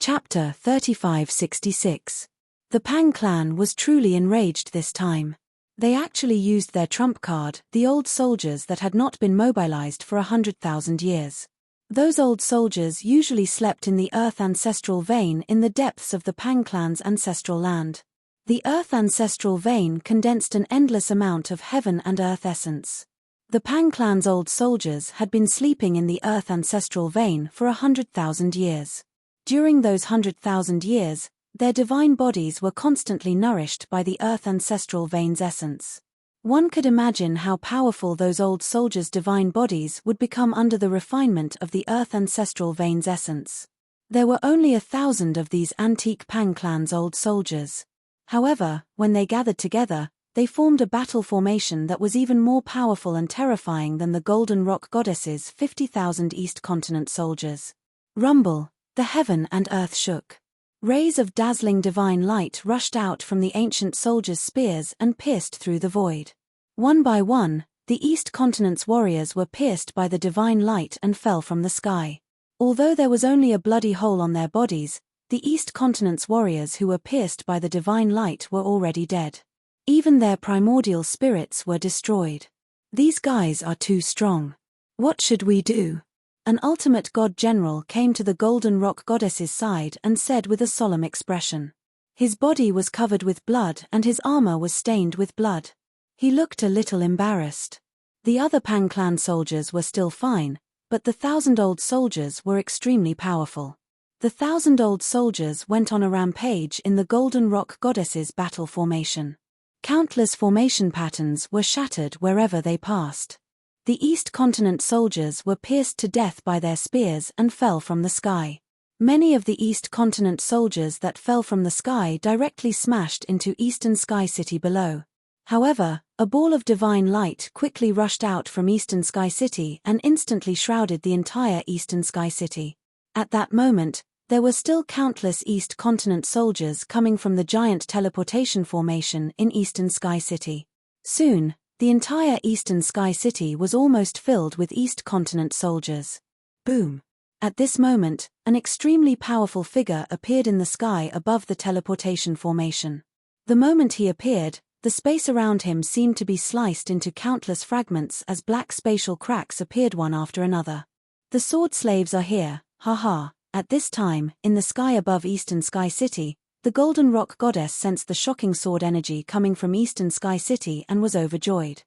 Chapter 3566. The Pang clan was truly enraged this time. They actually used their trump card, the old soldiers that had not been mobilized for 100,000 years. Those old soldiers usually slept in the Earth ancestral vein in the depths of the Pang clan's ancestral land. The Earth ancestral vein condensed an endless amount of heaven and earth essence. The Pang clan's old soldiers had been sleeping in the Earth ancestral vein for 100,000 years. During those 100,000 years, their divine bodies were constantly nourished by the Earth ancestral vein's essence. One could imagine how powerful those old soldiers' divine bodies would become under the refinement of the Earth ancestral vein's essence. There were only 1,000 of these antique Pang clan's old soldiers. However, when they gathered together, they formed a battle formation that was even more powerful and terrifying than the Golden Rock Goddess's 50,000 East Continent soldiers. Rumble. The heaven and earth shook. Rays of dazzling divine light rushed out from the ancient soldiers' spears and pierced through the void. One by one, the East Continent's warriors were pierced by the divine light and fell from the sky. Although there was only a bloody hole on their bodies, the East Continent's warriors who were pierced by the divine light were already dead. Even their primordial spirits were destroyed. These guys are too strong. What should we do? An ultimate god general came to the Golden Rock Goddess's side and said with a solemn expression. His body was covered with blood and his armor was stained with blood. He looked a little embarrassed. The other Pang clan soldiers were still fine, but the 1,000 old soldiers were extremely powerful. The 1,000 old soldiers went on a rampage in the Golden Rock Goddess's battle formation. Countless formation patterns were shattered wherever they passed. The East Continent soldiers were pierced to death by their spears and fell from the sky. Many of the East Continent soldiers that fell from the sky directly smashed into Eastern Sky City below. However, a ball of divine light quickly rushed out from Eastern Sky City and instantly shrouded the entire Eastern Sky City. At that moment, there were still countless East Continent soldiers coming from the giant teleportation formation in Eastern Sky City. Soon, the entire Eastern Sky City was almost filled with East Continent soldiers. Boom! At this moment, an extremely powerful figure appeared in the sky above the teleportation formation. The moment he appeared, the space around him seemed to be sliced into countless fragments as black spatial cracks appeared one after another. The sword slaves are here, haha. At this time, in the sky above Eastern Sky City, the Golden Rock Goddess sensed the shocking sword energy coming from Eastern Sky City and was overjoyed.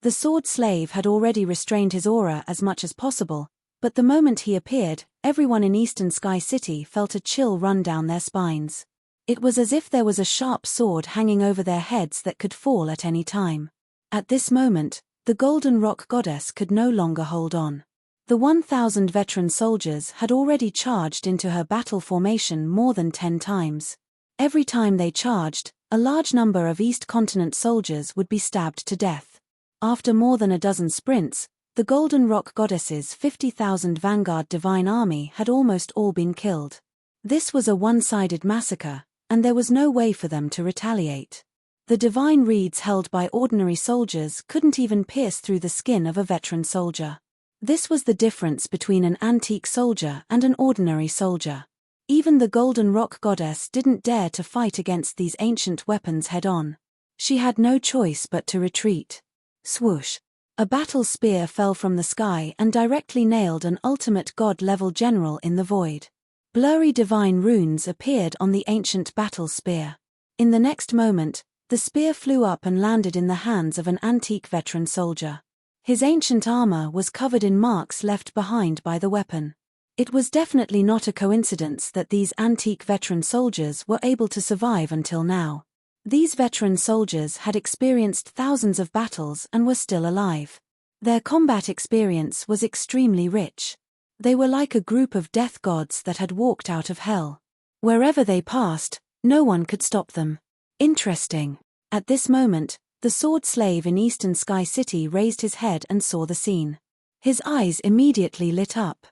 The sword slave had already restrained his aura as much as possible, but the moment he appeared, everyone in Eastern Sky City felt a chill run down their spines. It was as if there was a sharp sword hanging over their heads that could fall at any time. At this moment, the Golden Rock Goddess could no longer hold on. The 1,000 veteran soldiers had already charged into her battle formation more than 10 times. Every time they charged, a large number of East Continent soldiers would be stabbed to death. After more than a dozen sprints, the Golden Rock Goddess's 50,000 vanguard divine army had almost all been killed. This was a one-sided massacre, and there was no way for them to retaliate. The divine reeds held by ordinary soldiers couldn't even pierce through the skin of a veteran soldier. This was the difference between an antique soldier and an ordinary soldier. Even the Golden Rock Goddess didn't dare to fight against these ancient weapons head-on. She had no choice but to retreat. Swoosh! A battle spear fell from the sky and directly nailed an ultimate god-level general in the void. Blurry divine runes appeared on the ancient battle spear. In the next moment, the spear flew up and landed in the hands of an antique veteran soldier. His ancient armor was covered in marks left behind by the weapon. It was definitely not a coincidence that these antique veteran soldiers were able to survive until now. These veteran soldiers had experienced thousands of battles and were still alive. Their combat experience was extremely rich. They were like a group of death gods that had walked out of hell. Wherever they passed, no one could stop them. Interesting. At this moment, the sword slave in Eastern Sky City raised his head and saw the scene. His eyes immediately lit up.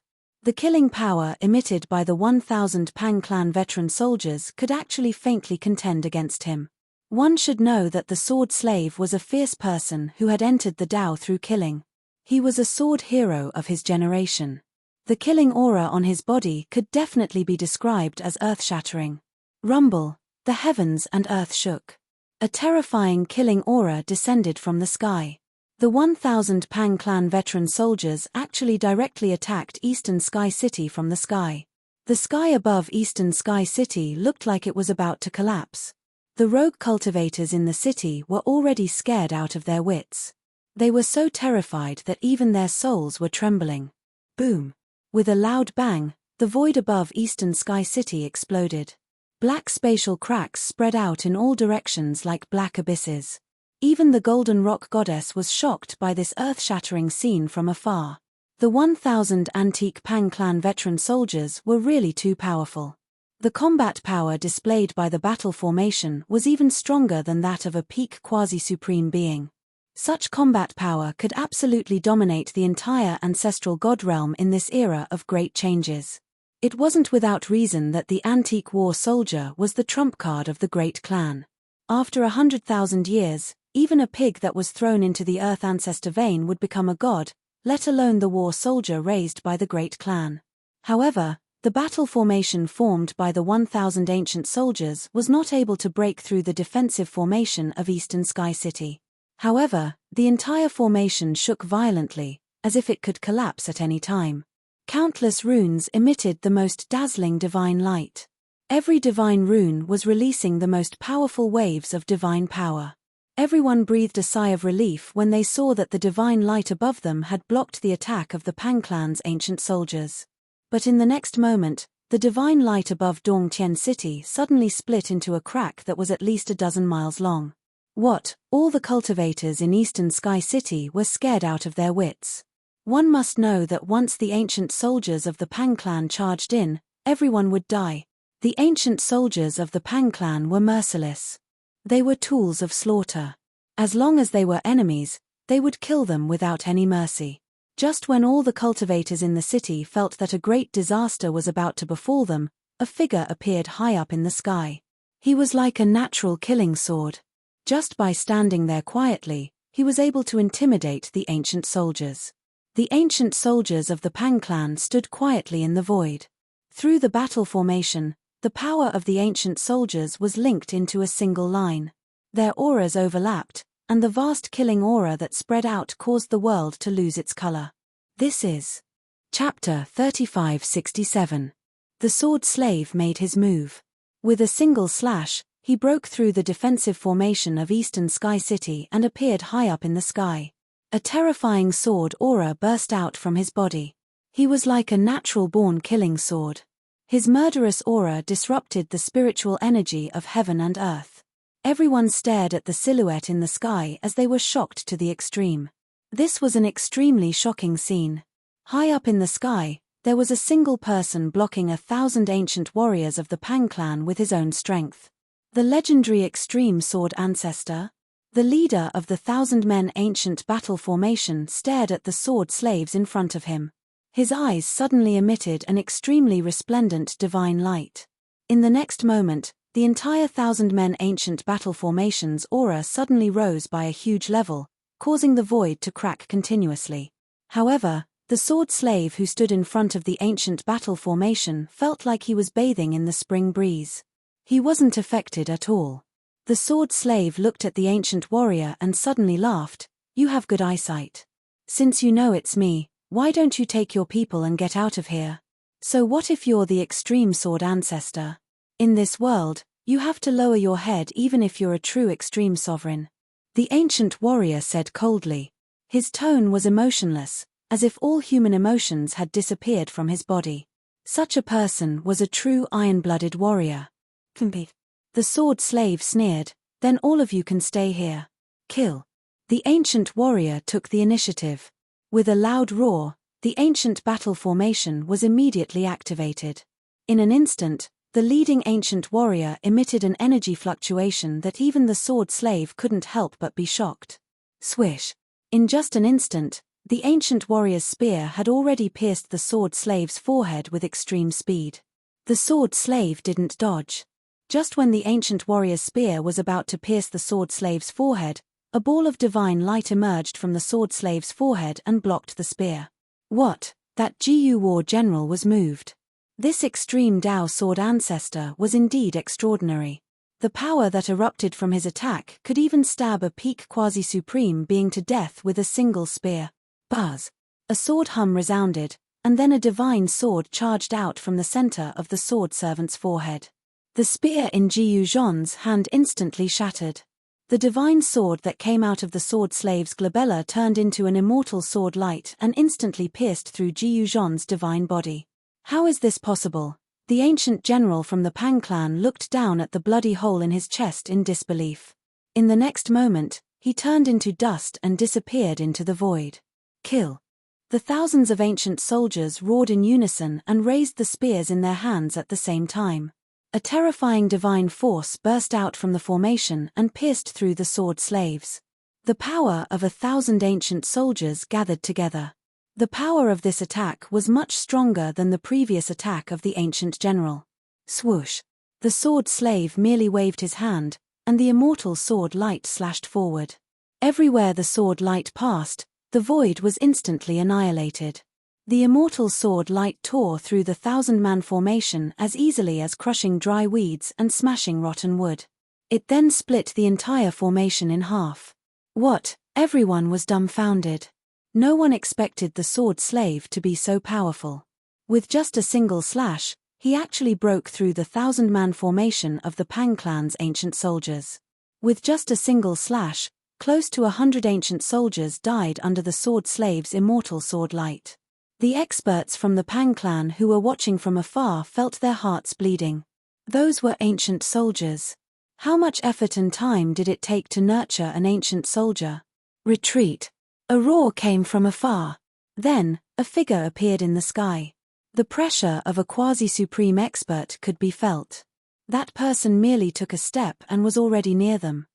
The killing power emitted by the 1,000 Pang clan veteran soldiers could actually faintly contend against him. One should know that the sword slave was a fierce person who had entered the Tao through killing. He was a sword hero of his generation. The killing aura on his body could definitely be described as earth-shattering. Rumble, the heavens and earth shook. A terrifying killing aura descended from the sky. The 1,000 Pang clan veteran soldiers actually directly attacked Eastern Sky City from the sky. The sky above Eastern Sky City looked like it was about to collapse. The rogue cultivators in the city were already scared out of their wits. They were so terrified that even their souls were trembling. Boom! With a loud bang, the void above Eastern Sky City exploded. Black spatial cracks spread out in all directions like black abysses. Even the Golden Rock Goddess was shocked by this earth-shattering scene from afar. The 1,000 antique Pang clan veteran soldiers were really too powerful. The combat power displayed by the battle formation was even stronger than that of a peak quasi-supreme being. Such combat power could absolutely dominate the entire ancestral god realm in this era of great changes. It wasn't without reason that the antique war soldier was the trump card of the great clan. After 100,000 years, even a pig that was thrown into the earth ancestor vein would become a god, let alone the war soldier raised by the great clan. However, the battle formation formed by the 1,000 ancient soldiers was not able to break through the defensive formation of Eastern Sky City. However, the entire formation shook violently, as if it could collapse at any time. Countless runes emitted the most dazzling divine light. Every divine rune was releasing the most powerful waves of divine power. Everyone breathed a sigh of relief when they saw that the divine light above them had blocked the attack of the Pang clan's ancient soldiers. But in the next moment, the divine light above Dongtian City suddenly split into a crack that was at least a dozen miles long. What? All the cultivators in Eastern Sky City were scared out of their wits. One must know that once the ancient soldiers of the Pang clan charged in, everyone would die. The ancient soldiers of the Pang clan were merciless. They were tools of slaughter. As long as they were enemies, they would kill them without any mercy. Just when all the cultivators in the city felt that a great disaster was about to befall them, a figure appeared high up in the sky. He was like a natural killing sword. Just by standing there quietly, he was able to intimidate the ancient soldiers. The ancient soldiers of the Pang clan stood quietly in the void. Through the battle formation, the power of the ancient soldiers was linked into a single line. Their auras overlapped, and the vast killing aura that spread out caused the world to lose its color. This is Chapter 3567. The sword slave made his move. With a single slash, he broke through the defensive formation of Eastern Sky City and appeared high up in the sky. A terrifying sword aura burst out from his body. He was like a natural-born killing sword. His murderous aura disrupted the spiritual energy of heaven and earth. Everyone stared at the silhouette in the sky as they were shocked to the extreme. This was an extremely shocking scene. High up in the sky, there was a single person blocking 1,000 ancient warriors of the Pang clan with his own strength. The legendary extreme sword ancestor, the leader of the 1,000-men ancient battle formation, stared at the sword slaves in front of him. His eyes suddenly emitted an extremely resplendent divine light. In the next moment, the entire 1,000-men ancient battle formation's aura suddenly rose by a huge level, causing the void to crack continuously. However, the sword slave who stood in front of the ancient battle formation felt like he was bathing in the spring breeze. He wasn't affected at all. The sword slave looked at the ancient warrior and suddenly laughed. "You have good eyesight. Since you know it's me, why don't you take your people and get out of here? So what if you're the extreme sword ancestor? In this world, you have to lower your head even if you're a true extreme sovereign." The ancient warrior said coldly. His tone was emotionless, as if all human emotions had disappeared from his body. Such a person was a true iron-blooded warrior. "Compete." The sword slave sneered, "Then all of you can stay here. Kill." The ancient warrior took the initiative. With a loud roar, the ancient battle formation was immediately activated. In an instant, the leading ancient warrior emitted an energy fluctuation that even the sword slave couldn't help but be shocked. Swish! In just an instant, the ancient warrior's spear had already pierced the sword slave's forehead with extreme speed. The sword slave didn't dodge. Just when the ancient warrior's spear was about to pierce the sword slave's forehead, a ball of divine light emerged from the sword slave's forehead and blocked the spear. What? That Jiyu war general was moved. This extreme Dao sword ancestor was indeed extraordinary. The power that erupted from his attack could even stab a peak quasi-supreme being to death with a single spear. Buzz! A sword hum resounded, and then a divine sword charged out from the center of the sword servant's forehead. The spear in Jiyu Zhon's hand instantly shattered. The divine sword that came out of the sword slave's glabella turned into an immortal sword light and instantly pierced through Jiyu Zhon's divine body. How is this possible? The ancient general from the Pang clan looked down at the bloody hole in his chest in disbelief. In the next moment, he turned into dust and disappeared into the void. Kill! The thousands of ancient soldiers roared in unison and raised the spears in their hands at the same time. A terrifying divine force burst out from the formation and pierced through the sword slaves. The power of 1,000 ancient soldiers gathered together. The power of this attack was much stronger than the previous attack of the ancient general. Swoosh! The sword slave merely waved his hand, and the immortal sword light slashed forward. Everywhere the sword light passed, the void was instantly annihilated. The immortal sword light tore through the 1,000-man formation as easily as crushing dry weeds and smashing rotten wood. It then split the entire formation in half. What? Everyone was dumbfounded. No one expected the sword slave to be so powerful. With just a single slash, he actually broke through the 1,000-man formation of the Pang clan's ancient soldiers. With just a single slash, close to 100 ancient soldiers died under the sword slave's immortal sword light. The experts from the Pang clan who were watching from afar felt their hearts bleeding. Those were ancient soldiers. How much effort and time did it take to nurture an ancient soldier? Retreat! A roar came from afar. Then, a figure appeared in the sky. The pressure of a quasi-supreme expert could be felt. That person merely took a step and was already near them.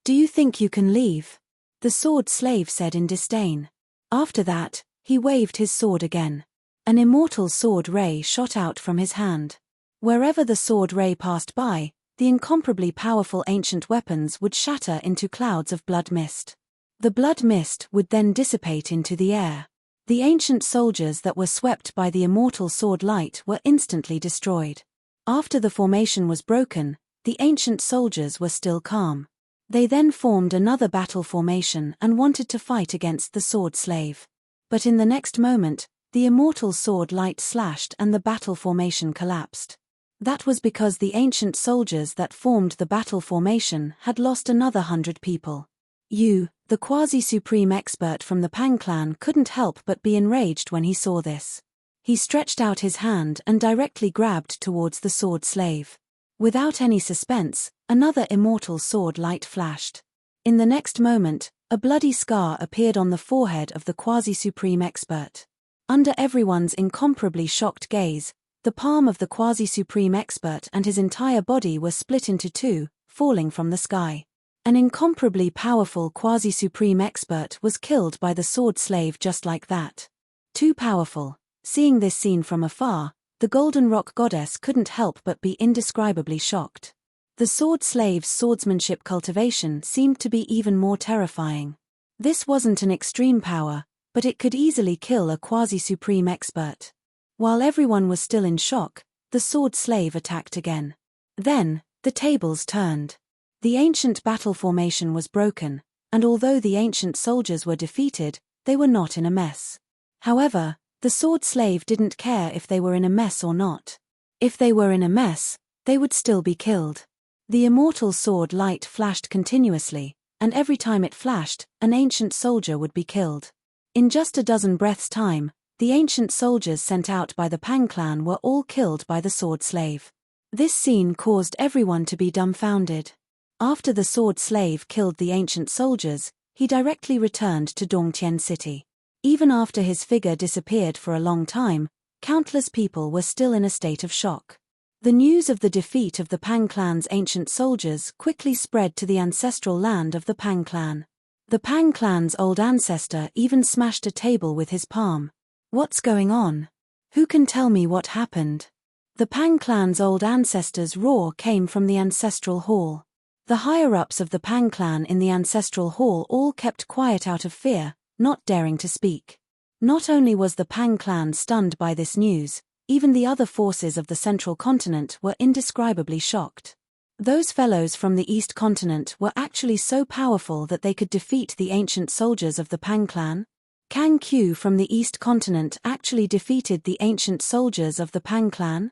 Do you think you can leave? The sword slave said in disdain. After that, he waved his sword again. An immortal sword ray shot out from his hand. Wherever the sword ray passed by, the incomparably powerful ancient weapons would shatter into clouds of blood mist. The blood mist would then dissipate into the air. The ancient soldiers that were swept by the immortal sword light were instantly destroyed. After the formation was broken, the ancient soldiers were still calm. They then formed another battle formation and wanted to fight against the sword slave. But in the next moment, the immortal sword light slashed and the battle formation collapsed. That was because the ancient soldiers that formed the battle formation had lost another 100 people. The quasi-supreme expert from the Pang clan couldn't help but be enraged when he saw this. He stretched out his hand and directly grabbed towards the sword slave. Without any suspense, another immortal sword light flashed. In the next moment, a bloody scar appeared on the forehead of the quasi-supreme expert. Under everyone's incomparably shocked gaze, the palm of the quasi-supreme expert and his entire body were split into two, falling from the sky. An incomparably powerful quasi-supreme expert was killed by the sword slave just like that. Too powerful. Seeing this scene from afar, the Golden Rock goddess couldn't help but be indescribably shocked. The sword slave's swordsmanship cultivation seemed to be even more terrifying. This wasn't an extreme power, but it could easily kill a quasi-supreme expert. While everyone was still in shock, the sword slave attacked again. Then, the tables turned. The ancient battle formation was broken, and although the ancient soldiers were defeated, they were not in a mess. However, the sword slave didn't care if they were in a mess or not. If they were in a mess, they would still be killed. The immortal sword light flashed continuously, and every time it flashed, an ancient soldier would be killed. In just a dozen breaths' time, the ancient soldiers sent out by the Pang clan were all killed by the sword slave. This scene caused everyone to be dumbfounded. After the sword slave killed the ancient soldiers, he directly returned to Dongtian City. Even after his figure disappeared for a long time, countless people were still in a state of shock. The news of the defeat of the Pang clan's ancient soldiers quickly spread to the ancestral land of the Pang clan. The Pang clan's old ancestor even smashed a table with his palm. What's going on? Who can tell me what happened? The Pang clan's old ancestor's roar came from the ancestral hall. The higher-ups of the Pang clan in the ancestral hall all kept quiet out of fear, not daring to speak. Not only was the Pang clan stunned by this news, even the other forces of the central continent were indescribably shocked. Those fellows from the east continent were actually so powerful that they could defeat the ancient soldiers of the Pang clan? Kang Q from the east continent actually defeated the ancient soldiers of the Pang clan?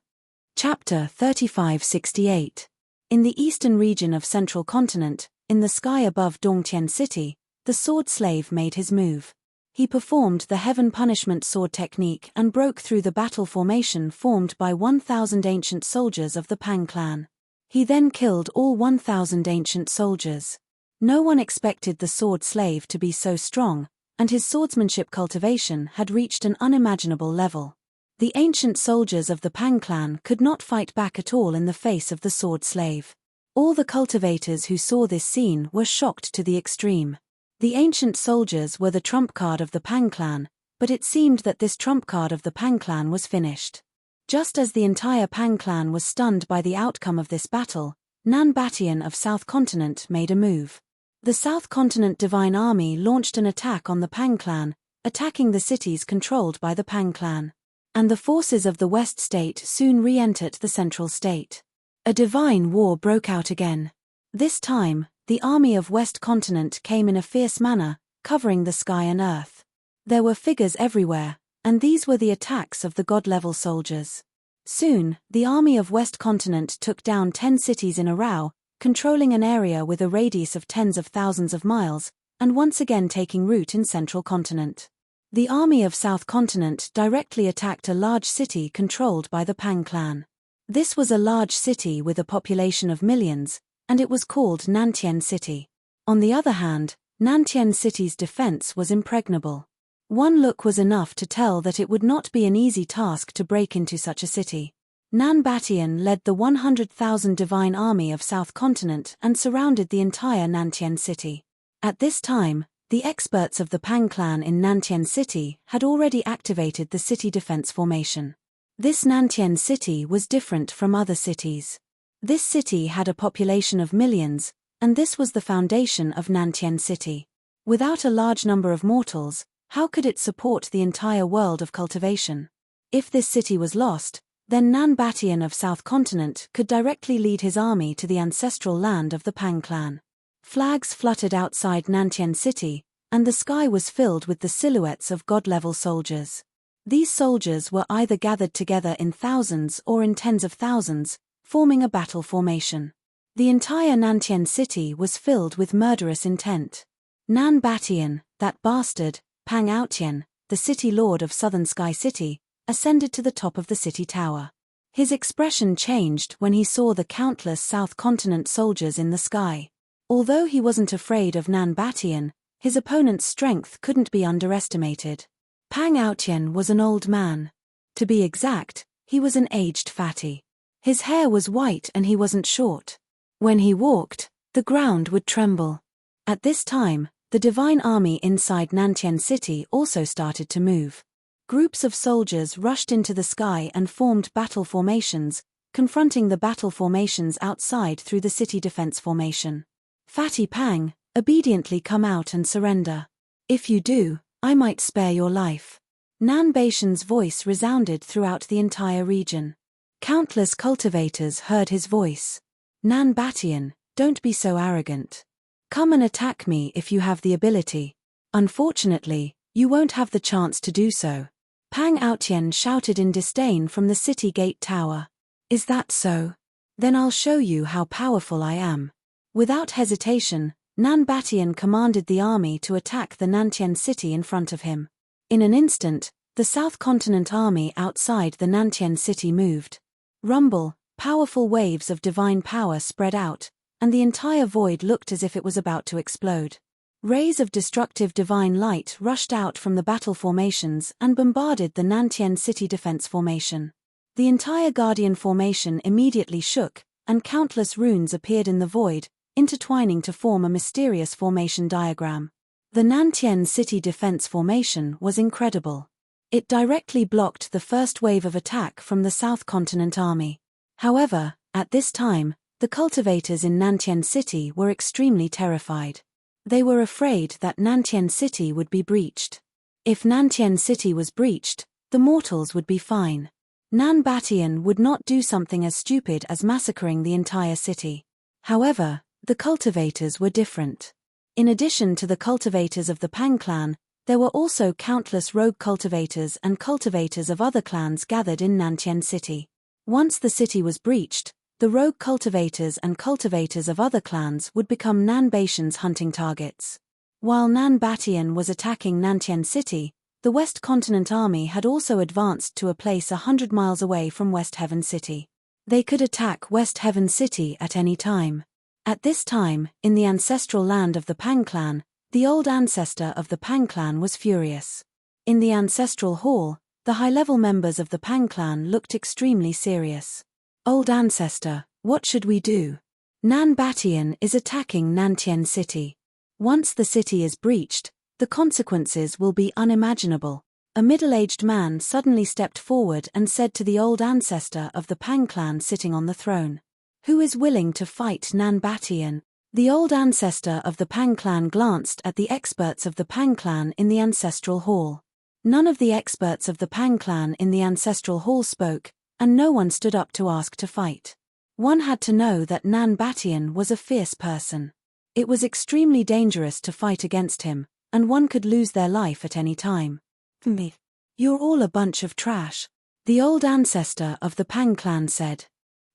Chapter 3568. In the eastern region of central continent, in the sky above Dongtian City, the sword slave made his move. He performed the heaven punishment sword technique and broke through the battle formation formed by 1,000 ancient soldiers of the Pang clan. He then killed all 1,000 ancient soldiers. No one expected the sword slave to be so strong, and his swordsmanship cultivation had reached an unimaginable level. The ancient soldiers of the Pang clan could not fight back at all in the face of the sword slave. All the cultivators who saw this scene were shocked to the extreme. The ancient soldiers were the trump card of the Pang clan, but it seemed that this trump card of the Pang clan was finished. Just as the entire Pang clan was stunned by the outcome of this battle, Nan Batian of South Continent made a move. The South Continent Divine Army launched an attack on the Pang clan, attacking the cities controlled by the Pang clan. And the forces of the West State soon re-entered the Central State. A divine war broke out again. This time, the army of West Continent came in a fierce manner, covering the sky and earth. There were figures everywhere, and these were the attacks of the god-level soldiers. Soon, the army of West Continent took down 10 cities in a row, controlling an area with a radius of tens of thousands of miles, and once again taking root in Central Continent. The army of South Continent directly attacked a large city controlled by the Pang clan. This was a large city with a population of millions, and it was called Nantian City. On the other hand, Nantian City's defense was impregnable. One look was enough to tell that it would not be an easy task to break into such a city. Nan Batian led the 100,000 divine army of South Continent and surrounded the entire Nantian City. At this time, the experts of the Pang clan in Nantian City had already activated the city defense formation. This Nantian City was different from other cities. This city had a population of millions, and this was the foundation of Nantian City. Without a large number of mortals, how could it support the entire world of cultivation? If this city was lost, then Nan Batian of South Continent could directly lead his army to the ancestral land of the Pang clan. Flags fluttered outside Nantian City, and the sky was filled with the silhouettes of god-level soldiers. These soldiers were either gathered together in thousands or in tens of thousands, forming a battle formation. The entire Nantian City was filled with murderous intent. Nan Batian, that bastard, Pang Aotian, the city lord of Southern Sky City, ascended to the top of the city tower. His expression changed when he saw the countless South Continent soldiers in the sky. Although he wasn't afraid of Nan Batian, his opponent's strength couldn't be underestimated. Pang Aotian was an old man. To be exact, he was an aged fatty. His hair was white and he wasn't short. When he walked, the ground would tremble. At this time, the divine army inside Nantian City also started to move. Groups of soldiers rushed into the sky and formed battle formations, confronting the battle formations outside through the city defense formation. Fatty Pang, obediently come out and surrender. If you do, I might spare your life. Nan Batian's voice resounded throughout the entire region. Countless cultivators heard his voice. Nan Batian, don't be so arrogant. Come and attack me if you have the ability. Unfortunately, you won't have the chance to do so. Pang Aotian shouted in disdain from the city gate tower. Is that so? Then I'll show you how powerful I am. Without hesitation, Nan Batian commanded the army to attack the Nantian City in front of him. In an instant, the South Continent army outside the Nantian City moved. Rumble, powerful waves of divine power spread out, and the entire void looked as if it was about to explode. Rays of destructive divine light rushed out from the battle formations and bombarded the Nantian City defense formation. The entire Guardian formation immediately shook, and countless runes appeared in the void, intertwining to form a mysterious formation diagram. The Nantian City defense formation was incredible. It directly blocked the first wave of attack from the South Continent army. However, at this time, the cultivators in Nantian City were extremely terrified. They were afraid that Nantian City would be breached. If Nantian City was breached, the mortals would be fine. Nan Batian would not do something as stupid as massacring the entire city. However, the cultivators were different. In addition to the cultivators of the Pang clan, there were also countless rogue cultivators and cultivators of other clans gathered in Nantian City. Once the city was breached, the rogue cultivators and cultivators of other clans would become Nan Baishan's hunting targets. While Nan Batian was attacking Nantian City, the West Continent Army had also advanced to a place 100 miles away from West Heaven City. They could attack West Heaven City at any time. At this time, in the ancestral land of the Pang clan, the old ancestor of the Pang clan was furious. In the ancestral hall, the high-level members of the Pang clan looked extremely serious. Old ancestor, what should we do? Nan Batian is attacking Nantian City. Once the city is breached, the consequences will be unimaginable. A middle-aged man suddenly stepped forward and said to the old ancestor of the Pang clan sitting on the throne, "Who is willing to fight Nan Batian?" The old ancestor of the Pang clan glanced at the experts of the Pang clan in the ancestral hall. None of the experts of the Pang clan in the ancestral hall spoke, and no one stood up to ask to fight. One had to know that Nan Batian was a fierce person. It was extremely dangerous to fight against him, and one could lose their life at any time. "Me. You're all a bunch of trash," the old ancestor of the Pang clan said.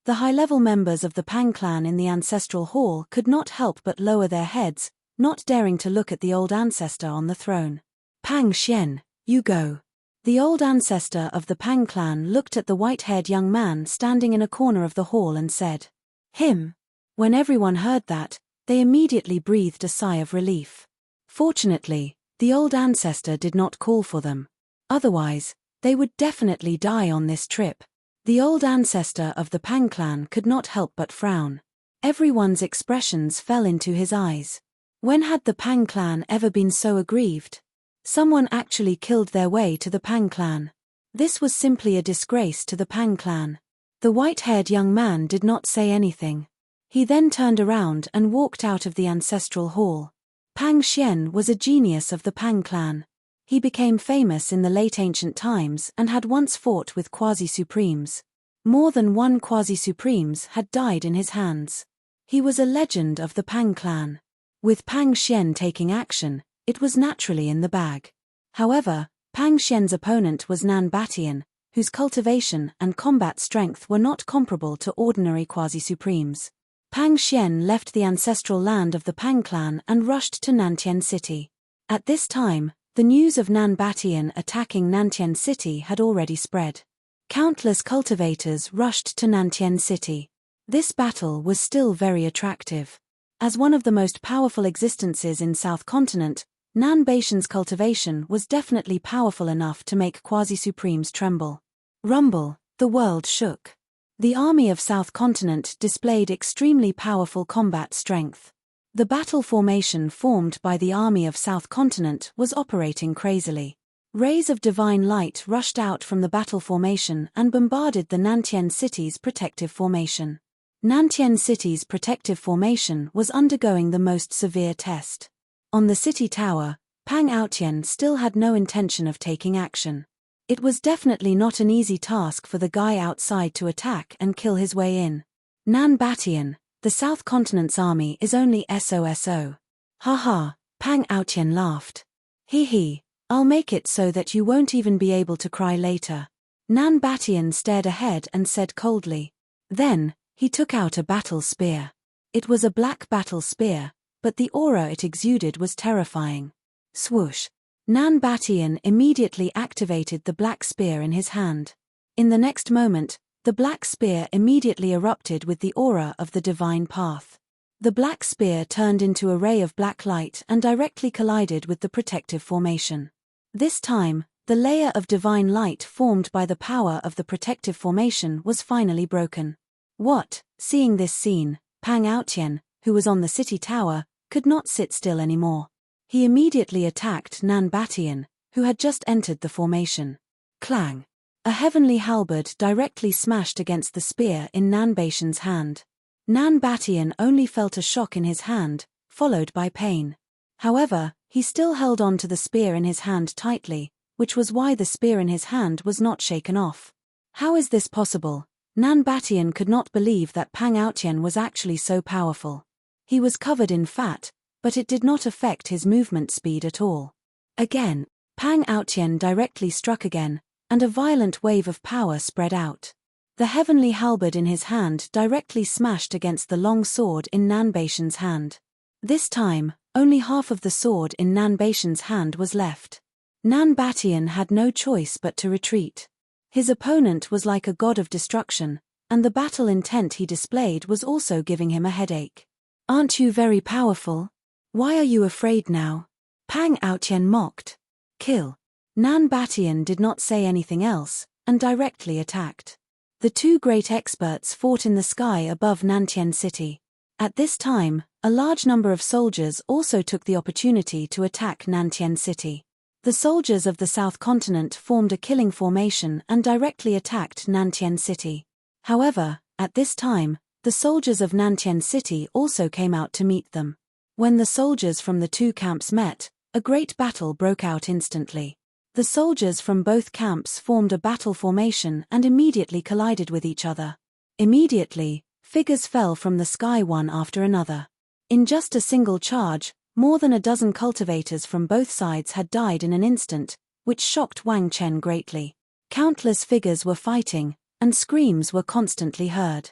The high-level members of the Pang clan in the ancestral hall could not help but lower their heads, not daring to look at the old ancestor on the throne. "Pang Xian, you go." The old ancestor of the Pang clan looked at the white-haired young man standing in a corner of the hall and said, "Him." When everyone heard that, they immediately breathed a sigh of relief. Fortunately, the old ancestor did not call for them. Otherwise, they would definitely die on this trip. The old ancestor of the Pang clan could not help but frown. Everyone's expressions fell into his eyes. When had the Pang clan ever been so aggrieved? Someone actually killed their way to the Pang clan. This was simply a disgrace to the Pang clan. The white-haired young man did not say anything. He then turned around and walked out of the ancestral hall. Pang Xian was a genius of the Pang clan. He became famous in the late ancient times and had once fought with quasi-supremes. More than one quasi-supremes had died in his hands. He was a legend of the Pang clan. With Pang Xian taking action, it was naturally in the bag. However, Pang Xian's opponent was Nan Batian, whose cultivation and combat strength were not comparable to ordinary quasi-supremes. Pang Xian left the ancestral land of the Pang clan and rushed to Nantian City. At this time, the news of Nan Batian attacking Nantian City had already spread. Countless cultivators rushed to Nantian City. This battle was still very attractive. As one of the most powerful existences in South Continent, Nan Baishan's cultivation was definitely powerful enough to make quasi-supremes tremble. Rumble, the world shook. The army of South Continent displayed extremely powerful combat strength. The battle formation formed by the army of South Continent was operating crazily. Rays of divine light rushed out from the battle formation and bombarded the Nantian City's protective formation. Nantian City's protective formation was undergoing the most severe test. On the city tower, Pang Aotian still had no intention of taking action. It was definitely not an easy task for the guy outside to attack and kill his way in. Nan Batian, the South Continent's army is only SOSO. Haha, Pang Aotian laughed. Hee, I'll make it so that you won't even be able to cry later. Nan Batian stared ahead and said coldly. Then, he took out a battle spear. It was a black battle spear, but the aura it exuded was terrifying. Swoosh. Nan Batian immediately activated the black spear in his hand. In the next moment, the black spear immediately erupted with the aura of the divine path. The black spear turned into a ray of black light and directly collided with the protective formation. This time, the layer of divine light formed by the power of the protective formation was finally broken. What? Seeing this scene, Pang Aotian, who was on the city tower, could not sit still anymore. He immediately attacked Nan Batian, who had just entered the formation. Clang! A heavenly halberd directly smashed against the spear in Nan Baishan's hand. Nan Batian only felt a shock in his hand, followed by pain. However, he still held on to the spear in his hand tightly, which was why the spear in his hand was not shaken off. How is this possible? Nan Batian could not believe that Pang Aotian was actually so powerful. He was covered in fat, but it did not affect his movement speed at all. Again, Pang Aotian directly struck again, and a violent wave of power spread out. The heavenly halberd in his hand directly smashed against the long sword in Nan Batian's hand. This time, only half of the sword in Nan Batian's hand was left. Nan Batian had no choice but to retreat. His opponent was like a god of destruction, and the battle intent he displayed was also giving him a headache. "Aren't you very powerful? Why are you afraid now?" Pang Aotian mocked. "Kill." Nan Batian did not say anything else, and directly attacked. The two great experts fought in the sky above Nantian City. At this time, a large number of soldiers also took the opportunity to attack Nantian City. The soldiers of the South Continent formed a killing formation and directly attacked Nantian City. However, at this time, the soldiers of Nantian City also came out to meet them. When the soldiers from the two camps met, a great battle broke out instantly. The soldiers from both camps formed a battle formation and immediately collided with each other. Immediately, figures fell from the sky one after another. In just a single charge, more than a dozen cultivators from both sides had died in an instant, which shocked Wang Chen greatly. Countless figures were fighting, and screams were constantly heard.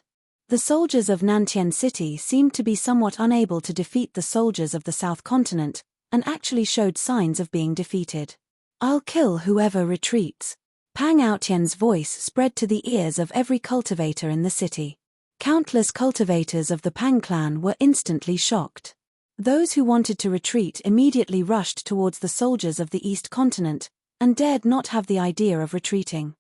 The soldiers of Nantian City seemed to be somewhat unable to defeat the soldiers of the South Continent, and actually showed signs of being defeated. "I'll kill whoever retreats." Pang Aotian's voice spread to the ears of every cultivator in the city. Countless cultivators of the Pang clan were instantly shocked. Those who wanted to retreat immediately rushed towards the soldiers of the East Continent, and dared not have the idea of retreating.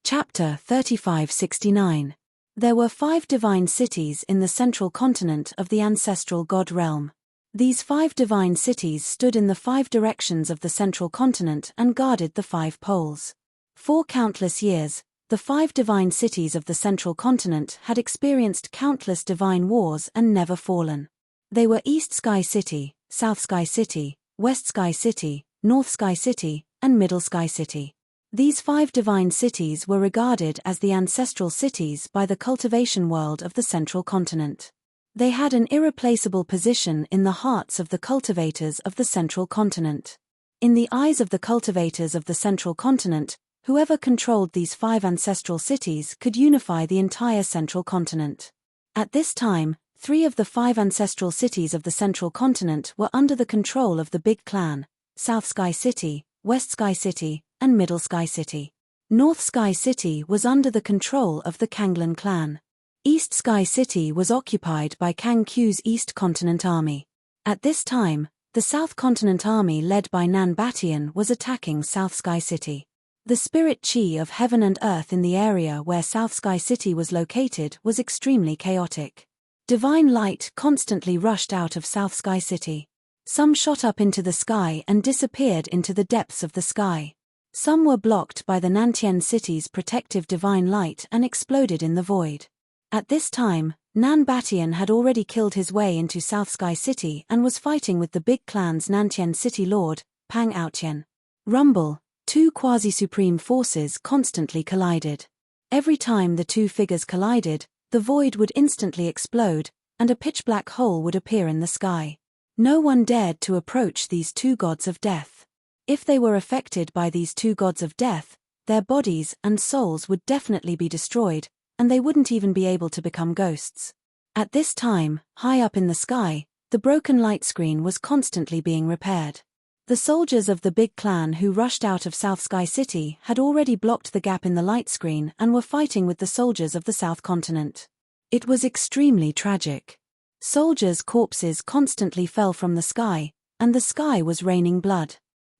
Chapter 3569. There were 5 divine cities in the central continent of the ancestral god realm. These 5 divine cities stood in the 5 directions of the central continent and guarded the 5 poles. For countless years, the 5 divine cities of the central continent had experienced countless divine wars and never fallen. They were East Sky City, South Sky City, West Sky City, North Sky City, and Middle Sky City. These 5 divine cities were regarded as the ancestral cities by the cultivation world of the central continent. They had an irreplaceable position in the hearts of the cultivators of the central continent. In the eyes of the cultivators of the central continent, whoever controlled these 5 ancestral cities could unify the entire central continent. At this time, 3 of the 5 ancestral cities of the central continent were under the control of the Big Clan: South Sky City, West Sky City, and Middle Sky City. North Sky City was under the control of the Kanglan clan. East Sky City was occupied by Kang Q's East Continent Army. At this time, the South Continent Army led by Nan Batian was attacking South Sky City. The spirit chi of heaven and earth in the area where South Sky City was located was extremely chaotic. Divine light constantly rushed out of South Sky City. Some shot up into the sky and disappeared into the depths of the sky. Some were blocked by the Nantian City's protective divine light and exploded in the void. At this time, Nan Batian had already killed his way into South Sky City and was fighting with the Big Clan's Nantian City Lord, Pang Aotian. Rumble, 2 quasi-supreme forces constantly collided. Every time the 2 figures collided, the void would instantly explode, and a pitch-black hole would appear in the sky. No one dared to approach these 2 gods of death. If they were affected by these 2 gods of death, their bodies and souls would definitely be destroyed, and they wouldn't even be able to become ghosts. At this time, high up in the sky, the broken light screen was constantly being repaired. The soldiers of the Big Clan who rushed out of South Sky City had already blocked the gap in the light screen and were fighting with the soldiers of the South Continent. It was extremely tragic. Soldiers' corpses constantly fell from the sky, and the sky was raining blood.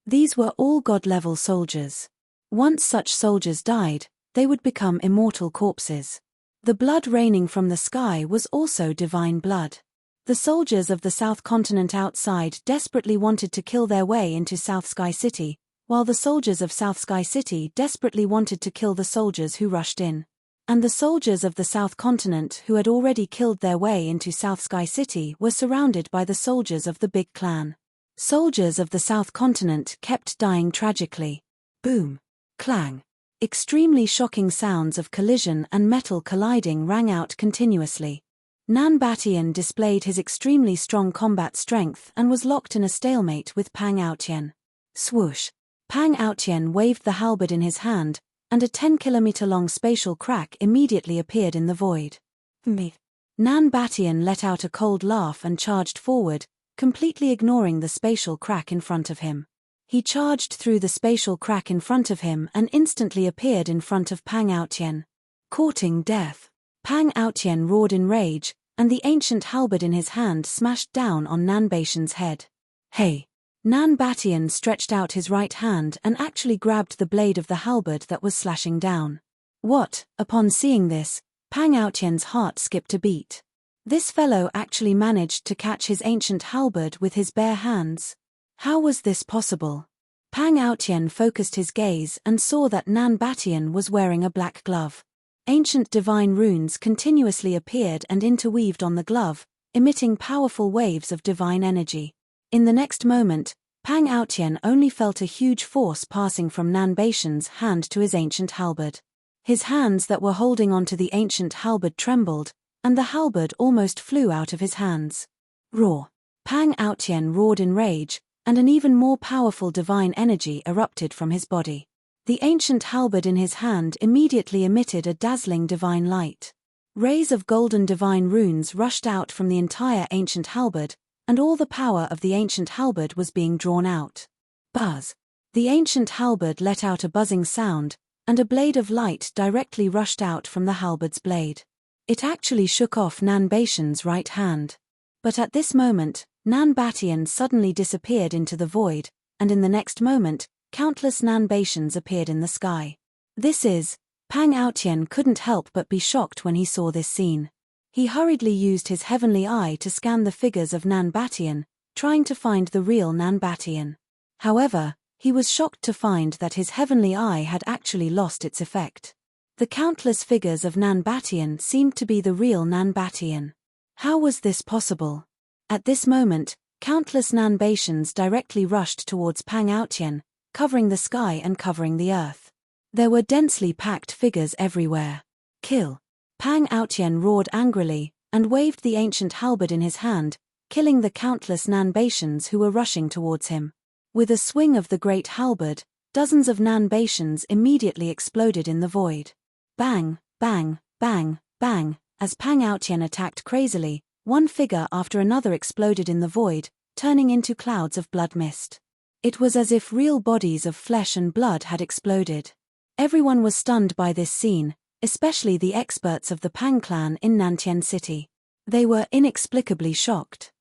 These were all god-level soldiers. Once such soldiers died, they would become immortal corpses. The blood raining from the sky was also divine blood. The soldiers of the South Continent outside desperately wanted to kill their way into South Sky City, while the soldiers of South Sky City desperately wanted to kill the soldiers who rushed in. And the soldiers of the South Continent who had already killed their way into South Sky City were surrounded by the soldiers of the Big Clan. Soldiers of the South Continent kept dying tragically. Boom. Clang. Extremely shocking sounds of collision and metal colliding rang out continuously. Nan Batian displayed his extremely strong combat strength and was locked in a stalemate with Pang Aotian. Swoosh. Pang Aotian waved the halberd in his hand, and a 10-kilometer-long spatial crack immediately appeared in the void. Me. Nan Batian let out a cold laugh and charged forward, completely ignoring the spatial crack in front of him. He charged through the spatial crack in front of him and instantly appeared in front of Pang Aotian. Courting death. Pang Aotian roared in rage, and the ancient halberd in his hand smashed down on Nan Batian's head. Hey! Nan Batian stretched out his right hand and actually grabbed the blade of the halberd that was slashing down. What? Upon seeing this, Pang Aotian's heart skipped a beat. This fellow actually managed to catch his ancient halberd with his bare hands. How was this possible? Pang Aotian focused his gaze and saw that Nan Batian was wearing a black glove. Ancient divine runes continuously appeared and interweaved on the glove, emitting powerful waves of divine energy. In the next moment, Pang Aotian only felt a huge force passing from Nan Batian's hand to his ancient halberd. His hands that were holding onto the ancient halberd trembled, and the halberd almost flew out of his hands. Roar! Pang Aotian roared in rage, and an even more powerful divine energy erupted from his body. The ancient halberd in his hand immediately emitted a dazzling divine light. Rays of golden divine runes rushed out from the entire ancient halberd, and all the power of the ancient halberd was being drawn out. Buzz! The ancient halberd let out a buzzing sound, and a blade of light directly rushed out from the halberd's blade. It actually shook off Nan Batian's right hand. But at this moment, Nan Batian suddenly disappeared into the void, and in the next moment, countless Nan Batians appeared in the sky. Pang Aotian couldn't help but be shocked when he saw this scene. He hurriedly used his heavenly eye to scan the figures of Nan Batian, trying to find the real Nan Batian. However, he was shocked to find that his heavenly eye had actually lost its effect. The countless figures of Nan Batian seemed to be the real Nan Batian. How was this possible? At this moment, countless Nan Batians directly rushed towards Pang Aotian, covering the sky and covering the earth. There were densely packed figures everywhere. Kill! Pang Aotian roared angrily, and waved the ancient halberd in his hand, killing the countless Nan Batians who were rushing towards him. With a swing of the great halberd, dozens of Nan Batians immediately exploded in the void. Bang, bang, bang, bang, as Pang Aotian attacked crazily, one figure after another exploded in the void, turning into clouds of blood mist. It was as if real bodies of flesh and blood had exploded. Everyone was stunned by this scene, especially the experts of the Pang clan in Nantian City. They were inexplicably shocked.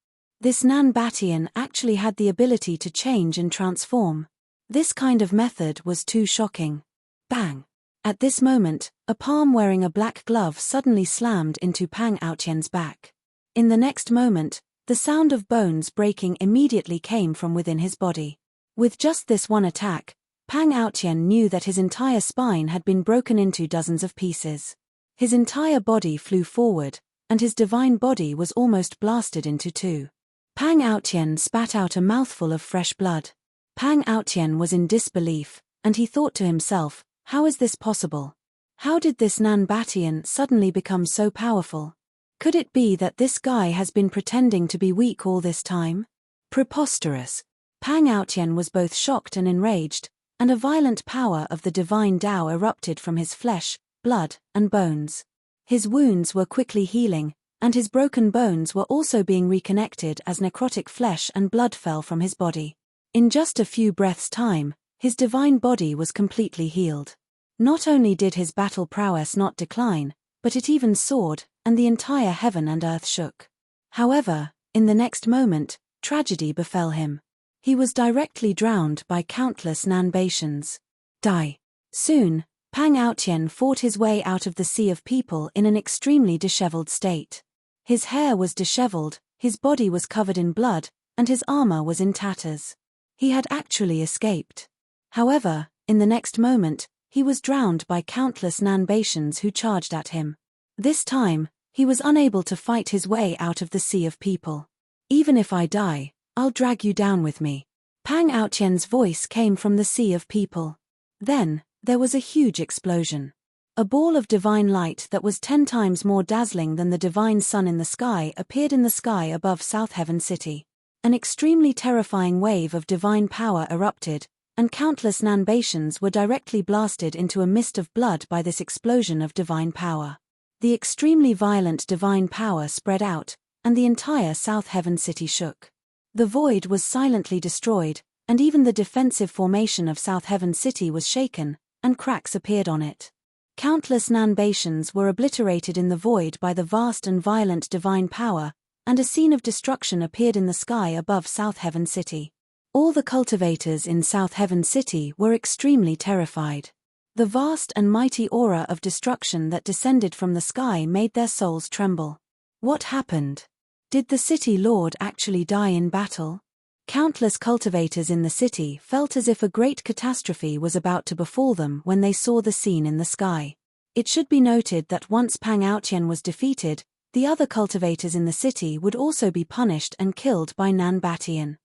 This Nan Batian actually had the ability to change and transform. This kind of method was too shocking. Bang! At this moment, a palm wearing a black glove suddenly slammed into Pang Aotian's back. In the next moment, the sound of bones breaking immediately came from within his body. With just this one attack, Pang Aotian knew that his entire spine had been broken into dozens of pieces. His entire body flew forward, and his divine body was almost blasted into two. Pang Aotian spat out a mouthful of fresh blood. Pang Aotian was in disbelief, and he thought to himself, how is this possible? How did this Nan Batian suddenly become so powerful? Could it be that this guy has been pretending to be weak all this time? Preposterous. Pang Aotian was both shocked and enraged, and a violent power of the divine Tao erupted from his flesh, blood, and bones. His wounds were quickly healing, and his broken bones were also being reconnected as necrotic flesh and blood fell from his body. In just a few breaths' time, his divine body was completely healed. Not only did his battle prowess not decline, but it even soared, and the entire heaven and earth shook. However, in the next moment, tragedy befell him. He was directly drowned by countless Nan Batians. Die. Soon, Pang Aotian fought his way out of the sea of people in an extremely disheveled state. His hair was disheveled, his body was covered in blood, and his armor was in tatters. He had actually escaped. However, in the next moment, he was drowned by countless Nan Batians who charged at him. This time, he was unable to fight his way out of the sea of people. Even if I die, I'll drag you down with me. Pang Aotian's voice came from the sea of people. Then, there was a huge explosion. A ball of divine light that was 10 times more dazzling than the divine sun in the sky appeared in the sky above South Heaven City. An extremely terrifying wave of divine power erupted, and countless Nanbatians were directly blasted into a mist of blood by this explosion of divine power. The extremely violent divine power spread out, and the entire South Heaven City shook. The void was silently destroyed, and even the defensive formation of South Heaven City was shaken, and cracks appeared on it. Countless Nanbatians were obliterated in the void by the vast and violent divine power, and a scene of destruction appeared in the sky above South Heaven City. All the cultivators in South Heaven City were extremely terrified. The vast and mighty aura of destruction that descended from the sky made their souls tremble. What happened? Did the city lord actually die in battle? Countless cultivators in the city felt as if a great catastrophe was about to befall them when they saw the scene in the sky. It should be noted that once Pang Aotian was defeated, the other cultivators in the city would also be punished and killed by Nanbatian.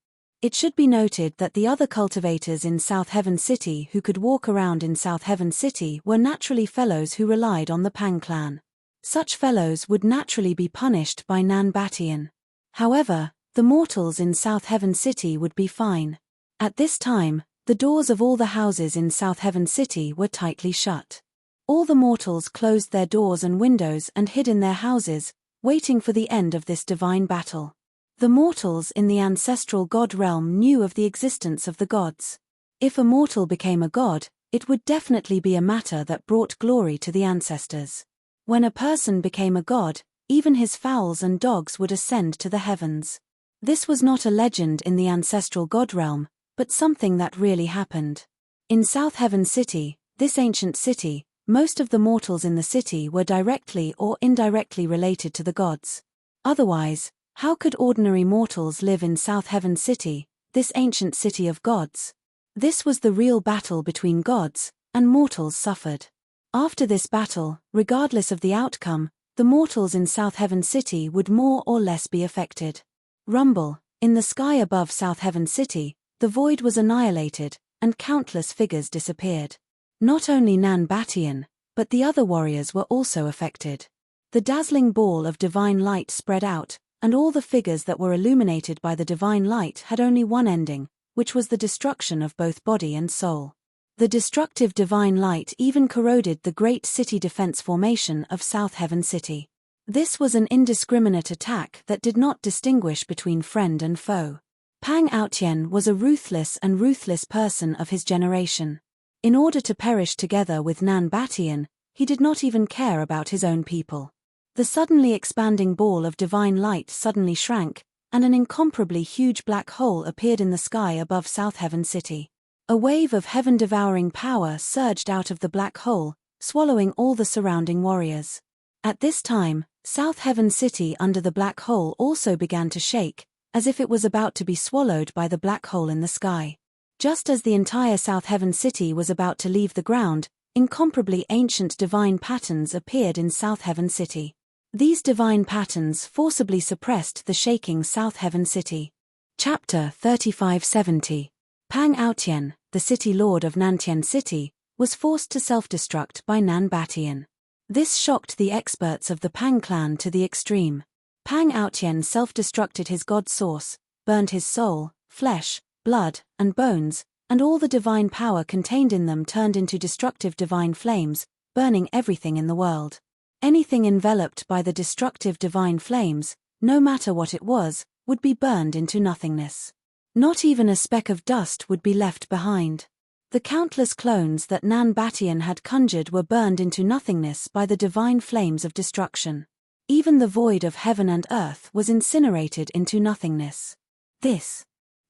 It should be noted that the other cultivators in South Heaven City who could walk around in South Heaven City were naturally fellows who relied on the Pang clan. Such fellows would naturally be punished by Nanbatian. However, the mortals in South Heaven City would be fine. At this time, the doors of all the houses in South Heaven City were tightly shut. All the mortals closed their doors and windows and hid in their houses, waiting for the end of this divine battle. The mortals in the ancestral god realm knew of the existence of the gods. If a mortal became a god, it would definitely be a matter that brought glory to the ancestors. When a person became a god, even his fowls and dogs would ascend to the heavens. This was not a legend in the ancestral god realm, but something that really happened. In South Heaven City, this ancient city, most of the mortals in the city were directly or indirectly related to the gods. Otherwise, how could ordinary mortals live in South Heaven City, this ancient city of gods? This was the real battle between gods, and mortals suffered. After this battle, regardless of the outcome, the mortals in South Heaven City would more or less be affected. Rumble, in the sky above South Heaven City, the void was annihilated, and countless figures disappeared. Not only Nanbatian, but the other warriors were also affected. The dazzling ball of divine light spread out, and all the figures that were illuminated by the divine light had only one ending, which was the destruction of both body and soul. The destructive divine light even corroded the great city defense formation of South Heaven City. This was an indiscriminate attack that did not distinguish between friend and foe. Pang Aotian was a ruthless person of his generation. In order to perish together with Nanbatian, he did not even care about his own people. The suddenly expanding ball of divine light suddenly shrank, and an incomparably huge black hole appeared in the sky above South Heaven City. A wave of heaven-devouring power surged out of the black hole, swallowing all the surrounding warriors. At this time, South Heaven City under the black hole also began to shake, as if it was about to be swallowed by the black hole in the sky. Just as the entire South Heaven City was about to leave the ground, incomparably ancient divine patterns appeared in South Heaven City. These divine patterns forcibly suppressed the shaking South Heaven City. Chapter 3570. Pang Aotian, the city lord of Nantian City, was forced to self-destruct by Nanbatian. This shocked the experts of the Pang clan to the extreme. Pang Aotian self-destructed his god source, burned his soul, flesh, blood, and bones, and all the divine power contained in them turned into destructive divine flames, burning everything in the world. Anything enveloped by the destructive divine flames, no matter what it was, would be burned into nothingness. Not even a speck of dust would be left behind. The countless clones that Nanbatian had conjured were burned into nothingness by the divine flames of destruction. Even the void of heaven and earth was incinerated into nothingness.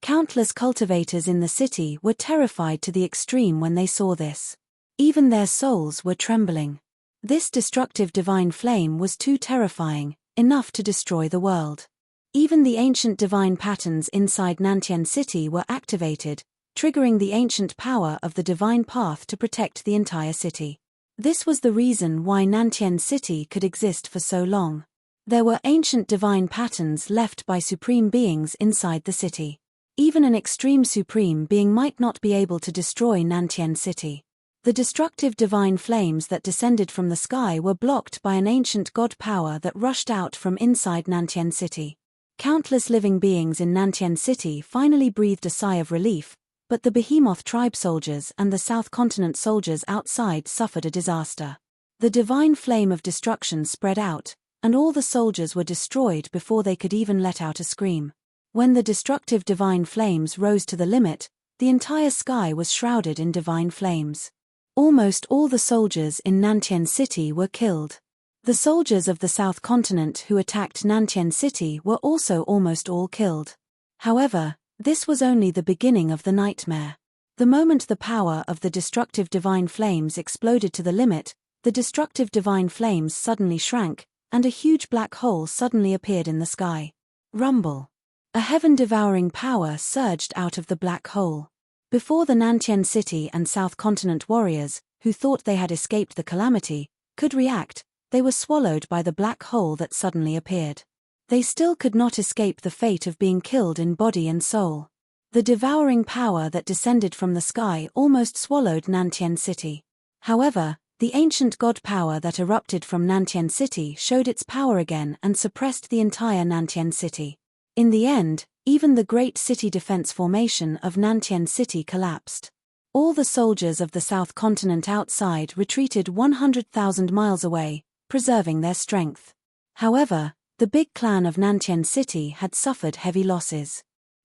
Countless cultivators in the city were terrified to the extreme when they saw this. Even their souls were trembling. This destructive divine flame was too terrifying, enough to destroy the world. Even the ancient divine patterns inside Nantian City were activated, triggering the ancient power of the divine path to protect the entire city. This was the reason why Nantian City could exist for so long. There were ancient divine patterns left by supreme beings inside the city. Even an extreme supreme being might not be able to destroy Nantian City. The destructive divine flames that descended from the sky were blocked by an ancient god power that rushed out from inside Nantian City. Countless living beings in Nantian City finally breathed a sigh of relief, but the Behemoth tribe soldiers and the South Continent soldiers outside suffered a disaster. The divine flame of destruction spread out, and all the soldiers were destroyed before they could even let out a scream. When the destructive divine flames rose to the limit, the entire sky was shrouded in divine flames. Almost all the soldiers in Nantian City were killed. The soldiers of the South Continent who attacked Nantian City were also almost all killed. However, this was only the beginning of the nightmare. The moment the power of the destructive divine flames exploded to the limit, the destructive divine flames suddenly shrank, and a huge black hole suddenly appeared in the sky. Rumble. A heaven-devouring power surged out of the black hole. Before the Nantian City and South Continent warriors, who thought they had escaped the calamity, could react, they were swallowed by the black hole that suddenly appeared. They still could not escape the fate of being killed in body and soul. The devouring power that descended from the sky almost swallowed Nantian City. However, the ancient god power that erupted from Nantian City showed its power again and suppressed the entire Nantian City. In the end, even the great city defense formation of Nantian City collapsed. All the soldiers of the South Continent outside retreated 100,000 miles away, preserving their strength. However, the big clan of Nantian City had suffered heavy losses.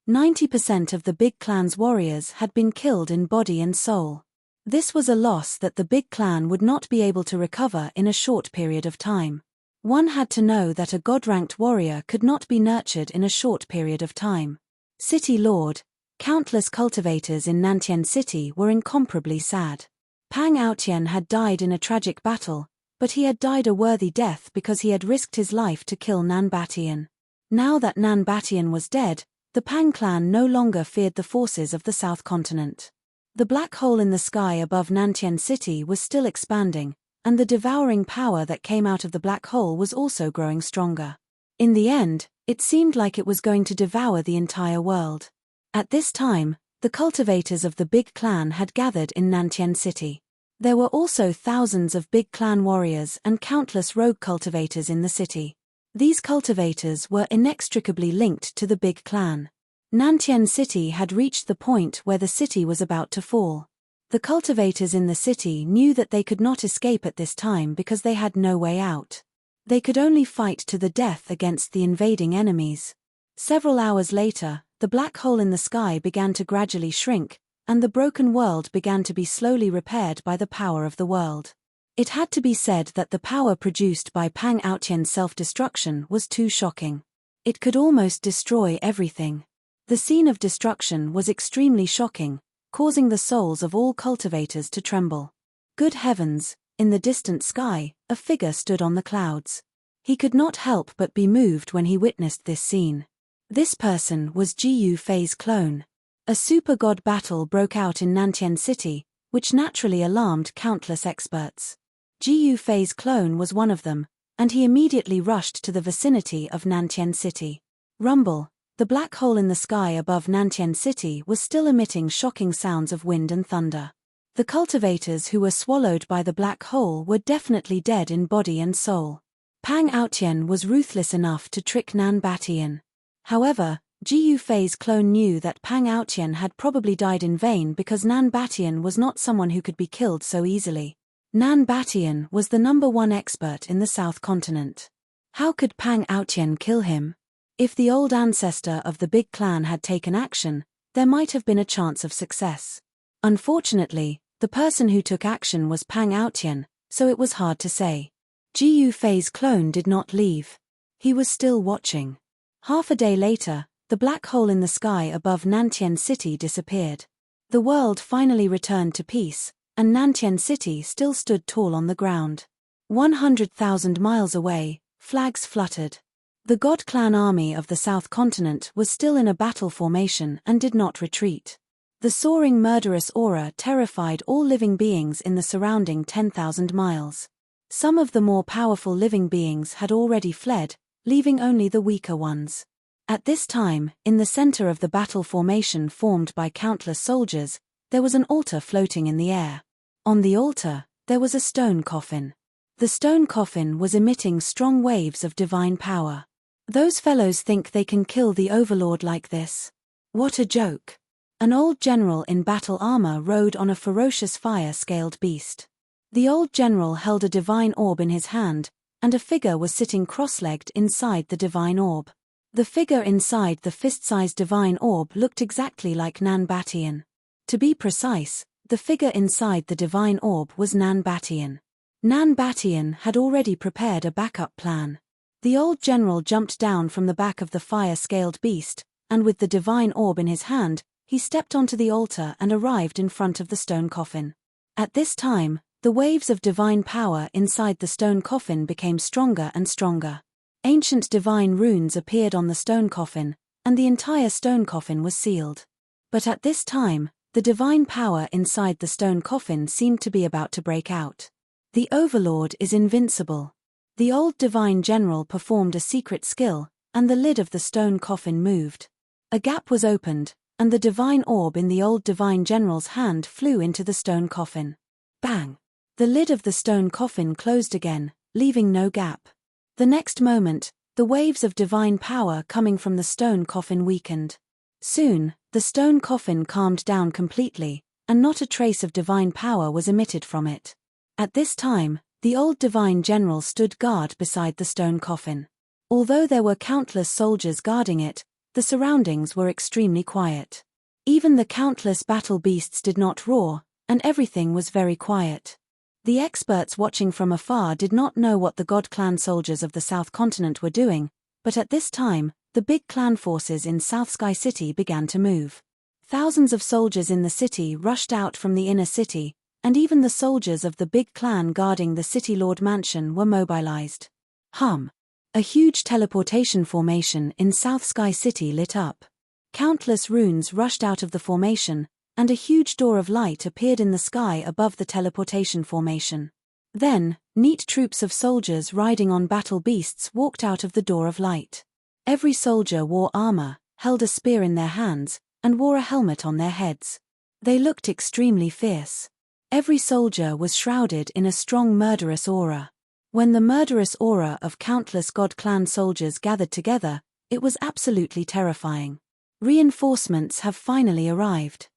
90% of the big clan's warriors had been killed in body and soul. This was a loss that the big clan would not be able to recover in a short period of time. One had to know that a god-ranked warrior could not be nurtured in a short period of time. City Lord, countless cultivators in Nantian City were incomparably sad. Pang Aotian had died in a tragic battle, but he had died a worthy death because he had risked his life to kill Nan Batian. Now that Nan Batian was dead, the Pang clan no longer feared the forces of the South Continent. The black hole in the sky above Nantian City was still expanding, and the devouring power that came out of the black hole was also growing stronger. In the end, it seemed like it was going to devour the entire world. At this time, the cultivators of the big clan had gathered in Nantian City. There were also thousands of big clan warriors and countless rogue cultivators in the city. These cultivators were inextricably linked to the big clan. Nantian City had reached the point where the city was about to fall. The cultivators in the city knew that they could not escape at this time because they had no way out. They could only fight to the death against the invading enemies. Several hours later, the black hole in the sky began to gradually shrink, and the broken world began to be slowly repaired by the power of the world. It had to be said that the power produced by Pang Aotian's self-destruction was too shocking. It could almost destroy everything. The scene of destruction was extremely shocking, causing the souls of all cultivators to tremble. Good heavens, in the distant sky, a figure stood on the clouds. He could not help but be moved when he witnessed this scene. This person was Ji Fei's clone. A super god battle broke out in Nantian City, which naturally alarmed countless experts. Ji Fei's clone was one of them, and he immediately rushed to the vicinity of Nantian City. Rumble. The black hole in the sky above Nantian City was still emitting shocking sounds of wind and thunder. The cultivators who were swallowed by the black hole were definitely dead in body and soul. Pang Aotian was ruthless enough to trick Nan Batian. However, Ji Fei's clone knew that Pang Aotian had probably died in vain because Nan Batian was not someone who could be killed so easily. Nan Batian was the #1 expert in the South Continent. How could Pang Aotian kill him? If the old ancestor of the big clan had taken action, there might have been a chance of success. Unfortunately, the person who took action was Pang Aotian, so it was hard to say. Ji Fei's clone did not leave. He was still watching. Half a day later, the black hole in the sky above Nantian City disappeared. The world finally returned to peace, and Nantian City still stood tall on the ground. 100,000 miles away, flags fluttered. The God Clan army of the South Continent was still in a battle formation and did not retreat. The soaring murderous aura terrified all living beings in the surrounding 10,000 miles. Some of the more powerful living beings had already fled, leaving only the weaker ones. At this time, in the center of the battle formation formed by countless soldiers, there was an altar floating in the air. On the altar, there was a stone coffin. The stone coffin was emitting strong waves of divine power. Those fellows think they can kill the overlord like this. What a joke. An old general in battle armor rode on a ferocious fire-scaled beast. The old general held a divine orb in his hand, and a figure was sitting cross-legged inside the divine orb. The figure inside the fist-sized divine orb looked exactly like Nan Batian. To be precise, the figure inside the divine orb was Nan Batian. Nan Batian had already prepared a backup plan. The old general jumped down from the back of the fire-scaled beast, and with the divine orb in his hand, he stepped onto the altar and arrived in front of the stone coffin. At this time, the waves of divine power inside the stone coffin became stronger and stronger. Ancient divine runes appeared on the stone coffin, and the entire stone coffin was sealed. But at this time, the divine power inside the stone coffin seemed to be about to break out. The Overlord is invincible. The old divine general performed a secret skill, and the lid of the stone coffin moved. A gap was opened, and the divine orb in the old divine general's hand flew into the stone coffin. Bang! The lid of the stone coffin closed again, leaving no gap. The next moment, the waves of divine power coming from the stone coffin weakened. Soon, the stone coffin calmed down completely, and not a trace of divine power was emitted from it. At this time, the old divine general stood guard beside the stone coffin. Although there were countless soldiers guarding it, the surroundings were extremely quiet. Even the countless battle beasts did not roar, and everything was very quiet. The experts watching from afar did not know what the God Clan soldiers of the South Continent were doing, but at this time, the big clan forces in South Sky City began to move. Thousands of soldiers in the city rushed out from the inner city, and even the soldiers of the big clan guarding the City Lord Mansion were mobilized. A huge teleportation formation in South Sky City lit up. Countless runes rushed out of the formation, and a huge door of light appeared in the sky above the teleportation formation. Then, neat troops of soldiers riding on battle beasts walked out of the door of light. Every soldier wore armor, held a spear in their hands, and wore a helmet on their heads. They looked extremely fierce. Every soldier was shrouded in a strong murderous aura. When the murderous aura of countless God Clan soldiers gathered together, it was absolutely terrifying. Reinforcements have finally arrived.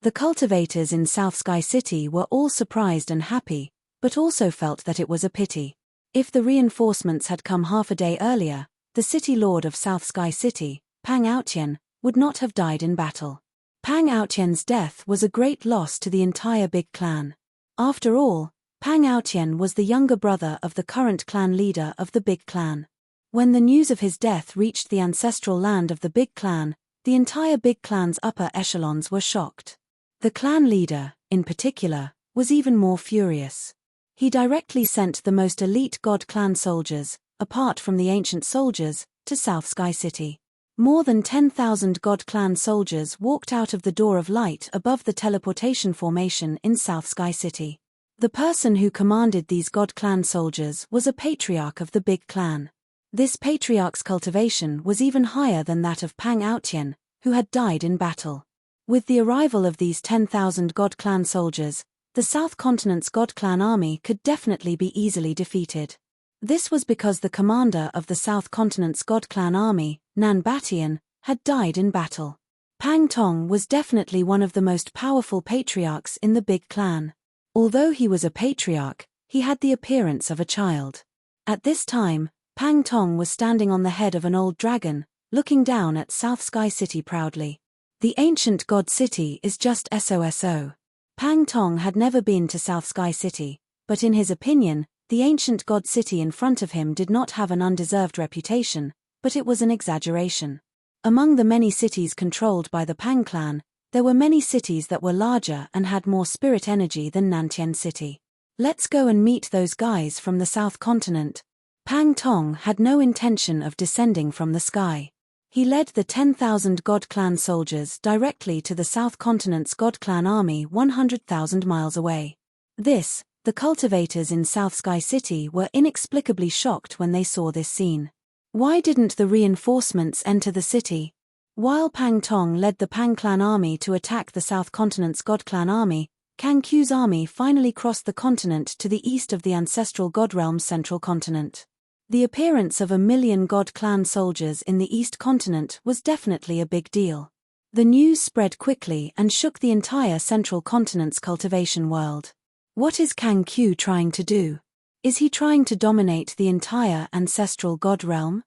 The cultivators in South Sky City were all surprised and happy, but also felt that it was a pity. If the reinforcements had come half a day earlier, the City Lord of South Sky City, Pang Aotian, would not have died in battle. Pang Aotian's death was a great loss to the entire big clan. After all, Pang Aotian was the younger brother of the current clan leader of the big clan. When the news of his death reached the ancestral land of the big clan, the entire big clan's upper echelons were shocked. The clan leader, in particular, was even more furious. He directly sent the most elite God Clan soldiers, apart from the ancient soldiers, to South Sky City. More than 10,000 God Clan soldiers walked out of the door of light above the teleportation formation in South Sky City. The person who commanded these God Clan soldiers was a patriarch of the big clan. This patriarch's cultivation was even higher than that of Pang Aotian, who had died in battle. With the arrival of these 10,000 God Clan soldiers, the South Continent's God Clan army could definitely be easily defeated. This was because the commander of the South Continent's God Clan army, Nan Batian, had died in battle. Pang Tong was definitely one of the most powerful patriarchs in the big clan. Although he was a patriarch, he had the appearance of a child. At this time, Pang Tong was standing on the head of an old dragon, looking down at South Sky City proudly. The ancient God City is just SOSO. Pang Tong had never been to South Sky City, but in his opinion, the ancient God City in front of him did not have an undeserved reputation, but it was an exaggeration. Among the many cities controlled by the Pang clan, there were many cities that were larger and had more spirit energy than Nantian City. Let's go and meet those guys from the South Continent. Pang Tong had no intention of descending from the sky. He led the 10,000 God Clan soldiers directly to the South Continent's God Clan army 100,000 miles away. The cultivators in South Sky City were inexplicably shocked when they saw this scene. Why didn't the reinforcements enter the city? While Pang Tong led the Pang clan army to attack the South Continent's God clan army, Kang Q's army finally crossed the continent to the east of the ancestral God realm's central continent. The appearance of 1 million God clan soldiers in the East continent was definitely a big deal. The news spread quickly and shook the entire central continent's cultivation world. What is Kang Q trying to do? Is he trying to dominate the entire ancestral God realm?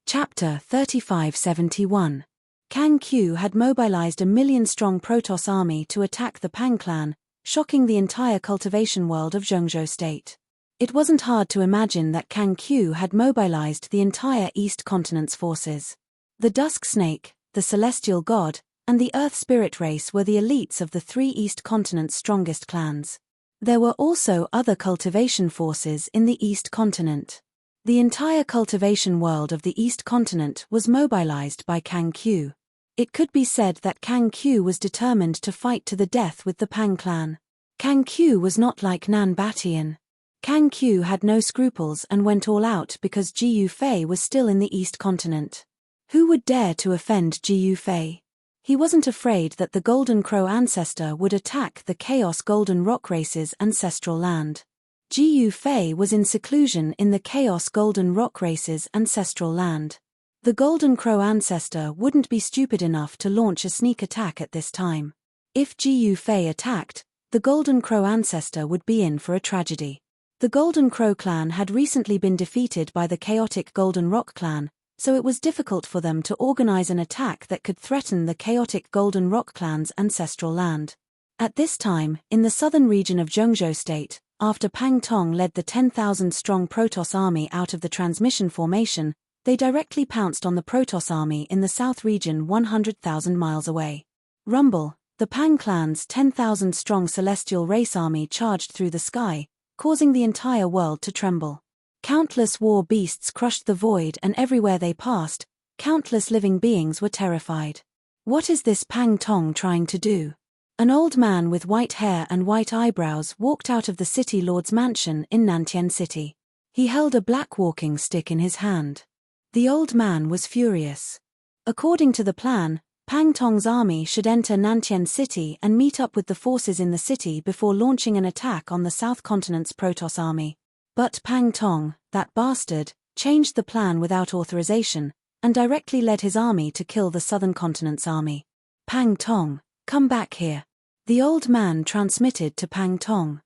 Chapter 3571. Kang Q had mobilized a 1 million-strong Protoss army to attack the Pang clan, shocking the entire cultivation world of Zhengzhou state. It wasn't hard to imagine that Kang Q had mobilized the entire East continent's forces. The Dusk Snake, the Celestial God, and the Earth Spirit race were the elites of the 3 East continent's strongest clans. There were also other cultivation forces in the East continent. The entire cultivation world of the East continent was mobilized by Kang Q. It could be said that Kang Q was determined to fight to the death with the Pang clan. Kang Q was not like Nan Batian. Kang Q had no scruples and went all out because Ji Yufei was still in the East continent. Who would dare to offend Ji Yufei? He wasn't afraid that the Golden Crow ancestor would attack the Chaos Golden Rock race's ancestral land. Ji Yufei was in seclusion in the Chaos Golden Rock race's ancestral land. The Golden Crow ancestor wouldn't be stupid enough to launch a sneak attack at this time. If Ji Yufei attacked, the Golden Crow ancestor would be in for a tragedy. The Golden Crow clan had recently been defeated by the chaotic Golden Rock clan, so it was difficult for them to organize an attack that could threaten the chaotic Golden Rock clan's ancestral land. At this time, in the southern region of Zhengzhou state, after Pang Tong led the 10,000-strong Protoss army out of the transmission formation, they directly pounced on the Protoss army in the south region 100,000 miles away. Rumble, the Pang clan's 10,000-strong celestial race army charged through the sky, causing the entire world to tremble. Countless war beasts crushed the void, and everywhere they passed, countless living beings were terrified. What is this Pang Tong trying to do? An old man with white hair and white eyebrows walked out of the city lord's mansion in Nantian City. He held a black walking stick in his hand. The old man was furious. According to the plan, Pang Tong's army should enter Nantian City and meet up with the forces in the city before launching an attack on the South Continent's Protoss army. But Pang Tong, that bastard, changed the plan without authorization, and directly led his army to kill the Southern Continent's army. Pang Tong, come back here. The old man transmitted to Pang Tong.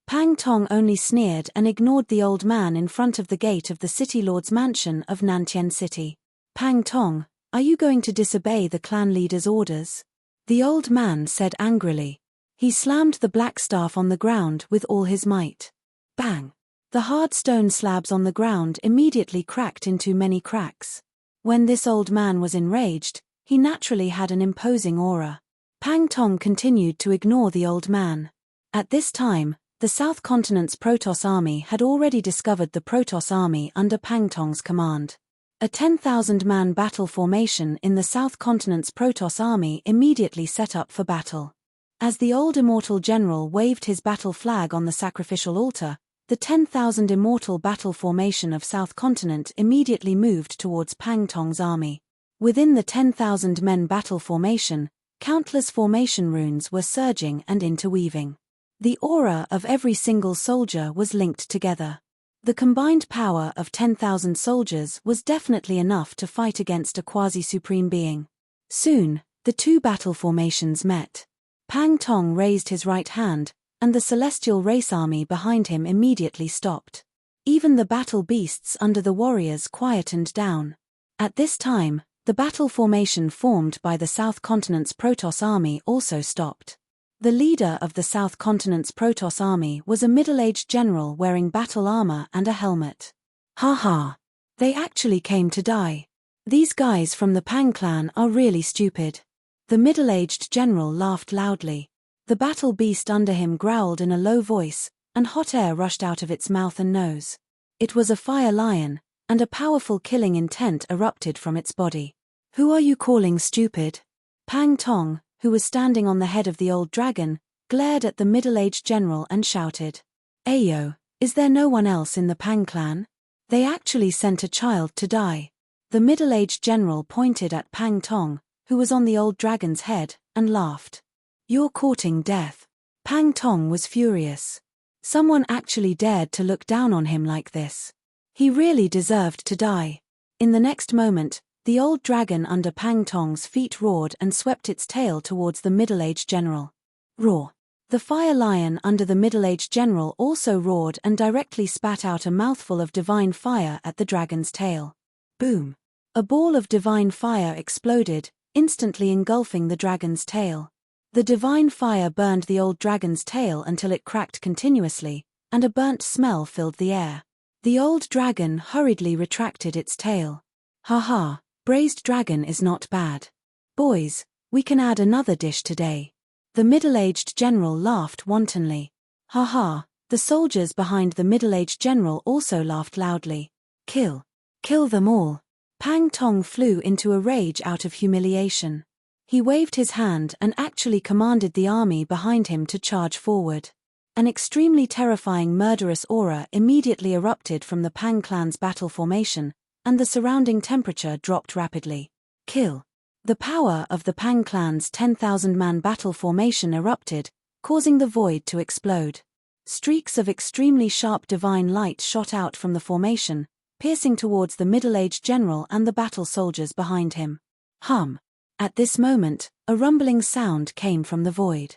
Pang Tong only sneered and ignored the old man in front of the gate of the city lord's mansion of Nantian City. Pang Tong, are you going to disobey the clan leader's orders? The old man said angrily. He slammed the black staff on the ground with all his might. Bang! The hard stone slabs on the ground immediately cracked into many cracks. When this old man was enraged, he naturally had an imposing aura. Pang Tong continued to ignore the old man. At this time, the South Continent's Protoss army had already discovered the Protoss army under Pang Tong's command. A 10,000-man battle formation in the South Continent's Protoss army immediately set up for battle. As the old immortal general waved his battle flag on the sacrificial altar, the 10,000 immortal battle formation of South Continent immediately moved towards Pang Tong's army. Within the 10,000-men battle formation, countless formation runes were surging and interweaving. The aura of every single soldier was linked together. The combined power of 10,000 soldiers was definitely enough to fight against a quasi-supreme being. Soon, the two battle formations met. Pang Tong raised his right hand, and the celestial race army behind him immediately stopped. Even the battle beasts under the warriors quietened down. At this time, the battle formation formed by the South Continent's Protoss army also stopped. The leader of the South Continent's Protoss army was a middle-aged general wearing battle armor and a helmet. Ha! They actually came to die. These guys from the Pang clan are really stupid. The middle-aged general laughed loudly. The battle beast under him growled in a low voice, and hot air rushed out of its mouth and nose. It was a fire lion, and a powerful killing intent erupted from its body. Who are you calling stupid? Pang Tong, who was standing on the head of the old dragon, glared at the middle-aged general and shouted, "Ayo, is there no one else in the Pang clan? They actually sent a child to die. The middle-aged general pointed at Pang Tong, who was on the old dragon's head, and laughed. "You're courting death." Pang Tong was furious. Someone actually dared to look down on him like this. He really deserved to die. In the next moment, the old dragon under Pang Tong's feet roared and swept its tail towards the middle-aged general. Roar. The fire lion under the middle-aged general also roared and directly spat out a mouthful of divine fire at the dragon's tail. Boom. A ball of divine fire exploded, instantly engulfing the dragon's tail. The divine fire burned the old dragon's tail until it cracked continuously, and a burnt smell filled the air. The old dragon hurriedly retracted its tail. "Haha, braised dragon is not bad. Boys, we can add another dish today." The middle-aged general laughed wantonly. "Haha," the soldiers behind the middle-aged general also laughed loudly. "Kill. Kill them all." Pang Tong flew into a rage out of humiliation. He waved his hand and actually commanded the army behind him to charge forward. An extremely terrifying murderous aura immediately erupted from the Pang clan's battle formation, and the surrounding temperature dropped rapidly. Kill. The power of the Pang clan's 10,000-man battle formation erupted, causing the void to explode. Streaks of extremely sharp divine light shot out from the formation, piercing towards the middle-aged general and the battle soldiers behind him. Hum. At this moment, a rumbling sound came from the void.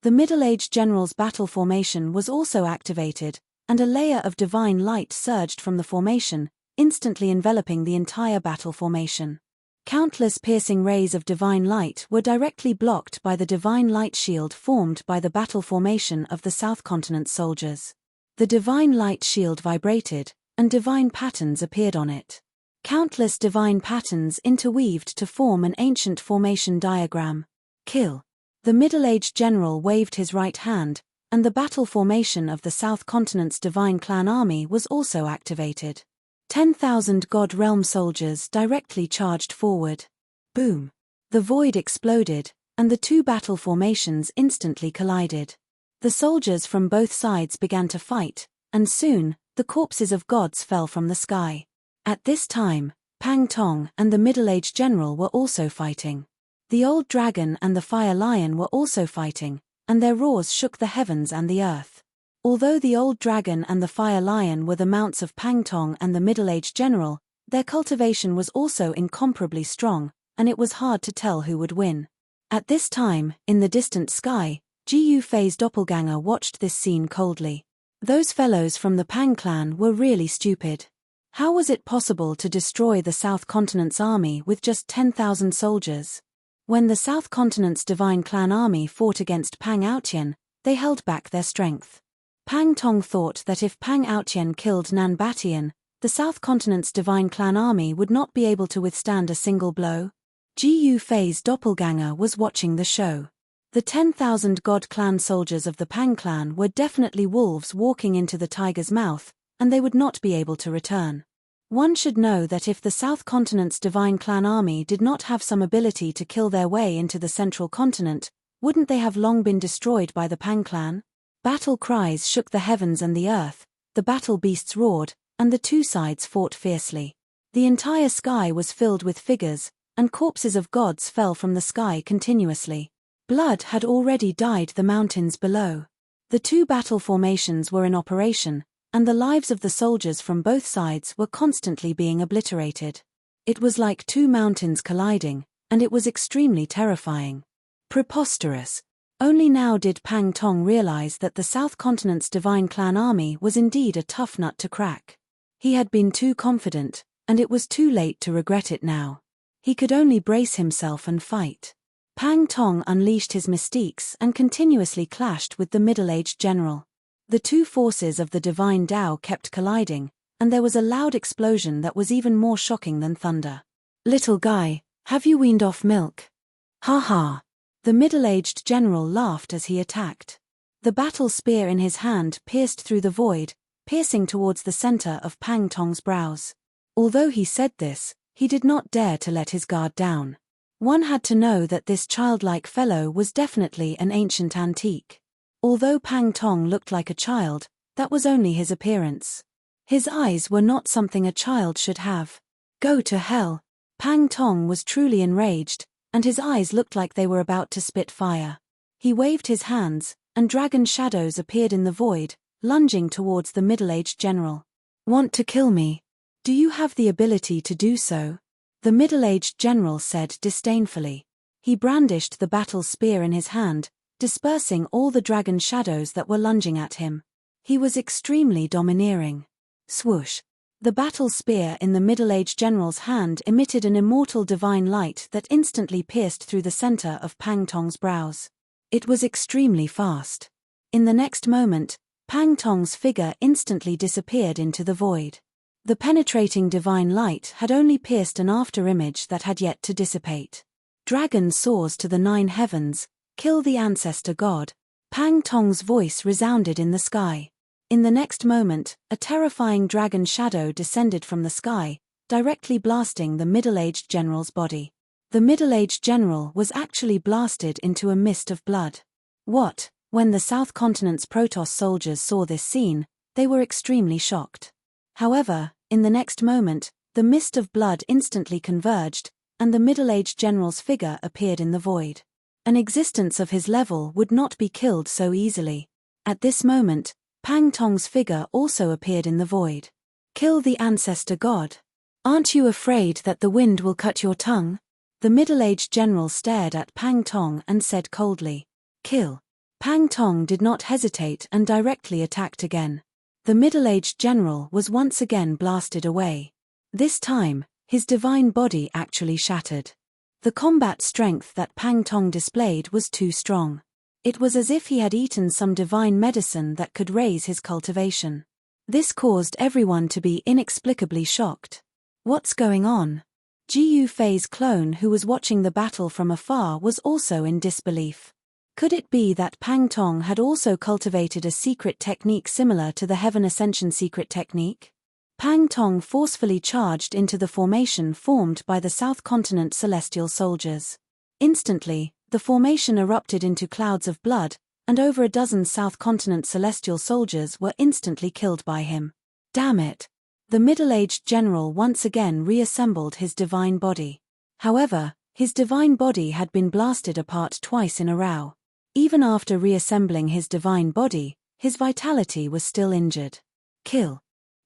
The middle-aged general's battle formation was also activated, and a layer of divine light surged from the formation, instantly enveloping the entire battle formation. Countless piercing rays of divine light were directly blocked by the divine light shield formed by the battle formation of the South Continent soldiers. The divine light shield vibrated, and divine patterns appeared on it. Countless divine patterns interweaved to form an ancient formation diagram. Kill. The middle-aged general waved his right hand, and the battle formation of the South Continent's divine clan army was also activated. 10,000 God Realm soldiers directly charged forward. Boom. The void exploded, and the two battle formations instantly collided. The soldiers from both sides began to fight, and soon, the corpses of gods fell from the sky. At this time, Pang Tong and the middle-aged general were also fighting. The old dragon and the fire lion were also fighting, and their roars shook the heavens and the earth. Although the old dragon and the fire lion were the mounts of Pang Tong and the middle-aged general, their cultivation was also incomparably strong, and it was hard to tell who would win. At this time, in the distant sky, Ji Yu Fei's doppelganger watched this scene coldly. Those fellows from the Pang clan were really stupid. How was it possible to destroy the South Continent's army with just 10,000 soldiers? When the South Continent's divine clan army fought against Pang Aotian, they held back their strength. Pang Tong thought that if Pang Aotian killed Nan Batian, the South Continent's divine clan army would not be able to withstand a single blow. Ji Yu Fei's doppelganger was watching the show. The 10,000 God clan soldiers of the Pang clan were definitely wolves walking into the tiger's mouth, and they would not be able to return. One should know that if the South Continent's divine clan army did not have some ability to kill their way into the central continent, wouldn't they have long been destroyed by the Pang clan? Battle cries shook the heavens and the earth, the battle beasts roared, and the two sides fought fiercely. The entire sky was filled with figures, and corpses of gods fell from the sky continuously. Blood had already dyed the mountains below. The two battle formations were in operation, and the lives of the soldiers from both sides were constantly being obliterated. It was like two mountains colliding, and it was extremely terrifying. Preposterous. Only now did Pang Tong realize that the South Continent's divine clan army was indeed a tough nut to crack. He had been too confident, and it was too late to regret it now. He could only brace himself and fight. Pang Tong unleashed his mystiques and continuously clashed with the middle-aged general. The two forces of the divine Tao kept colliding, and there was a loud explosion that was even more shocking than thunder. "Little guy, have you weaned off milk?" "Ha ha." The middle-aged general laughed as he attacked. The battle spear in his hand pierced through the void, piercing towards the center of Pang Tong's brows. Although he said this, he did not dare to let his guard down. One had to know that this childlike fellow was definitely an ancient antique. Although Pang Tong looked like a child, that was only his appearance. His eyes were not something a child should have. Go to hell. Pang Tong was truly enraged, and his eyes looked like they were about to spit fire. He waved his hands, and dragon shadows appeared in the void, lunging towards the middle-aged general. Want to kill me? Do you have the ability to do so? The middle-aged general said disdainfully. He brandished the battle spear in his hand, dispersing all the dragon shadows that were lunging at him. He was extremely domineering. Swoosh! The battle spear in the middle-aged general's hand emitted an immortal divine light that instantly pierced through the center of Pang Tong's brows. It was extremely fast. In the next moment, Pang Tong's figure instantly disappeared into the void. The penetrating divine light had only pierced an after-image that had yet to dissipate. Dragon soars to the 9 heavens, kill the ancestor god. Pang Tong's voice resounded in the sky. In the next moment, a terrifying dragon shadow descended from the sky, directly blasting the middle-aged general's body. The middle-aged general was actually blasted into a mist of blood. What? When the South Continent's Protoss soldiers saw this scene, they were extremely shocked. However, in the next moment, the mist of blood instantly converged, and the middle-aged general's figure appeared in the void. An existence of his level would not be killed so easily. At this moment, Pang Tong's figure also appeared in the void. Kill the ancestor god. Aren't you afraid that the wind will cut your tongue? The middle-aged general stared at Pang Tong and said coldly. Kill. Pang Tong did not hesitate and directly attacked again. The middle-aged general was once again blasted away. This time, his divine body actually shattered. The combat strength that Pang Tong displayed was too strong. It was as if he had eaten some divine medicine that could raise his cultivation. This caused everyone to be inexplicably shocked. What's going on? Ji Yufei's clone, who was watching the battle from afar, was also in disbelief. Could it be that Pang Tong had also cultivated a secret technique similar to the Heaven Ascension secret technique? Pang Tong forcefully charged into the formation formed by the South Continent celestial soldiers. Instantly, the formation erupted into clouds of blood, and over a dozen South Continent celestial soldiers were instantly killed by him. Damn it! The middle-aged general once again reassembled his divine body. However, his divine body had been blasted apart twice in a row. Even after reassembling his divine body, his vitality was still injured. Kill.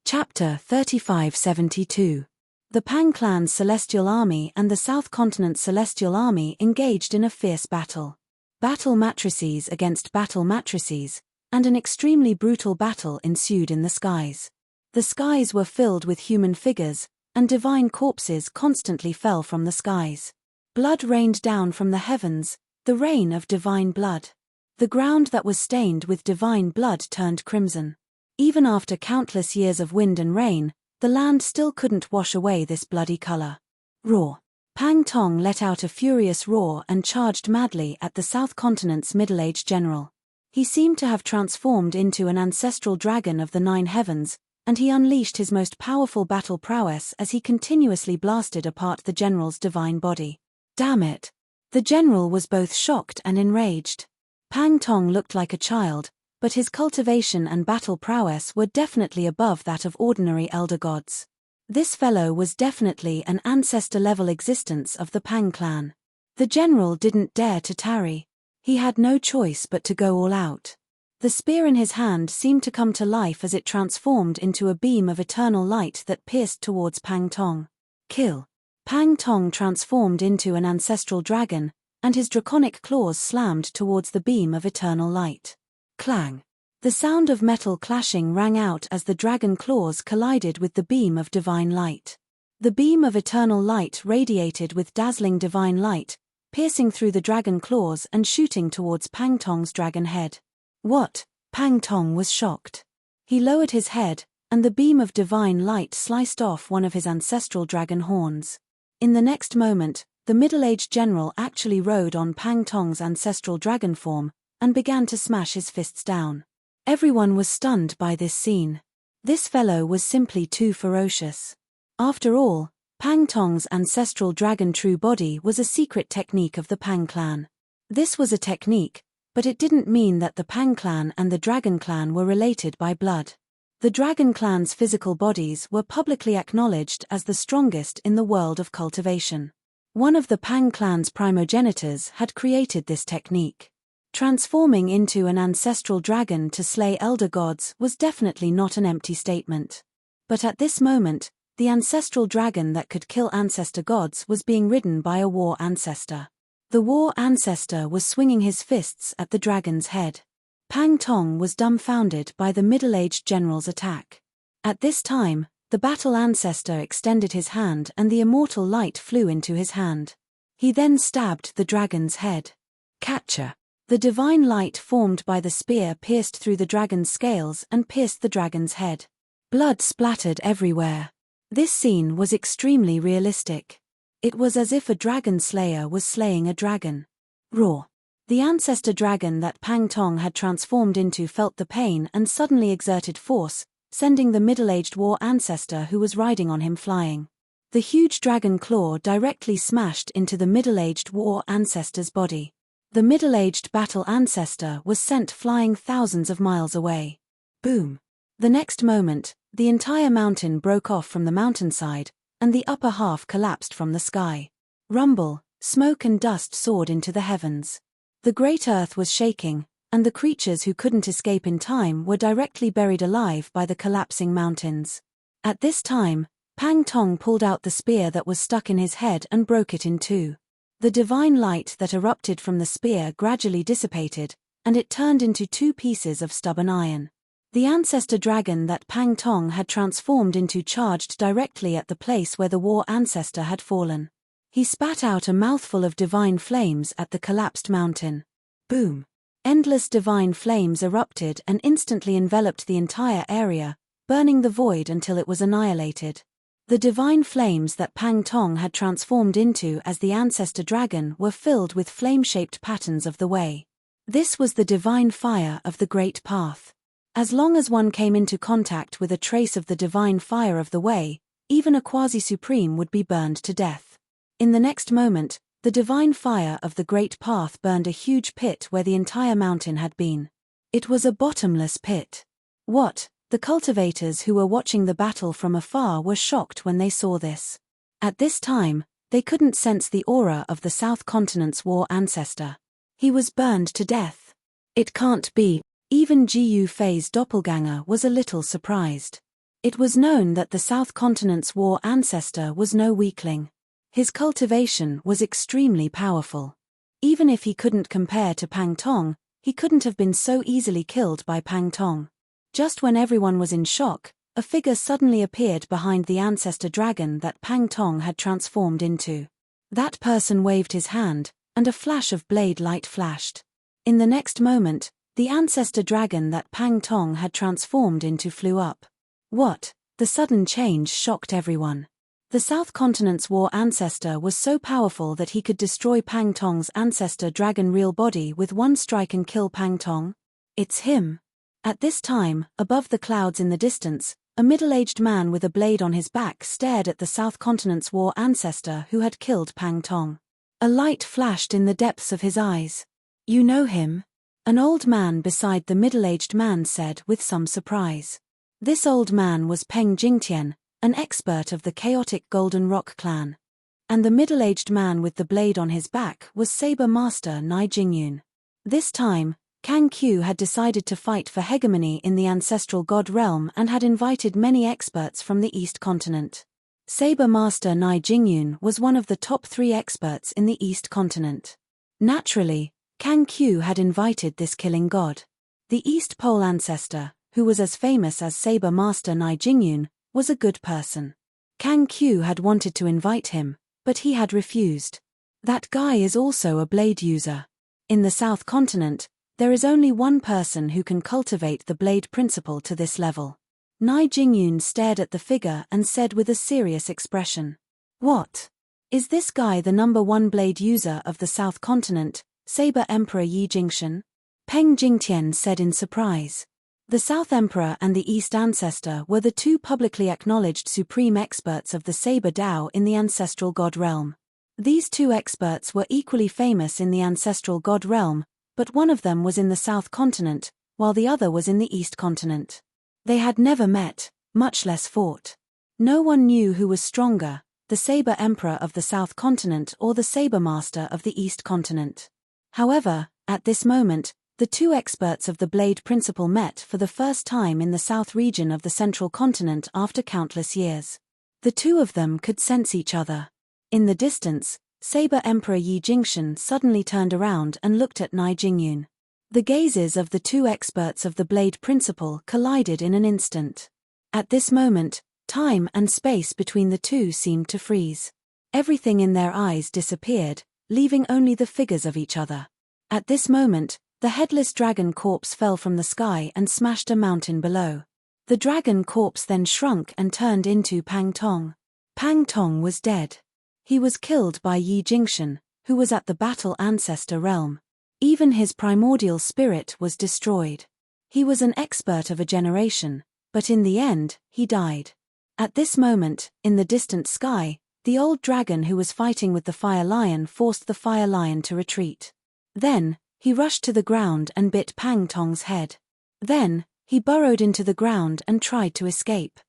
Chapter 3572. The Pang Clan's Celestial Army and the South Continent's Celestial Army engaged in a fierce battle. Battle matrices against battle matrices, and an extremely brutal battle ensued in the skies. The skies were filled with human figures, and divine corpses constantly fell from the skies. Blood rained down from the heavens, the rain of divine blood. The ground that was stained with divine blood turned crimson. Even after countless years of wind and rain, the land still couldn't wash away this bloody color. Roar. Pang Tong let out a furious roar and charged madly at the South Continent's middle-aged general. He seemed to have transformed into an ancestral dragon of the 9 heavens, and he unleashed his most powerful battle prowess as he continuously blasted apart the general's divine body. Damn it! The general was both shocked and enraged. Pang Tong looked like a child, but his cultivation and battle prowess were definitely above that of ordinary elder gods. This fellow was definitely an ancestor-level existence of the Pang clan. The general didn't dare to tarry. He had no choice but to go all out. The spear in his hand seemed to come to life as it transformed into a beam of eternal light that pierced towards Pang Tong. Kill. Pang Tong transformed into an ancestral dragon, and his draconic claws slammed towards the beam of eternal light. Clang. The sound of metal clashing rang out as the dragon claws collided with the beam of divine light. The beam of eternal light radiated with dazzling divine light, piercing through the dragon claws and shooting towards Pang Tong's dragon head. What? Pang Tong was shocked. He lowered his head, and the beam of divine light sliced off one of his ancestral dragon horns. In the next moment, the middle-aged general actually rode on Pang Tong's ancestral dragon form, and began to smash his fists down. Everyone was stunned by this scene. This fellow was simply too ferocious. After all, Pang Tong's ancestral dragon true body was a secret technique of the Pang clan. This was a technique, but it didn't mean that the Pang clan and the Dragon clan were related by blood. The dragon clan's physical bodies were publicly acknowledged as the strongest in the world of cultivation. One of the Pang clan's primogenitors had created this technique. Transforming into an ancestral dragon to slay elder gods was definitely not an empty statement. But at this moment, the ancestral dragon that could kill ancestor gods was being ridden by a war ancestor. The war ancestor was swinging his fists at the dragon's head. Pang Tong was dumbfounded by the middle-aged general's attack. At this time, the battle ancestor extended his hand and the immortal light flew into his hand. He then stabbed the dragon's head. Catcher. The divine light formed by the spear pierced through the dragon's scales and pierced the dragon's head. Blood splattered everywhere. This scene was extremely realistic. It was as if a dragon slayer was slaying a dragon. Roar. The ancestor dragon that Pang Tong had transformed into felt the pain and suddenly exerted force, sending the middle-aged war ancestor who was riding on him flying. The huge dragon claw directly smashed into the middle-aged war ancestor's body. The middle-aged battle ancestor was sent flying thousands of miles away. Boom. The next moment, the entire mountain broke off from the mountainside, and the upper half collapsed from the sky. Rumble, smoke and dust soared into the heavens. The great earth was shaking, and the creatures who couldn't escape in time were directly buried alive by the collapsing mountains. At this time, Pang Tong pulled out the spear that was stuck in his head and broke it in two. The divine light that erupted from the spear gradually dissipated, and it turned into two pieces of stubborn iron. The ancestor dragon that Pang Tong had transformed into charged directly at the place where the war ancestor had fallen. He spat out a mouthful of divine flames at the collapsed mountain. Boom! Endless divine flames erupted and instantly enveloped the entire area, burning the void until it was annihilated. The divine flames that Pang Tong had transformed into as the ancestor dragon were filled with flame-shaped patterns of the way. This was the divine fire of the Great Path. As long as one came into contact with a trace of the divine fire of the way, even a quasi-supreme would be burned to death. In the next moment, the divine fire of the Great Path burned a huge pit where the entire mountain had been. It was a bottomless pit. What? The cultivators who were watching the battle from afar were shocked when they saw this. At this time, they couldn't sense the aura of the South Continent's war ancestor. He was burned to death. It can't be. Even Jiu Fei's doppelganger was a little surprised. It was known that the South Continent's war ancestor was no weakling. His cultivation was extremely powerful. Even if he couldn't compare to Pang Tong, he couldn't have been so easily killed by Pang Tong. Just when everyone was in shock, a figure suddenly appeared behind the ancestor dragon that Pang Tong had transformed into. That person waved his hand, and a flash of blade light flashed. In the next moment, the ancestor dragon that Pang Tong had transformed into flew up. What? The sudden change shocked everyone. The South Continent's war ancestor was so powerful that he could destroy Pang Tong's ancestor dragon real body with one strike and kill Pang Tong? It's him. At this time, above the clouds in the distance, a middle-aged man with a blade on his back stared at the South Continent's war ancestor who had killed Pang Tong. A light flashed in the depths of his eyes. You know him? An old man beside the middle-aged man said with some surprise. This old man was Peng Jingtian, an expert of the chaotic Golden Rock clan. And the middle-aged man with the blade on his back was Saber Master Nai Jingyun. This time, Kang Q had decided to fight for hegemony in the ancestral god realm and had invited many experts from the East Continent. Saber Master Nai Jingyun was one of the top 3 experts in the East Continent. Naturally, Kang Q had invited this killing god. The East Pole ancestor, who was as famous as Saber Master Nai Jingyun, was a good person. Kang Q had wanted to invite him, but he had refused. That guy is also a blade user. In the South Continent, there is only one person who can cultivate the blade principle to this level. Nai Jingyun stared at the figure and said with a serious expression. What? Is this guy the #1 blade user of the South Continent, Saber Emperor Yi Jingshan? Peng Jingtian said in surprise. The South Emperor and the East Ancestor were the 2 publicly acknowledged supreme experts of the Saber Dao in the ancestral god realm. These 2 experts were equally famous in the ancestral god realm, but one of them was in the South Continent, while the other was in the East Continent. They had never met, much less fought. No one knew who was stronger, the Saber Emperor of the South Continent or the Saber Master of the East Continent. However, at this moment, the two experts of the Blade Principle met for the first time in the south region of the Central Continent after countless years. The two of them could sense each other. In the distance, Saber Emperor Yi Jingshan suddenly turned around and looked at Nai Jingyun. The gazes of the two experts of the Blade Principle collided in an instant. At this moment, time and space between the two seemed to freeze. Everything in their eyes disappeared, leaving only the figures of each other. At this moment, the headless dragon corpse fell from the sky and smashed a mountain below. The dragon corpse then shrunk and turned into Pang Tong. Pang Tong was dead. He was killed by Yi Jingshan, who was at the Battle Ancestor realm. Even his primordial spirit was destroyed. He was an expert of a generation, but in the end, he died. At this moment, in the distant sky, the old dragon who was fighting with the Fire Lion forced the Fire Lion to retreat. Then, he rushed to the ground and bit Pang Tong's head. Then, he burrowed into the ground and tried to escape.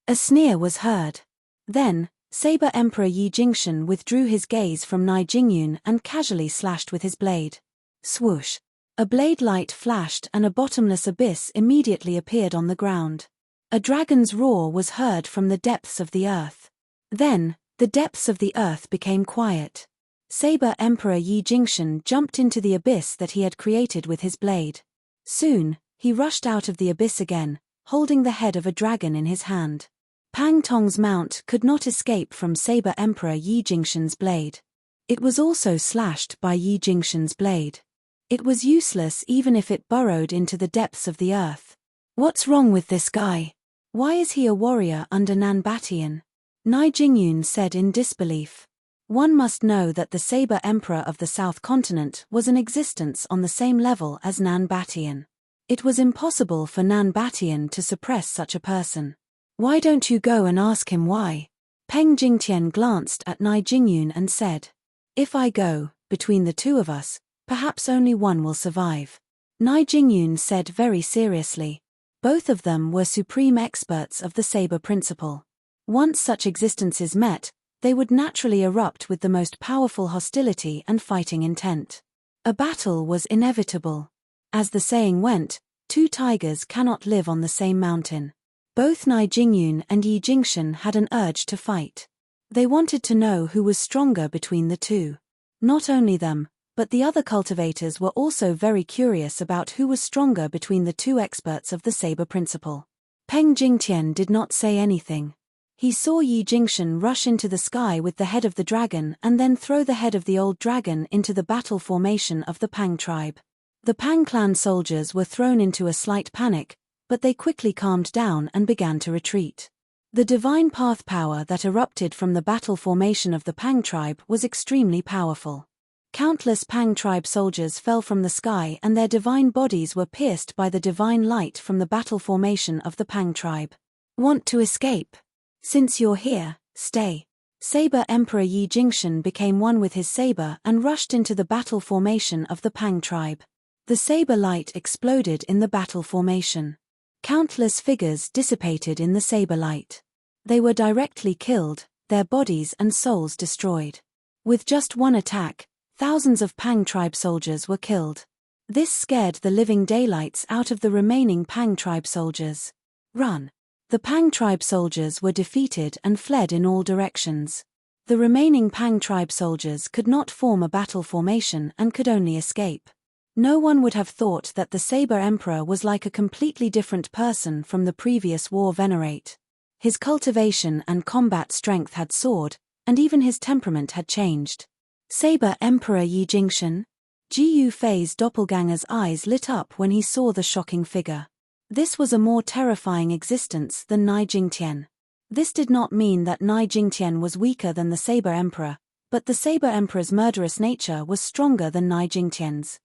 A sneer was heard. Then, Saber Emperor Yi Jingshan withdrew his gaze from Nai Jingyun and casually slashed with his blade. Swoosh! A blade light flashed and a bottomless abyss immediately appeared on the ground. A dragon's roar was heard from the depths of the earth. Then, the depths of the earth became quiet. Saber Emperor Yi Jingshan jumped into the abyss that he had created with his blade. Soon, he rushed out of the abyss again, holding the head of a dragon in his hand. Pang Tong's mount could not escape from Saber Emperor Yi Jingshan's blade. It was also slashed by Yi Jingshan's blade. It was useless even if it burrowed into the depths of the earth. What's wrong with this guy? Why is he a warrior under Nan Batian? Nai Jingyun said in disbelief. One must know that the Saber Emperor of the South Continent was in existence on the same level as Nan Batian. It was impossible for Nan Batian to suppress such a person. Why don't you go and ask him why? Peng Jingtian glanced at Nai Jingyun and said. If I go, between the two of us, perhaps only one will survive. Nai Jingyun said very seriously. Both of them were supreme experts of the Saber Principle. Once such existences met, they would naturally erupt with the most powerful hostility and fighting intent. A battle was inevitable. As the saying went, two tigers cannot live on the same mountain. Both Nai Jingyun and Yi Jingshan had an urge to fight. They wanted to know who was stronger between the two. Not only them, but the other cultivators were also very curious about who was stronger between the two experts of the Saber Principle. Peng Jingtian did not say anything. He saw Yi Jingshan rush into the sky with the head of the dragon and then throw the head of the old dragon into the battle formation of the Pang tribe. The Pang clan soldiers were thrown into a slight panic, but they quickly calmed down and began to retreat. The divine path power that erupted from the battle formation of the Pang tribe was extremely powerful. Countless Pang tribe soldiers fell from the sky and their divine bodies were pierced by the divine light from the battle formation of the Pang tribe. Want to escape? Since you're here, stay. Saber Emperor Yi Jingshan became one with his saber and rushed into the battle formation of the Pang tribe. The saber light exploded in the battle formation. Countless figures dissipated in the saber light. They were directly killed, their bodies and souls destroyed. With just one attack, thousands of Pang tribe soldiers were killed. This scared the living daylights out of the remaining Pang tribe soldiers. Run! The Pang tribe soldiers were defeated and fled in all directions. The remaining Pang tribe soldiers could not form a battle formation and could only escape. No one would have thought that the Saber Emperor was like a completely different person from the previous war venerate. His cultivation and combat strength had soared, and even his temperament had changed. Saber Emperor Yi Jingshan? Ji Yufei's doppelganger's eyes lit up when he saw the shocking figure. This was a more terrifying existence than Nai Jingtian. This did not mean that Nai Jingtian was weaker than the Saber Emperor, but the Saber Emperor's murderous nature was stronger than Nai Jingtian's.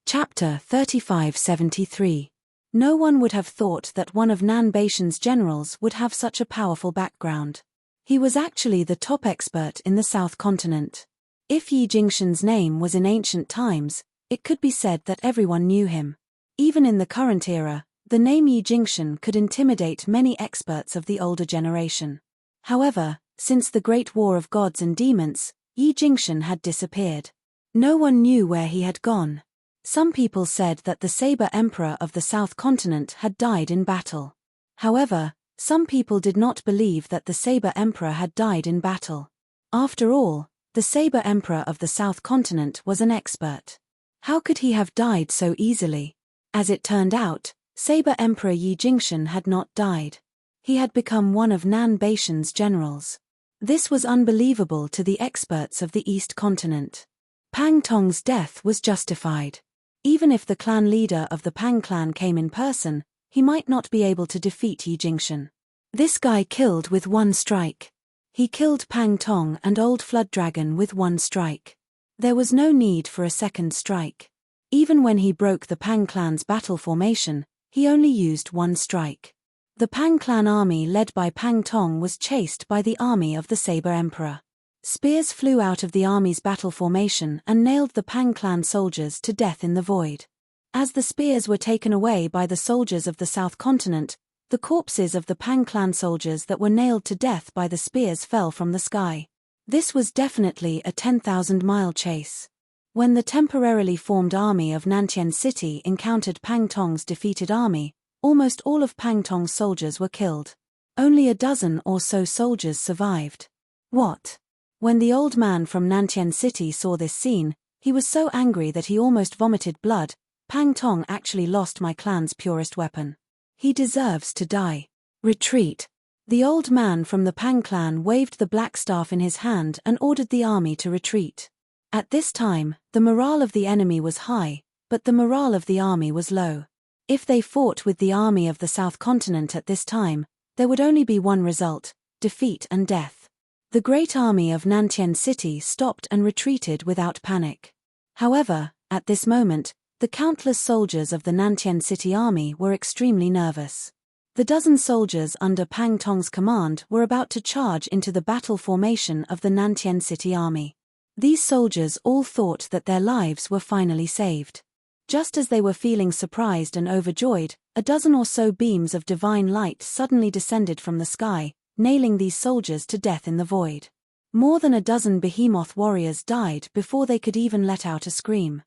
Chapter 3573. No one would have thought that one of Nan Baishan's generals would have such a powerful background. He was actually the top expert in the South Continent. If Yi Jingshan's name was in ancient times, it could be said that everyone knew him. Even in the current era, The name Yi Jingshan could intimidate many experts of the older generation. However, since the Great War of Gods and Demons, Yi Jingshan had disappeared. No one knew where he had gone. Some people said that the Saber Emperor of the South Continent had died in battle. However, some people did not believe that the Saber Emperor had died in battle. After all, the Saber Emperor of the South Continent was an expert. How could he have died so easily? As it turned out, Saber Emperor Yi Jingshan had not died. He had become one of Nan Baishan's generals. This was unbelievable to the experts of the East Continent. Pang Tong's death was justified. Even if the clan leader of the Pang clan came in person, he might not be able to defeat Yi Jingshan. This guy killed with one strike. He killed Pang Tong and Old Flood Dragon with one strike. There was no need for a second strike. Even when he broke the Pang clan's battle formation, he only used one strike. The Pang clan army led by Pang Tong was chased by the army of the Saber Emperor. Spears flew out of the army's battle formation and nailed the Pang clan soldiers to death in the void. As the spears were taken away by the soldiers of the South Continent, the corpses of the Pang clan soldiers that were nailed to death by the spears fell from the sky. This was definitely a 10,000-mile chase. When the temporarily formed army of Nantian City encountered Pang Tong's defeated army, almost all of Pang Tong's soldiers were killed. Only a dozen or so soldiers survived. What? When the old man from Nantian City saw this scene, he was so angry that he almost vomited blood. Pang Tong actually lost my clan's purest weapon. He deserves to die. Retreat. The old man from the Pang clan waved the black staff in his hand and ordered the army to retreat. At this time, the morale of the enemy was high, but the morale of the army was low. If they fought with the army of the South Continent at this time, there would only be one result: defeat and death. The great army of Nantian City stopped and retreated without panic. However, at this moment, the countless soldiers of the Nantian City army were extremely nervous. The dozen soldiers under Pang Tong's command were about to charge into the battle formation of the Nantian City army. These soldiers all thought that their lives were finally saved. Just as they were feeling surprised and overjoyed, a dozen or so beams of divine light suddenly descended from the sky, nailing these soldiers to death in the void. More than a dozen behemoth warriors died before they could even let out a scream.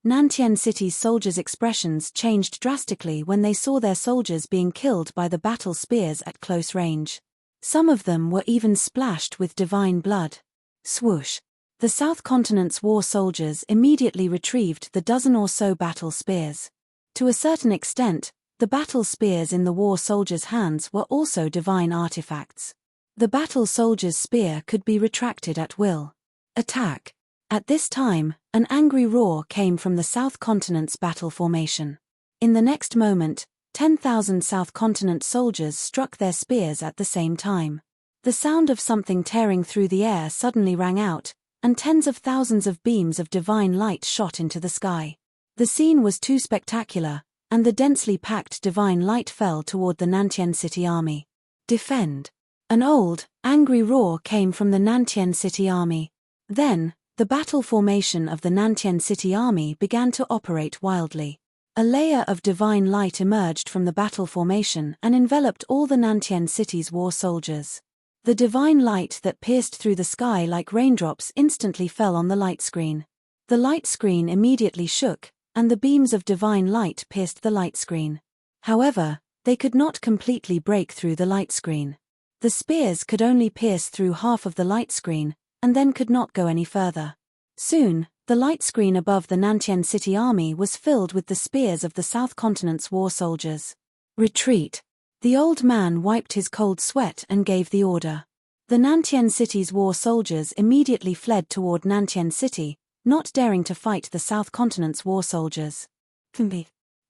Nantian City's soldiers' expressions changed drastically when they saw their soldiers being killed by the battle spears at close range. Some of them were even splashed with divine blood. Swoosh! The South Continent's war soldiers immediately retrieved the dozen or so battle spears. To a certain extent, the battle spears in the war soldiers' hands were also divine artifacts. The battle soldier's spear could be retracted at will. Attack! At this time, an angry roar came from the South Continent's battle formation. In the next moment, 10,000 South Continent soldiers struck their spears at the same time. The sound of something tearing through the air suddenly rang out, and tens of thousands of beams of divine light shot into the sky. The scene was too spectacular, and the densely packed divine light fell toward the Nantian City army. Defend! An old, angry roar came from the Nantian City army. Then, the battle formation of the Nantian City army began to operate wildly. A layer of divine light emerged from the battle formation and enveloped all the Nantian City's war soldiers. The divine light that pierced through the sky like raindrops instantly fell on the light screen. The light screen immediately shook, and the beams of divine light pierced the light screen. However, they could not completely break through the light screen. The spears could only pierce through half of the light screen, and then could not go any further. Soon, the light screen above the Nantian City army was filled with the spears of the South Continent's war soldiers. Retreat! The old man wiped his cold sweat and gave the order. The Nantian City's war soldiers immediately fled toward Nantian City, not daring to fight the South Continent's war soldiers.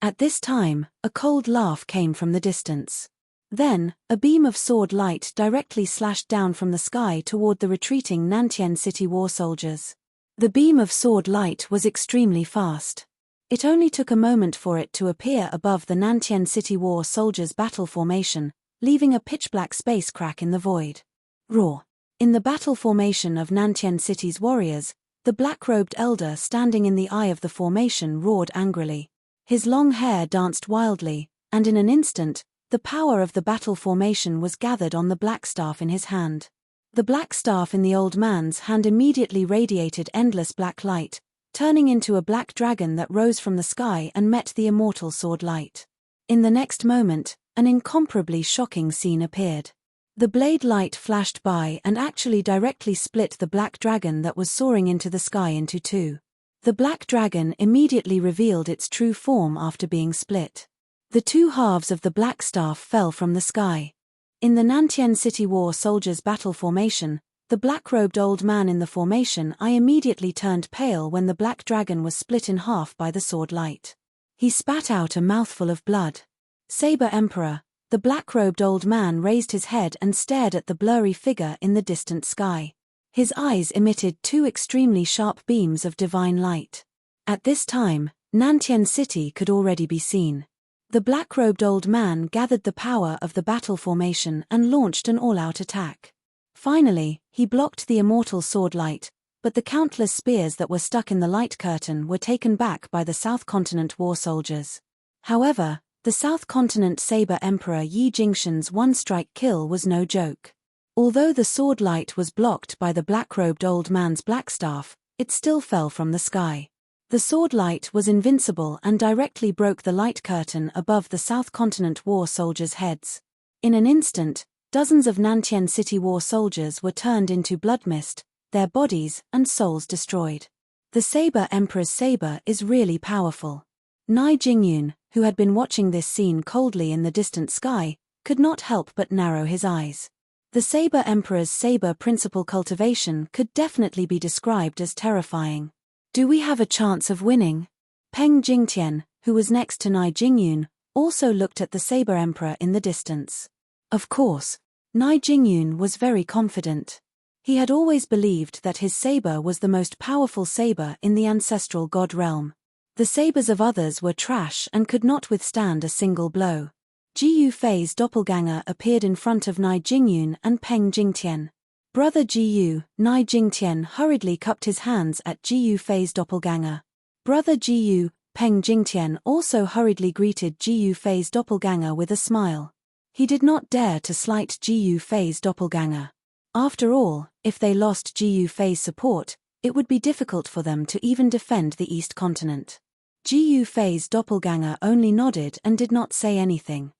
At this time, a cold laugh came from the distance. Then, a beam of sword light directly slashed down from the sky toward the retreating Nantian City war soldiers. The beam of sword light was extremely fast. It only took a moment for it to appear above the Nantian City war soldiers' battle formation, leaving a pitch-black space crack in the void. Roar! In the battle formation of Nantian City's warriors, the black-robed elder standing in the eye of the formation roared angrily. His long hair danced wildly, and in an instant, the power of the battle formation was gathered on the black staff in his hand. The black staff in the old man's hand immediately radiated endless black light, turning into a black dragon that rose from the sky and met the immortal sword light. In the next moment, an incomparably shocking scene appeared. The blade light flashed by and actually directly split the black dragon that was soaring into the sky into two. The black dragon immediately revealed its true form after being split. The two halves of the black staff fell from the sky. In the Nantian City War soldiers' battle formation, the black-robed old man in the formation immediately turned pale when the black dragon was split in half by the sword light. He spat out a mouthful of blood. Saber Emperor, the black-robed old man raised his head and stared at the blurry figure in the distant sky. His eyes emitted two extremely sharp beams of divine light. At this time, Nantian City could already be seen. The black-robed old man gathered the power of the battle formation and launched an all-out attack. Finally, he blocked the immortal sword light, but the countless spears that were stuck in the light curtain were taken back by the South Continent war soldiers. However, the South Continent Saber Emperor Yi Jingshan's one-strike kill was no joke. Although the sword light was blocked by the black-robed old man's black staff, it still fell from the sky. The sword light was invincible and directly broke the light curtain above the South Continent war soldiers' heads. In an instant, dozens of Nantian City war soldiers were turned into blood mist, their bodies and souls destroyed. The Saber Emperor's saber is really powerful. Nai Jingyun, who had been watching this scene coldly in the distant sky, could not help but narrow his eyes. The Saber Emperor's saber principle cultivation could definitely be described as terrifying. Do we have a chance of winning? Peng Jingtian, who was next to Nai Jingyun, also looked at the Saber Emperor in the distance. Of course, Nai Jingyun was very confident. He had always believed that his saber was the most powerful saber in the ancestral god realm. The sabers of others were trash and could not withstand a single blow. Ji Yufei's doppelganger appeared in front of Nai Jingyun and Peng Jingtian. Brother Ji Yu, Nai Jingtian hurriedly cupped his hands at Ji Yufei's doppelganger. Brother Ji Yu, Peng Jingtian also hurriedly greeted Ji Yufei's doppelganger with a smile. He did not dare to slight Ji Yufei's doppelganger. After all, if they lost Ji Yufei's support, it would be difficult for them to even defend the East Continent. Ji Yufei's doppelganger only nodded and did not say anything.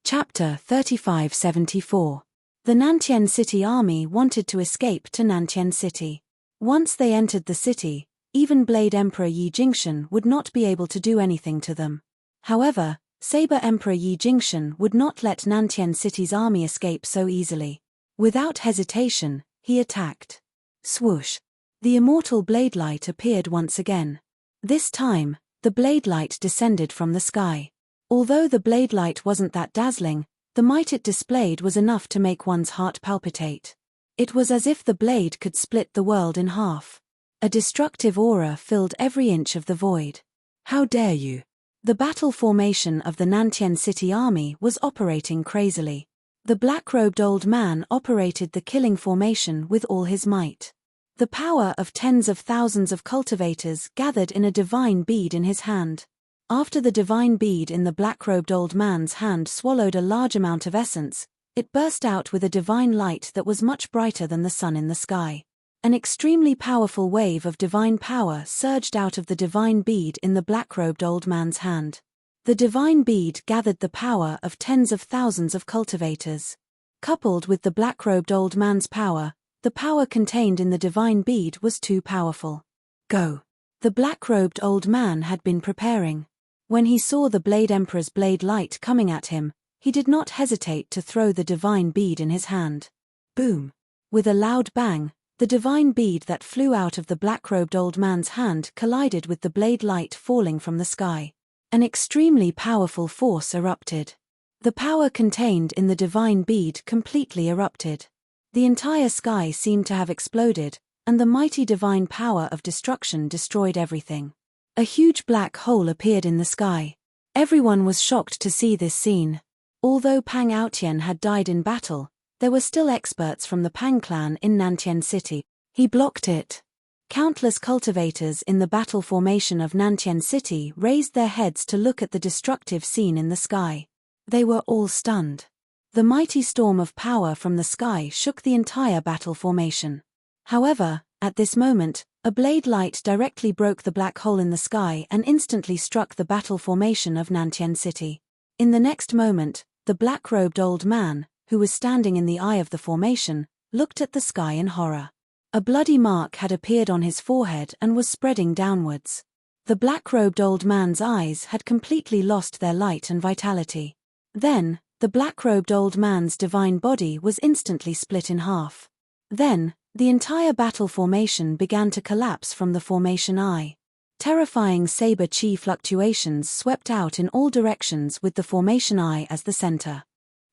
Chapter 3574. The Nantian City army wanted to escape to Nantian City. Once they entered the city, even Blade Emperor Yi Jingshan would not be able to do anything to them. However, Saber Emperor Yi Jingshan would not let Nantian City's army escape so easily. Without hesitation, he attacked. Swoosh! The immortal blade light appeared once again. This time, the blade light descended from the sky. Although the blade light wasn't that dazzling, the might it displayed was enough to make one's heart palpitate. It was as if the blade could split the world in half. A destructive aura filled every inch of the void. How dare you! The battle formation of the Nantian City army was operating crazily. The black-robed old man operated the killing formation with all his might. The power of tens of thousands of cultivators gathered in a divine bead in his hand. After the divine bead in the black-robed old man's hand swallowed a large amount of essence, it burst out with a divine light that was much brighter than the sun in the sky. An extremely powerful wave of divine power surged out of the divine bead in the black-robed old man's hand. The divine bead gathered the power of tens of thousands of cultivators. Coupled with the black-robed old man's power, the power contained in the divine bead was too powerful. Go! The black-robed old man had been preparing. When he saw the Blade Emperor's blade light coming at him, he did not hesitate to throw the divine bead in his hand. Boom! With a loud bang, the divine bead that flew out of the black-robed old man's hand collided with the blade light falling from the sky. An extremely powerful force erupted. The power contained in the divine bead completely erupted. The entire sky seemed to have exploded, and the mighty divine power of destruction destroyed everything. A huge black hole appeared in the sky. Everyone was shocked to see this scene. Although Pang Aotian had died in battle, there were still experts from the Pang clan in Nantian City. He blocked it. Countless cultivators in the battle formation of Nantian City raised their heads to look at the destructive scene in the sky. They were all stunned. The mighty storm of power from the sky shook the entire battle formation. However, at this moment, a blade light directly broke the black hole in the sky and instantly struck the battle formation of Nantian City. In the next moment, the black-robed old man, who was standing in the eye of the formation, looked at the sky in horror. A bloody mark had appeared on his forehead and was spreading downwards. The black-robed old man's eyes had completely lost their light and vitality. Then, the black-robed old man's divine body was instantly split in half. Then, the entire battle formation began to collapse from the formation eye. Terrifying saber chi fluctuations swept out in all directions with the formation eye as the center.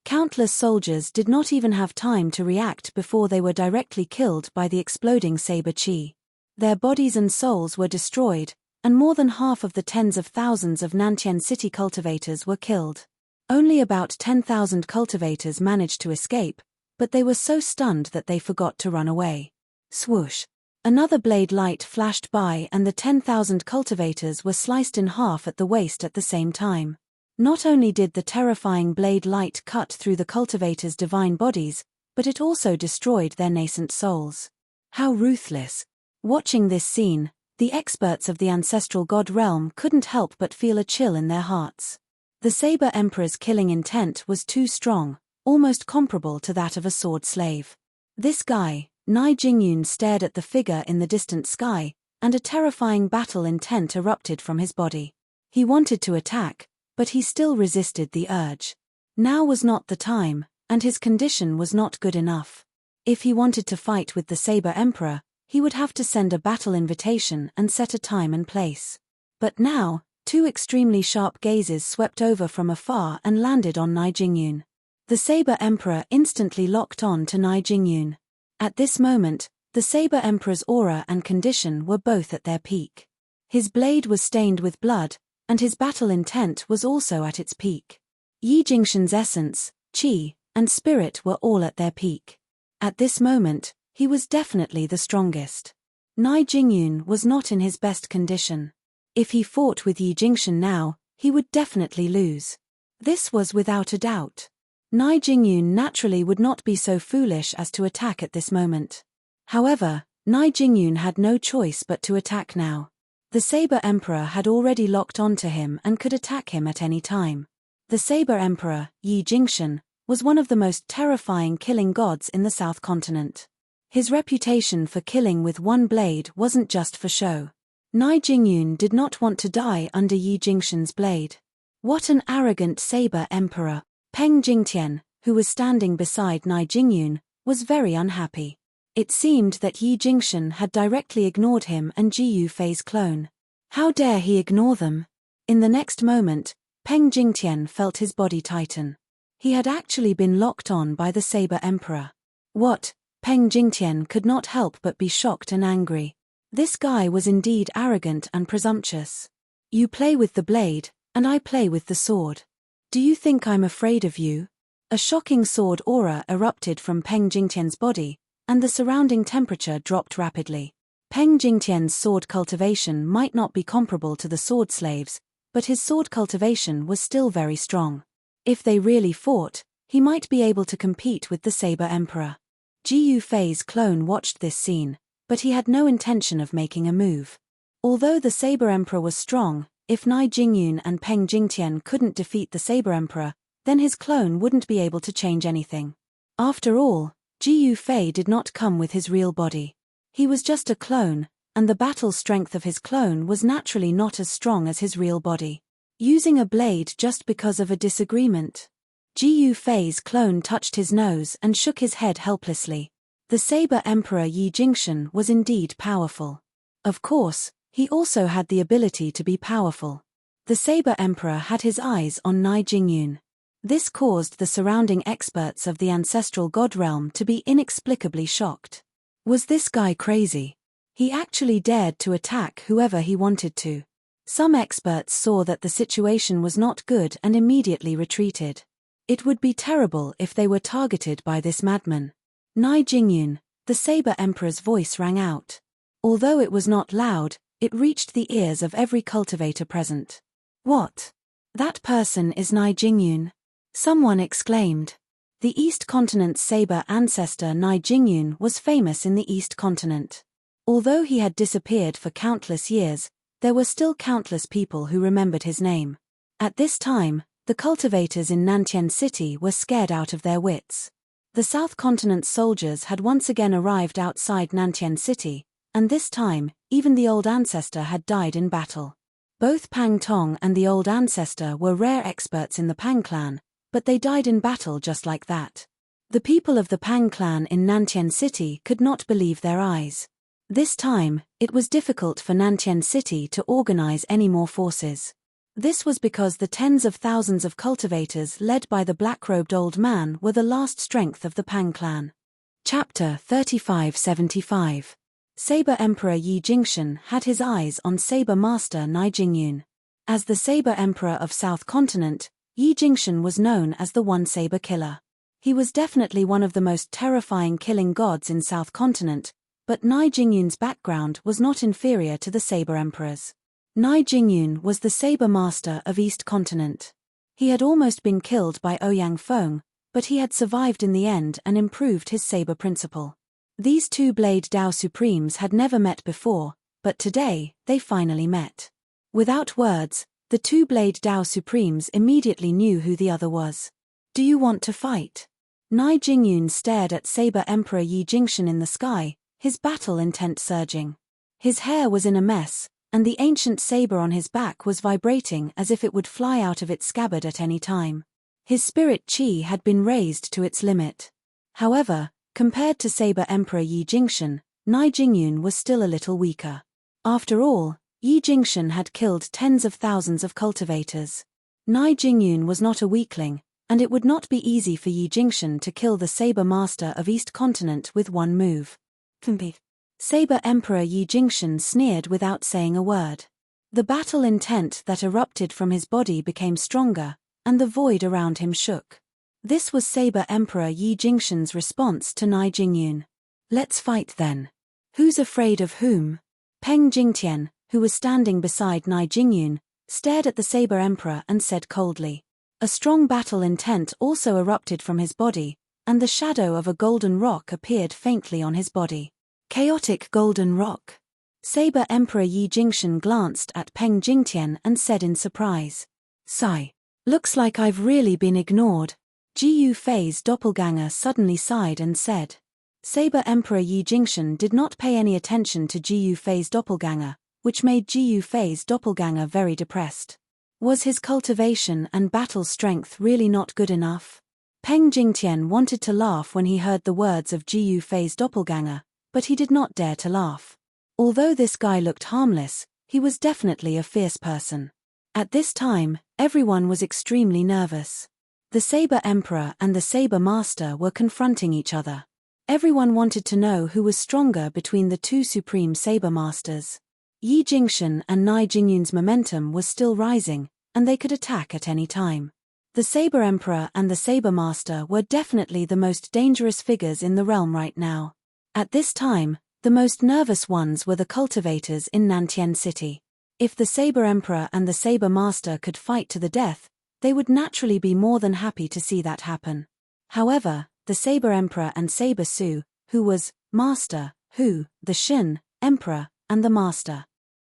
Countless soldiers did not even have time to react before they were directly killed by the exploding saber chi. Their bodies and souls were destroyed, and more than half of the tens of thousands of Nantian City cultivators were killed. Only about 10,000 cultivators managed to escape, but they were so stunned that they forgot to run away. Swoosh! Another blade light flashed by and the 10,000 cultivators were sliced in half at the waist at the same time. Not only did the terrifying blade light cut through the cultivators' divine bodies, but it also destroyed their nascent souls. How ruthless! Watching this scene, the experts of the ancestral god realm couldn't help but feel a chill in their hearts. The Saber Emperor's killing intent was too strong, almost comparable to that of a sword slave. This guy, Nai Jingyun, stared at the figure in the distant sky, and a terrifying battle intent erupted from his body. He wanted to attack, but he still resisted the urge. Now was not the time, and his condition was not good enough. If he wanted to fight with the Saber Emperor, he would have to send a battle invitation and set a time and place. But now, two extremely sharp gazes swept over from afar and landed on Nai Jingyun. The Saber Emperor instantly locked on to Nai Jingyun. At this moment, the Saber Emperor's aura and condition were both at their peak. His blade was stained with blood, and his battle intent was also at its peak. Yi Jingshan's essence, qi, and spirit were all at their peak. At this moment, he was definitely the strongest. Nai Jingyun was not in his best condition. If he fought with Yi Jingshan now, he would definitely lose. This was without a doubt. Nai Jingyun naturally would not be so foolish as to attack at this moment. However, Nai Jingyun had no choice but to attack now. The Saber Emperor had already locked onto him and could attack him at any time. The Saber Emperor, Yi Jingshan, was one of the most terrifying killing gods in the South Continent. His reputation for killing with one blade wasn't just for show. Nai Jingyun did not want to die under Yi Jingshan's blade. What an arrogant Saber Emperor! Peng Jingtian, who was standing beside Nai Jingyun, was very unhappy. It seemed that Yi Jingshan had directly ignored him and Ji Yufei's clone. How dare he ignore them? In the next moment, Peng Jingtian felt his body tighten. He had actually been locked on by the Saber Emperor. What? Peng Jingtian could not help but be shocked and angry. This guy was indeed arrogant and presumptuous. You play with the blade, and I play with the sword. Do you think I'm afraid of you? A shocking sword aura erupted from Peng Jingtian's body, and the surrounding temperature dropped rapidly. Peng Jingtian's sword cultivation might not be comparable to the sword slaves, but his sword cultivation was still very strong. If they really fought, he might be able to compete with the Saber Emperor. Ji Yufei's clone watched this scene, but he had no intention of making a move. Although the Saber Emperor was strong, if Nai Jingyun and Peng Jingtian couldn't defeat the Saber Emperor, then his clone wouldn't be able to change anything. After all, Ji Yufei did not come with his real body. He was just a clone, and the battle strength of his clone was naturally not as strong as his real body. Using a blade just because of a disagreement. Ji Yufei's clone touched his nose and shook his head helplessly. The Saber Emperor Yi Jingshan was indeed powerful. Of course, he also had the ability to be powerful. The Saber Emperor had his eyes on Nai Jingyun. This caused the surrounding experts of the ancestral god realm to be inexplicably shocked. Was this guy crazy? He actually dared to attack whoever he wanted to. Some experts saw that the situation was not good and immediately retreated. It would be terrible if they were targeted by this madman. Nai Jingyun, the Saber Emperor's voice rang out. Although it was not loud, it reached the ears of every cultivator present. What? That person is Nai Jingyun. Someone exclaimed. The East Continent's saber ancestor Nai Jingyun was famous in the East Continent. Although he had disappeared for countless years, there were still countless people who remembered his name. At this time, the cultivators in Nantian City were scared out of their wits. The South Continent's soldiers had once again arrived outside Nantian City, and this time, even the old ancestor had died in battle. Both Pang Tong and the old ancestor were rare experts in the Pang clan, but they died in battle just like that. The people of the Pang clan in Nantian City could not believe their eyes. This time, it was difficult for Nantian City to organize any more forces. This was because the tens of thousands of cultivators led by the black-robed old man were the last strength of the Pang clan. Chapter 3575. Saber Emperor Yi Jingshan had his eyes on Saber Master Nai Jingyun. As the Saber Emperor of South Continent, Yi Jingshan was known as the One Saber Killer. He was definitely one of the most terrifying killing gods in South Continent, but Nai Jingyun's background was not inferior to the Saber Emperor's. Nai Jingyun was the Saber Master of East Continent. He had almost been killed by Ouyang Feng, but he had survived in the end and improved his saber principle. These two Blade Dao Supremes had never met before, but today, they finally met. Without words, the two Blade Dao Supremes immediately knew who the other was. Do you want to fight? Nai Jingyun stared at Saber Emperor Yi Jingshan in the sky, his battle intent surging. His hair was in a mess, and the ancient saber on his back was vibrating as if it would fly out of its scabbard at any time. His spirit chi had been raised to its limit. However, compared to Saber Emperor Yi Jingshan, Nai Jingyun was still a little weaker. After all, Yi Jingshan had killed tens of thousands of cultivators. Nai Jingyun was not a weakling, and it would not be easy for Yi Jingshan to kill the Saber Master of East Continent with one move. Saber Emperor Yi Jingshan sneered without saying a word. The battle intent that erupted from his body became stronger, and the void around him shook. This was Saber Emperor Yi Jingshan's response to Nai Jingyun. Let's fight then. Who's afraid of whom? Peng Jingtian, who was standing beside Nai Jingyun, stared at the Saber Emperor and said coldly. A strong battle intent also erupted from his body, and the shadow of a golden rock appeared faintly on his body. Chaotic golden rock. Saber Emperor Yi Jingshan glanced at Peng Jingtian and said in surprise. Sigh. Looks like I've really been ignored. Ji Yufei's doppelganger suddenly sighed and said. Saber Emperor Yi Jingshan did not pay any attention to Ji Yufei's doppelganger, which made Ji Yufei's doppelganger very depressed. Was his cultivation and battle strength really not good enough? Peng Jingtian wanted to laugh when he heard the words of Ji Yufei's doppelganger, but he did not dare to laugh. Although this guy looked harmless, he was definitely a fierce person. At this time, everyone was extremely nervous. The Saber Emperor and the Saber Master were confronting each other. Everyone wanted to know who was stronger between the two Supreme Saber Masters. Yi Jingshan and Nai Jingyun's momentum was still rising, and they could attack at any time. The Saber Emperor and the Saber Master were definitely the most dangerous figures in the realm right now. At this time, the most nervous ones were the cultivators in Nantian City. If the Saber Emperor and the Saber Master could fight to the death, they would naturally be more than happy to see that happen. However, the Saber Emperor and Saber Su, who was Master, Hu, the Shin, Emperor, and the Master.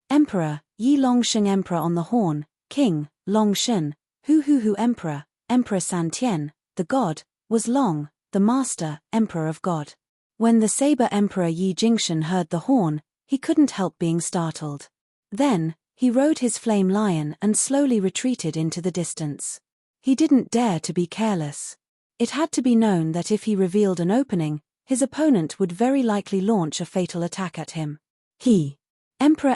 Emperor, Yi Longsheng Emperor on the horn, King, Long Shin, Hu Emperor, Emperor San Tian, the God, was Long, the Master, Emperor of God. When the Saber Emperor Yi Jingshan heard the horn, he couldn't help being startled. Then, he rode his flame lion and slowly retreated into the distance. He didn't dare to be careless. It had to be known that if he revealed an opening, his opponent would very likely launch a fatal attack at him. He. Emperor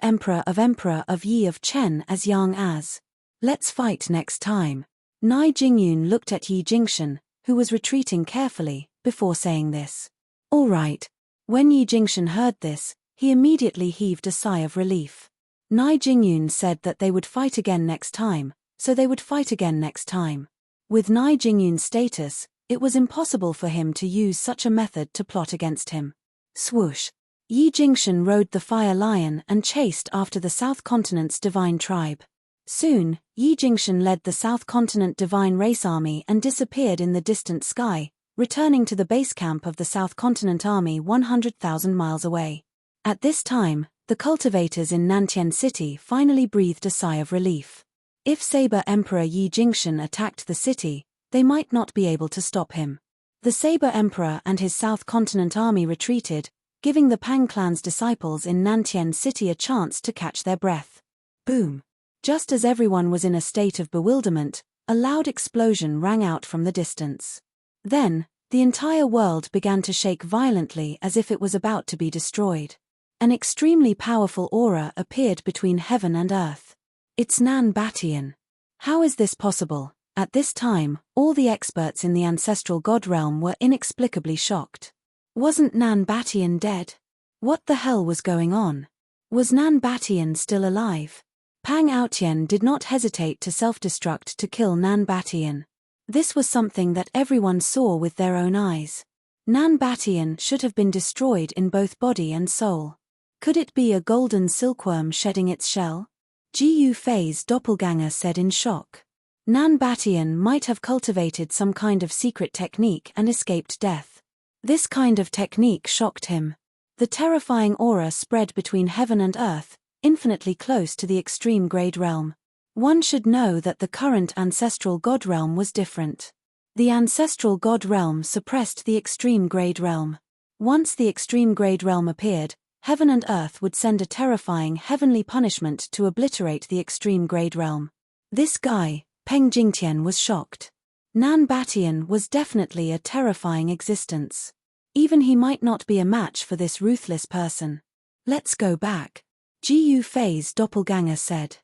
of Yi of Chen as young as. Let's fight next time. Nai Jingyun looked at Yi Jingshan, who was retreating carefully, before saying this. All right. When Yi Jingshan heard this, he immediately heaved a sigh of relief. Nai Jingyun said that they would fight again next time, so they would fight again next time. With Nai Jingyun's status, it was impossible for him to use such a method to plot against him. Swoosh. Yi Jingshan rode the fire lion and chased after the South Continent's divine tribe. Soon, Yi Jingshan led the South Continent divine race army and disappeared in the distant sky, returning to the base camp of the South Continent army 100,000 miles away. At this time, the cultivators in Nantian City finally breathed a sigh of relief. If Saber Emperor Yi Jingshan attacked the city, they might not be able to stop him. The Saber Emperor and his South Continent army retreated, giving the Pang clan's disciples in Nantian City a chance to catch their breath. Boom! Just as everyone was in a state of bewilderment, a loud explosion rang out from the distance. Then, the entire world began to shake violently as if it was about to be destroyed. An extremely powerful aura appeared between heaven and earth. It's Nan Batian. How is this possible? At this time, all the experts in the ancestral god realm were inexplicably shocked. Wasn't Nan Batian dead? What the hell was going on? Was Nan Batian still alive? Pang Aotian did not hesitate to self-destruct to kill Nan Batian. This was something that everyone saw with their own eyes. Nan Batian should have been destroyed in both body and soul. Could it be a golden silkworm shedding its shell? Ji Yufei's doppelganger said in shock. Nan Batian might have cultivated some kind of secret technique and escaped death. This kind of technique shocked him. The terrifying aura spread between heaven and earth, infinitely close to the extreme grade realm. One should know that the current ancestral god realm was different. The ancestral god realm suppressed the extreme grade realm. Once the extreme grade realm appeared, heaven and earth would send a terrifying heavenly punishment to obliterate the extreme grade realm. This guy, Peng Jingtian, was shocked. Nan Batian was definitely a terrifying existence. Even he might not be a match for this ruthless person. Let's go back, Ji Yufei's doppelganger said.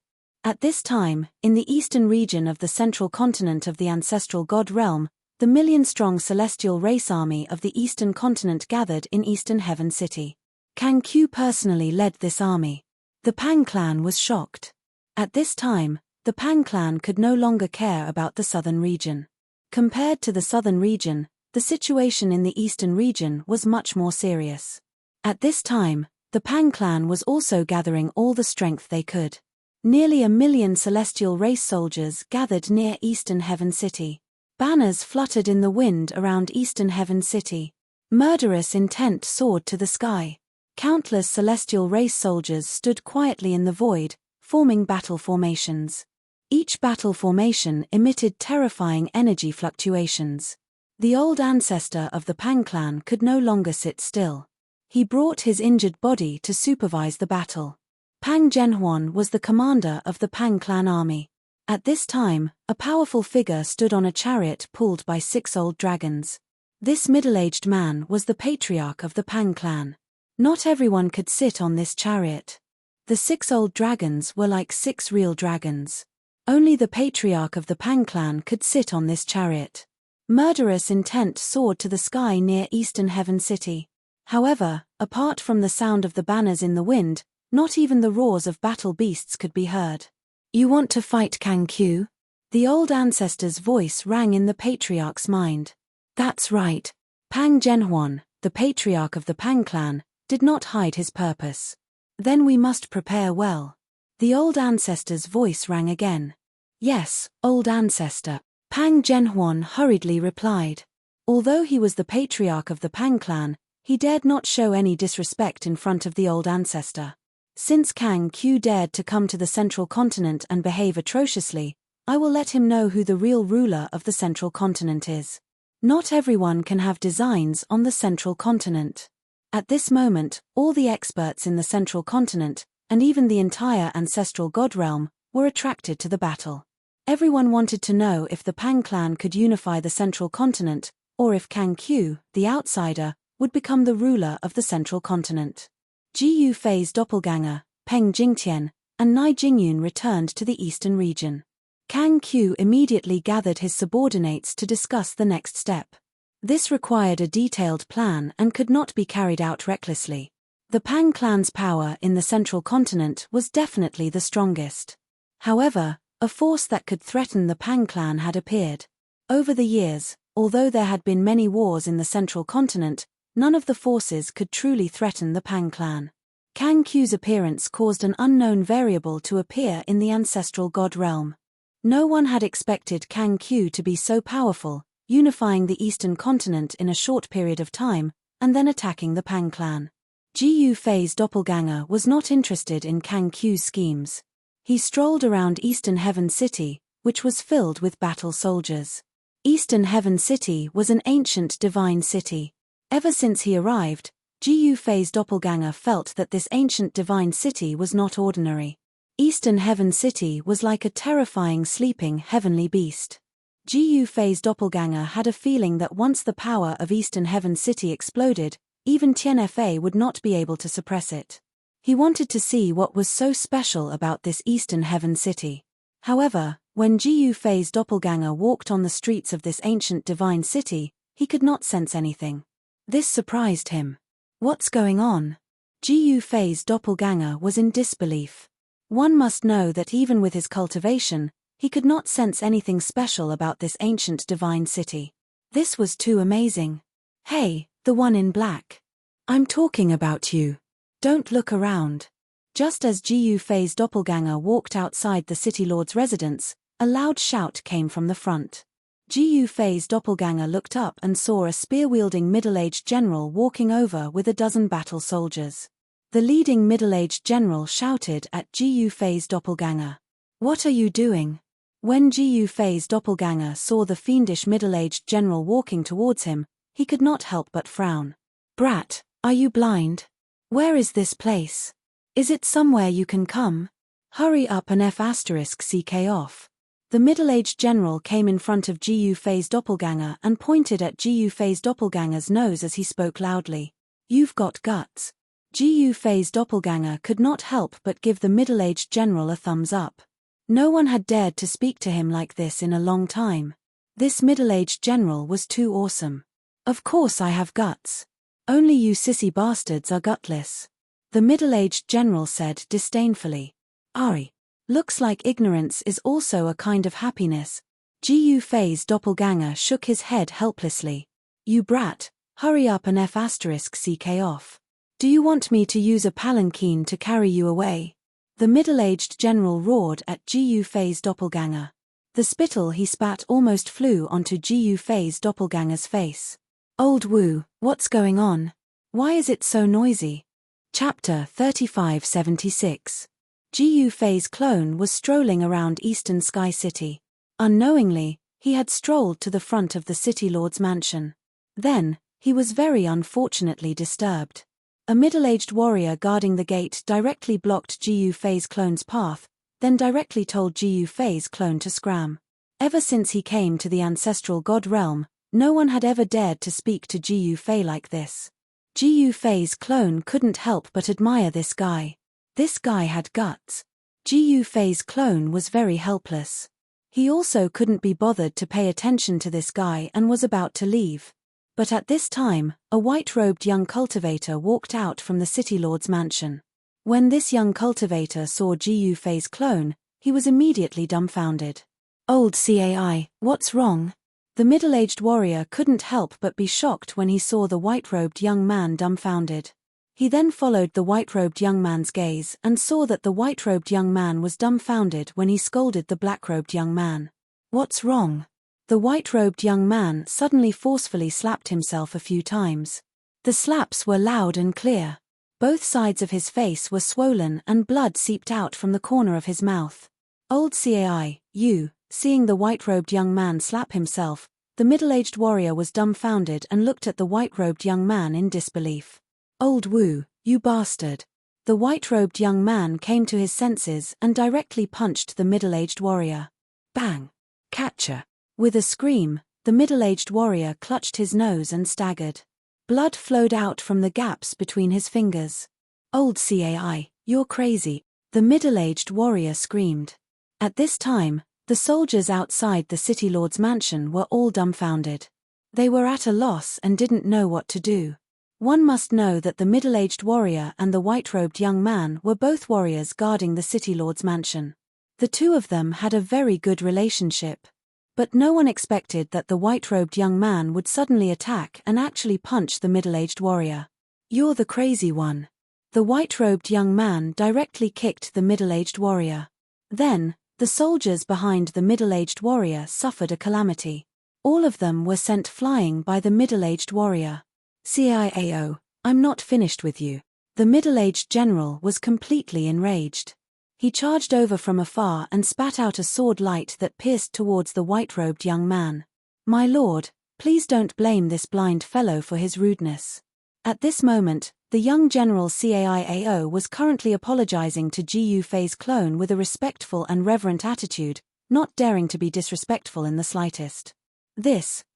At this time, in the eastern region of the central continent of the ancestral god realm, the million-strong celestial race army of the eastern continent gathered in Eastern Heaven City. Kang Q personally led this army. The Pang clan was shocked. At this time, the Pang clan could no longer care about the southern region. Compared to the southern region, the situation in the eastern region was much more serious. At this time, the Pang clan was also gathering all the strength they could. Nearly 1 million celestial race soldiers gathered near Eastern Heaven City. Banners fluttered in the wind around Eastern Heaven City. Murderous intent soared to the sky. Countless celestial race soldiers stood quietly in the void, forming battle formations. Each battle formation emitted terrifying energy fluctuations. The old ancestor of the Pang clan could no longer sit still. He brought his injured body to supervise the battle. Pang Zhenhuan was the commander of the Pang clan army. At this time, a powerful figure stood on a chariot pulled by 6 old dragons. This middle-aged man was the patriarch of the Pang clan. Not everyone could sit on this chariot. The 6 old dragons were like 6 real dragons. Only the patriarch of the Pang clan could sit on this chariot. Murderous intent soared to the sky near Eastern Heaven City. However, apart from the sound of the banners in the wind, not even the roars of battle beasts could be heard. You want to fight Kang Q? The old ancestor's voice rang in the patriarch's mind. That's right. Pang Zhenhuan, the patriarch of the Pang clan, did not hide his purpose. Then we must prepare well. The old ancestor's voice rang again. Yes, old ancestor. Pang Zhenhuan hurriedly replied. Although he was the patriarch of the Pang clan, he dared not show any disrespect in front of the old ancestor. Since Kang Q dared to come to the central continent and behave atrociously, I will let him know who the real ruler of the central continent is. Not everyone can have designs on the central continent. At this moment, all the experts in the central continent, and even the entire ancestral god realm, were attracted to the battle. Everyone wanted to know if the Pang clan could unify the central continent, or if Kang Q, the outsider, would become the ruler of the central continent. Ji Yufei's doppelganger, Peng Jingtian, and Nai Jingyun returned to the eastern region. Kang Q immediately gathered his subordinates to discuss the next step. This required a detailed plan and could not be carried out recklessly. The Pang clan's power in the central continent was definitely the strongest. However, a force that could threaten the Pang clan had appeared. Over the years, although there had been many wars in the central continent, none of the forces could truly threaten the Pang clan. Kang Q's appearance caused an unknown variable to appear in the ancestral god realm. No one had expected Kang Q to be so powerful, unifying the eastern continent in a short period of time, and then attacking the Pang clan. Jiyu Fei's doppelganger was not interested in Kang Q's schemes. He strolled around Eastern Heaven City, which was filled with battle soldiers. Eastern Heaven City was an ancient divine city. Ever since he arrived, Jiyu Fei's doppelganger felt that this ancient divine city was not ordinary. Eastern Heaven City was like a terrifying sleeping heavenly beast. Jiyu Fei's doppelganger had a feeling that once the power of Eastern Heaven City exploded, even Tianfa would not be able to suppress it. He wanted to see what was so special about this Eastern Heaven City. However, when Jiyu Fei's doppelganger walked on the streets of this ancient divine city, he could not sense anything. This surprised him. What's going on? Jiyu Fei's doppelganger was in disbelief. One must know that even with his cultivation, he could not sense anything special about this ancient divine city. This was too amazing. Hey, the one in black. I'm talking about you. Don't look around. Just as Jiyu Fei's doppelganger walked outside the city lord's residence, a loud shout came from the front. Jiyu Fei's doppelganger looked up and saw a spear-wielding middle-aged general walking over with a dozen battle soldiers. The leading middle-aged general shouted at Jiyu Fei's doppelganger. What are you doing? When Jiyu Fei's doppelganger saw the fiendish middle-aged general walking towards him, he could not help but frown. Brat, are you blind? Where is this place? Is it somewhere you can come? Hurry up and F***ck off. The middle-aged general came in front of Jiyu Fei's doppelganger and pointed at Jiyu Fei's doppelganger's nose as he spoke loudly. You've got guts. Jiyu Fei's doppelganger could not help but give the middle-aged general a thumbs up. No one had dared to speak to him like this in a long time. This middle-aged general was too awesome. Of course I have guts. Only you sissy bastards are gutless. The middle-aged general said disdainfully. Ari. Looks like ignorance is also a kind of happiness. Jiyu Fei's doppelganger shook his head helplessly. You brat, hurry up and F***ck off. Do you want me to use a palanquin to carry you away? The middle-aged general roared at Jiyu Fei's doppelganger. The spittle he spat almost flew onto Jiyu Fei's doppelganger's face. Old Wu, what's going on? Why is it so noisy? Chapter 3576. Jiyu Fei's clone was strolling around Eastern Sky City. Unknowingly, he had strolled to the front of the city lord's mansion. Then, he was very unfortunately disturbed. A middle-aged warrior guarding the gate directly blocked Jiyu Fei's clone's path, then directly told Jiyu Fei's clone to scram. Ever since he came to the ancestral god realm, no one had ever dared to speak to Jiyu Fei like this. Jiyu Fei's clone couldn't help but admire this guy. This guy had guts. Jiyu Fei's clone was very helpless. He also couldn't be bothered to pay attention to this guy and was about to leave. But at this time, a white-robed young cultivator walked out from the city lord's mansion. When this young cultivator saw Jiyu Fei's clone, he was immediately dumbfounded. Old Cai, what's wrong? The middle-aged warrior couldn't help but be shocked when he saw the white-robed young man dumbfounded. He then followed the white-robed young man's gaze and saw that the white-robed young man was dumbfounded when he scolded the black-robed young man. What's wrong? The white-robed young man suddenly forcefully slapped himself a few times. The slaps were loud and clear. Both sides of his face were swollen and blood seeped out from the corner of his mouth. Old Cai, you, seeing the white-robed young man slap himself, the middle-aged warrior was dumbfounded and looked at the white-robed young man in disbelief. Old Wu, you bastard. The white-robed young man came to his senses and directly punched the middle-aged warrior. Bang! Catcher! With a scream, the middle-aged warrior clutched his nose and staggered. Blood flowed out from the gaps between his fingers. Old Cai, you're crazy, the middle-aged warrior screamed. At this time, the soldiers outside the city lord's mansion were all dumbfounded. They were at a loss and didn't know what to do. One must know that the middle-aged warrior and the white-robed young man were both warriors guarding the city lord's mansion. The two of them had a very good relationship. But no one expected that the white-robed young man would suddenly attack and actually punch the middle-aged warrior. "You're the crazy one." The white-robed young man directly kicked the middle-aged warrior. Then, the soldiers behind the middle-aged warrior suffered a calamity. All of them were sent flying by the middle-aged warrior. "CIAO, I'm not finished with you." The middle-aged general was completely enraged. He charged over from afar and spat out a sword light that pierced towards the white-robed young man. "My lord, please don't blame this blind fellow for his rudeness." At this moment, the young general CAIAO was currently apologizing to Gu Fei's clone with a respectful and reverent attitude, not daring to be disrespectful in the slightest.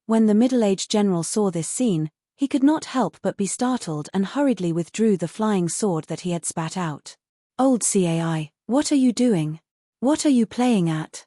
When the middle-aged general saw this scene, he could not help but be startled and hurriedly withdrew the flying sword that he had spat out. "Old CAI, what are you doing? What are you playing at?"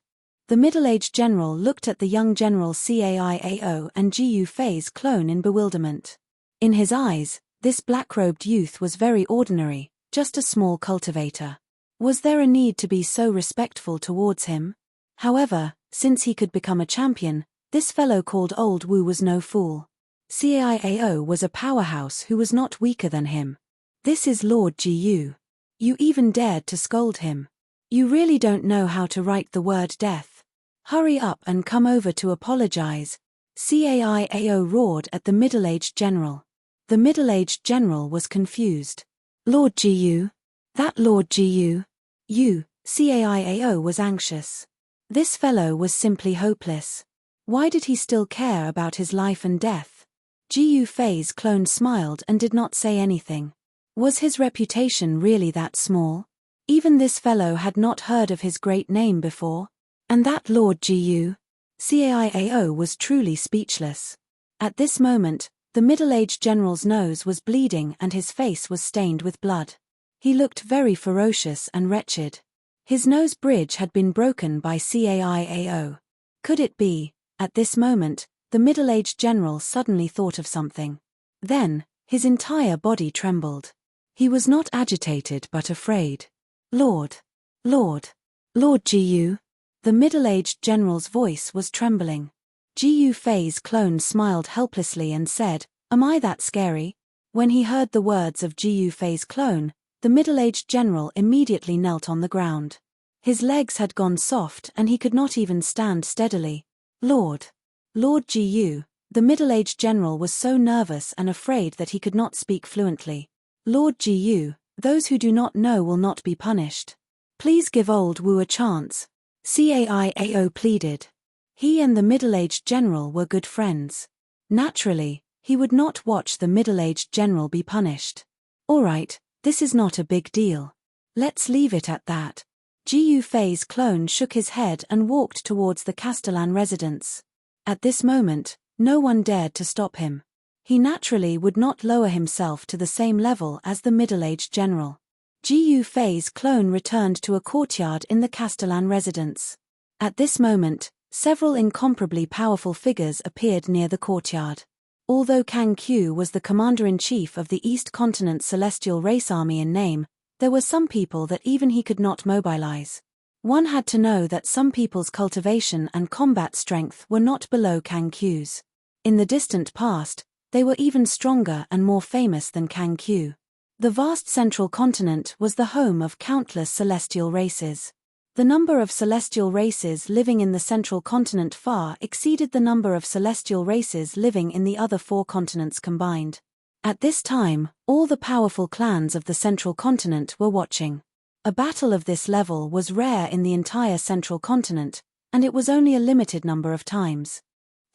The middle-aged general looked at the young general CAIAO and Gu Fei's clone in bewilderment. In his eyes, this black-robed youth was very ordinary, just a small cultivator. Was there a need to be so respectful towards him? However, since he could become a champion, this fellow called Old Wu was no fool. CAIAO was a powerhouse who was not weaker than him. "This is Lord Gu. You even dared to scold him. You really don't know how to write the word death. Hurry up and come over to apologize." CAIAO roared at the middle-aged general. The middle-aged general was confused. "Lord Gu? That Lord Gu? You?" CAIAO was anxious. This fellow was simply hopeless. Why did he still care about his life and death? Gu Fei's clone smiled and did not say anything. Was his reputation really that small? Even this fellow had not heard of his great name before. And that Lord Gu? CAIAO was truly speechless. At this moment, the middle-aged general's nose was bleeding and his face was stained with blood. He looked very ferocious and wretched. His nose bridge had been broken by CAIAO. Could it be? At this moment, the middle-aged general suddenly thought of something. Then, his entire body trembled. He was not agitated but afraid. Lord Gu." The middle-aged general's voice was trembling. Gu Fei's clone smiled helplessly and said, "Am I that scary?" When he heard the words of Gu Fei's clone, the middle-aged general immediately knelt on the ground. His legs had gone soft and he could not even stand steadily. Lord Gu." The middle-aged general was so nervous and afraid that he could not speak fluently. "Lord Gu, those who do not know will not be punished. Please give Old Wu a chance," CAIAO pleaded. He and the middle-aged general were good friends. Naturally, he would not watch the middle-aged general be punished. "All right, this is not a big deal. Let's leave it at that." Gu Fei's clone shook his head and walked towards the Castellan residence. At this moment, no one dared to stop him. He naturally would not lower himself to the same level as the middle-aged general. Gu Fei's clone returned to a courtyard in the Castellan residence. At this moment, several incomparably powerful figures appeared near the courtyard. Although Kang Q was the commander-in-chief of the East Continent Celestial Race Army in name, there were some people that even he could not mobilize. One had to know that some people's cultivation and combat strength were not below Kang Q's. In the distant past, they were even stronger and more famous than Kang Q. The vast central continent was the home of countless celestial races. The number of celestial races living in the central continent far exceeded the number of celestial races living in the other 4 continents combined. At this time, all the powerful clans of the central continent were watching. A battle of this level was rare in the entire central continent, and it was only a limited number of times.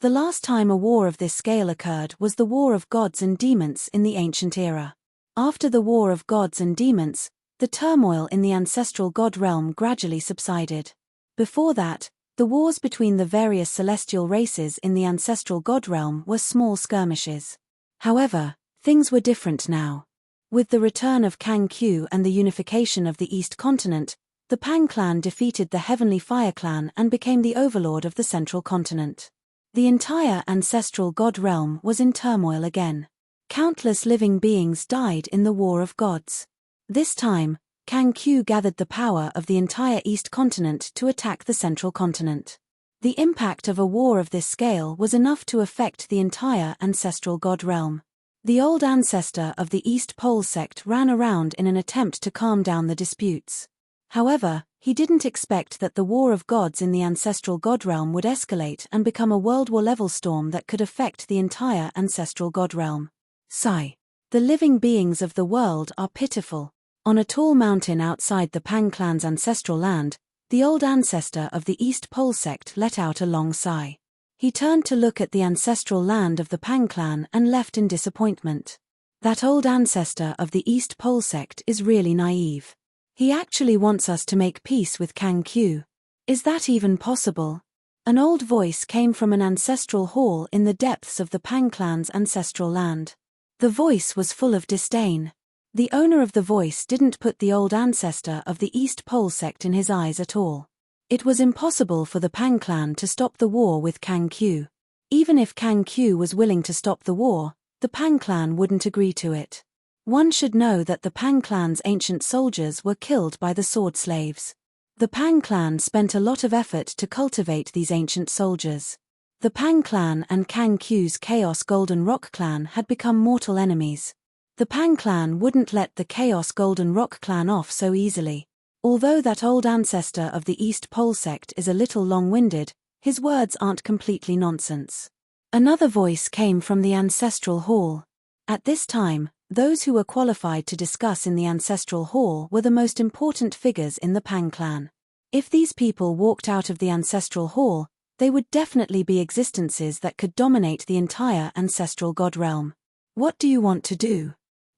The last time a war of this scale occurred was the War of Gods and Demons in the ancient era. After the War of Gods and Demons, the turmoil in the ancestral god realm gradually subsided. Before that, the wars between the various celestial races in the ancestral god realm were small skirmishes. However, things were different now. With the return of Kang Q and the unification of the East Continent, the Pang clan defeated the Heavenly Fire clan and became the overlord of the Central Continent. The entire ancestral god realm was in turmoil again. Countless living beings died in the War of Gods. This time, Kang Q gathered the power of the entire East Continent to attack the Central Continent. The impact of a war of this scale was enough to affect the entire ancestral god realm. The old ancestor of the East Pole sect ran around in an attempt to calm down the disputes. However, he didn't expect that the war of gods in the ancestral god realm would escalate and become a World War-level storm that could affect the entire ancestral god realm. Sigh. The living beings of the world are pitiful. On a tall mountain outside the Pang clan's ancestral land, the old ancestor of the East Pole sect let out a long sigh. He turned to look at the ancestral land of the Pang clan and left in disappointment. That old ancestor of the East Pole sect is really naive. He actually wants us to make peace with Kang Q. Is that even possible? An old voice came from an ancestral hall in the depths of the Pang clan's ancestral land. The voice was full of disdain. The owner of the voice didn't put the old ancestor of the East Pole sect in his eyes at all. It was impossible for the Pang clan to stop the war with Kang Q. Even if Kang Q was willing to stop the war, the Pang clan wouldn't agree to it. One should know that the Pang clan's ancient soldiers were killed by the sword slaves. The Pang clan spent a lot of effort to cultivate these ancient soldiers. The Pang clan and Kang Q's Chaos Golden Rock clan had become mortal enemies. The Pang clan wouldn't let the Chaos Golden Rock clan off so easily. Although that old ancestor of the East Pole sect is a little long-winded, his words aren't completely nonsense. Another voice came from the ancestral hall. At this time, those who were qualified to discuss in the ancestral hall were the most important figures in the Pang clan. If these people walked out of the ancestral hall, they would definitely be existences that could dominate the entire ancestral god realm. What do you want to do?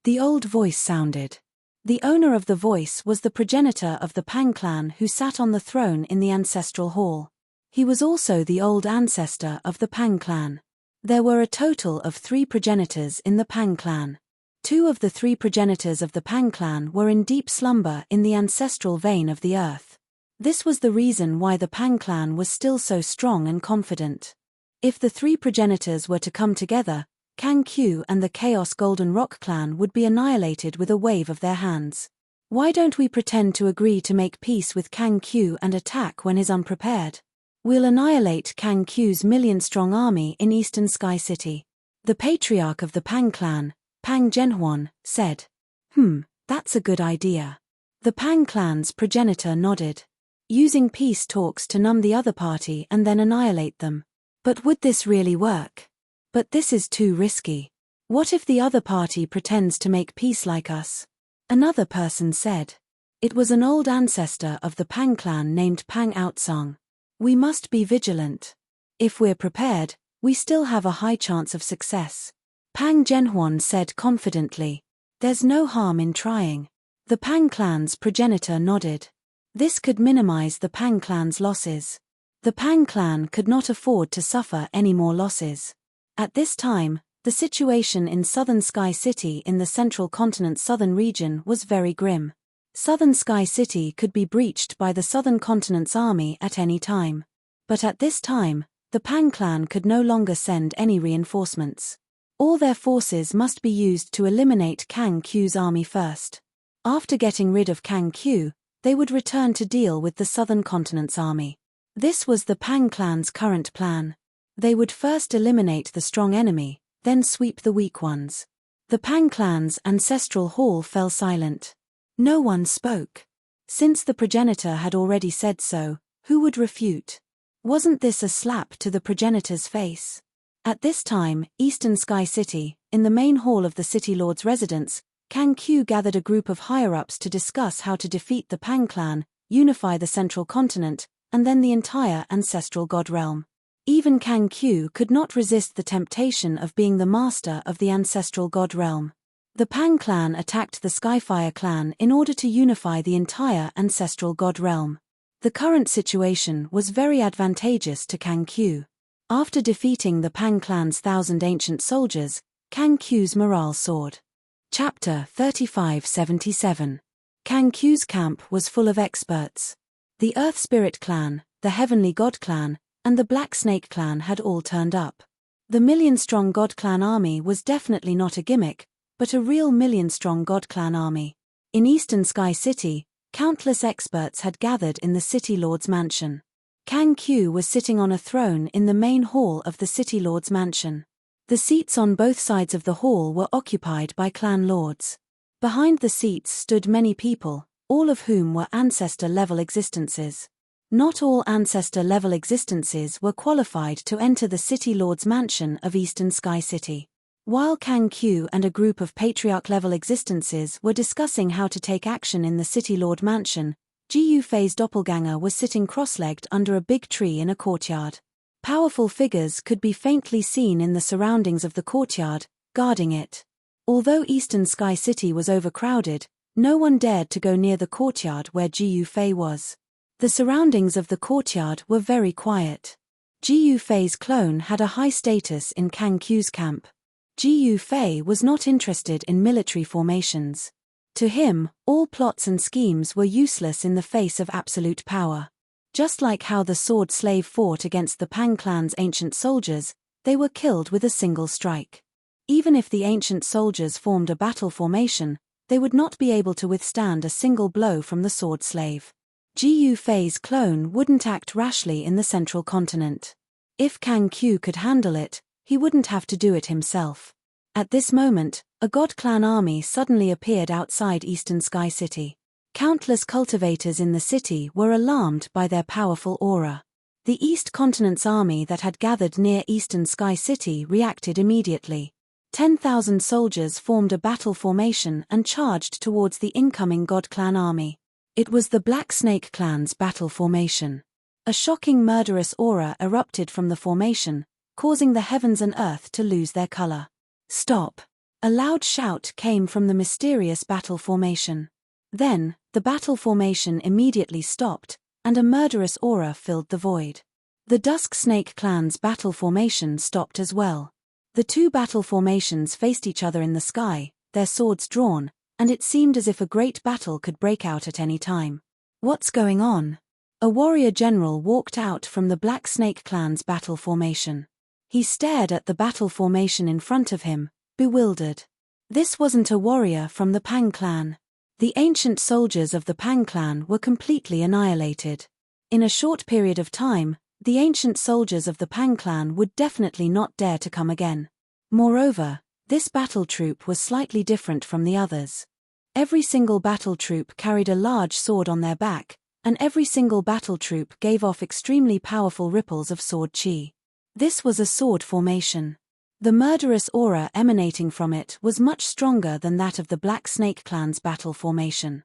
The old voice sounded. The owner of the voice was the progenitor of the Pang clan who sat on the throne in the ancestral hall. He was also the old ancestor of the Pang clan. There were a total of 3 progenitors in the Pang clan. 2 of the 3 progenitors of the Pang clan were in deep slumber in the ancestral vein of the earth. This was the reason why the Pang clan was still so strong and confident. If the 3 progenitors were to come together, Kang Q and the Chaos Golden Rock clan would be annihilated with a wave of their hands. Why don't we pretend to agree to make peace with Kang Q and attack when he's unprepared? We'll annihilate Kang Q's million-strong army in Eastern Sky City. The patriarch of the Pang clan, Pang Genhuan, said. That's a good idea. The Pang clan's progenitor nodded. Using peace talks to numb the other party and then annihilate them. But would this really work? But this is too risky. What if the other party pretends to make peace like us? Another person said. It was an old ancestor of the Pang clan named Pang Outsang. We must be vigilant. If we're prepared, we still have a high chance of success. Pang Genhuan said confidently. There's no harm in trying. The Pang clan's progenitor nodded. This could minimize the Pang clan's losses. The Pang clan could not afford to suffer any more losses. At this time, the situation in Southern Sky City in the Central Continent's southern region was very grim. Southern Sky City could be breached by the Southern Continent's army at any time. But at this time, the Pang clan could no longer send any reinforcements. All their forces must be used to eliminate Kang Q's army first. After getting rid of Kang Q, they would return to deal with the Southern Continent's army. This was the Pang clan's current plan. They would first eliminate the strong enemy, then sweep the weak ones. The Pang clan's ancestral hall fell silent. No one spoke. Since the progenitor had already said so, who would refute? Wasn't this a slap to the progenitor's face? At this time, Eastern Sky City, in the main hall of the City Lord's residence, Kang Q gathered a group of higher-ups to discuss how to defeat the Pang clan, unify the Central Continent, and then the entire ancestral god realm. Even Kang Q could not resist the temptation of being the master of the ancestral god realm. The Pang clan attacked the Skyfire clan in order to unify the entire ancestral god realm. The current situation was very advantageous to Kang Q. After defeating the Pang clan's 1,000 ancient soldiers, Kang Q's morale soared. Chapter 3577. Kang Q's camp was full of experts. The Earth Spirit clan, the Heavenly God clan, and the Black Snake clan had all turned up. The million-strong God clan army was definitely not a gimmick, but a real million-strong God clan army. In Eastern Sky City, countless experts had gathered in the City Lord's mansion. Kang Q was sitting on a throne in the main hall of the city lord's mansion. The seats on both sides of the hall were occupied by clan lords. Behind the seats stood many people, all of whom were ancestor-level existences. Not all ancestor-level existences were qualified to enter the city lord's mansion of Eastern Sky City. While Kang Q and a group of patriarch-level existences were discussing how to take action in the city lord mansion, Ji Yufei's doppelganger was sitting cross-legged under a big tree in a courtyard. Powerful figures could be faintly seen in the surroundings of the courtyard, guarding it. Although Eastern Sky City was overcrowded, no one dared to go near the courtyard where Ji Yufei was. The surroundings of the courtyard were very quiet. Ji Yufei's clone had a high status in Kang Q's camp. Ji Yufei was not interested in military formations. To him, all plots and schemes were useless in the face of absolute power. Just like how the sword slave fought against the Pang clan's ancient soldiers, they were killed with a single strike. Even if the ancient soldiers formed a battle formation, they would not be able to withstand a single blow from the sword slave. Ji Yufei's clone wouldn't act rashly in the central continent. If Kang Q could handle it, he wouldn't have to do it himself. At this moment, a God Clan army suddenly appeared outside Eastern Sky City. Countless cultivators in the city were alarmed by their powerful aura. The East Continent's army that had gathered near Eastern Sky City reacted immediately. 10,000 soldiers formed a battle formation and charged towards the incoming God Clan army. It was the Black Snake Clan's battle formation. A shocking murderous aura erupted from the formation, causing the heavens and earth to lose their color. "Stop!" A loud shout came from the mysterious battle formation. Then, the battle formation immediately stopped, and a murderous aura filled the void. The Dusk Snake Clan's battle formation stopped as well. The two battle formations faced each other in the sky, their swords drawn, and it seemed as if a great battle could break out at any time. "What's going on?" A warrior general walked out from the Black Snake Clan's battle formation. He stared at the battle formation in front of him, bewildered. This wasn't a warrior from the Pang clan. The ancient soldiers of the Pang clan were completely annihilated. In a short period of time, the ancient soldiers of the Pang clan would definitely not dare to come again. Moreover, this battle troop was slightly different from the others. Every single battle troop carried a large sword on their back, and every single battle troop gave off extremely powerful ripples of sword chi. This was a sword formation. The murderous aura emanating from it was much stronger than that of the Black Snake Clan's battle formation.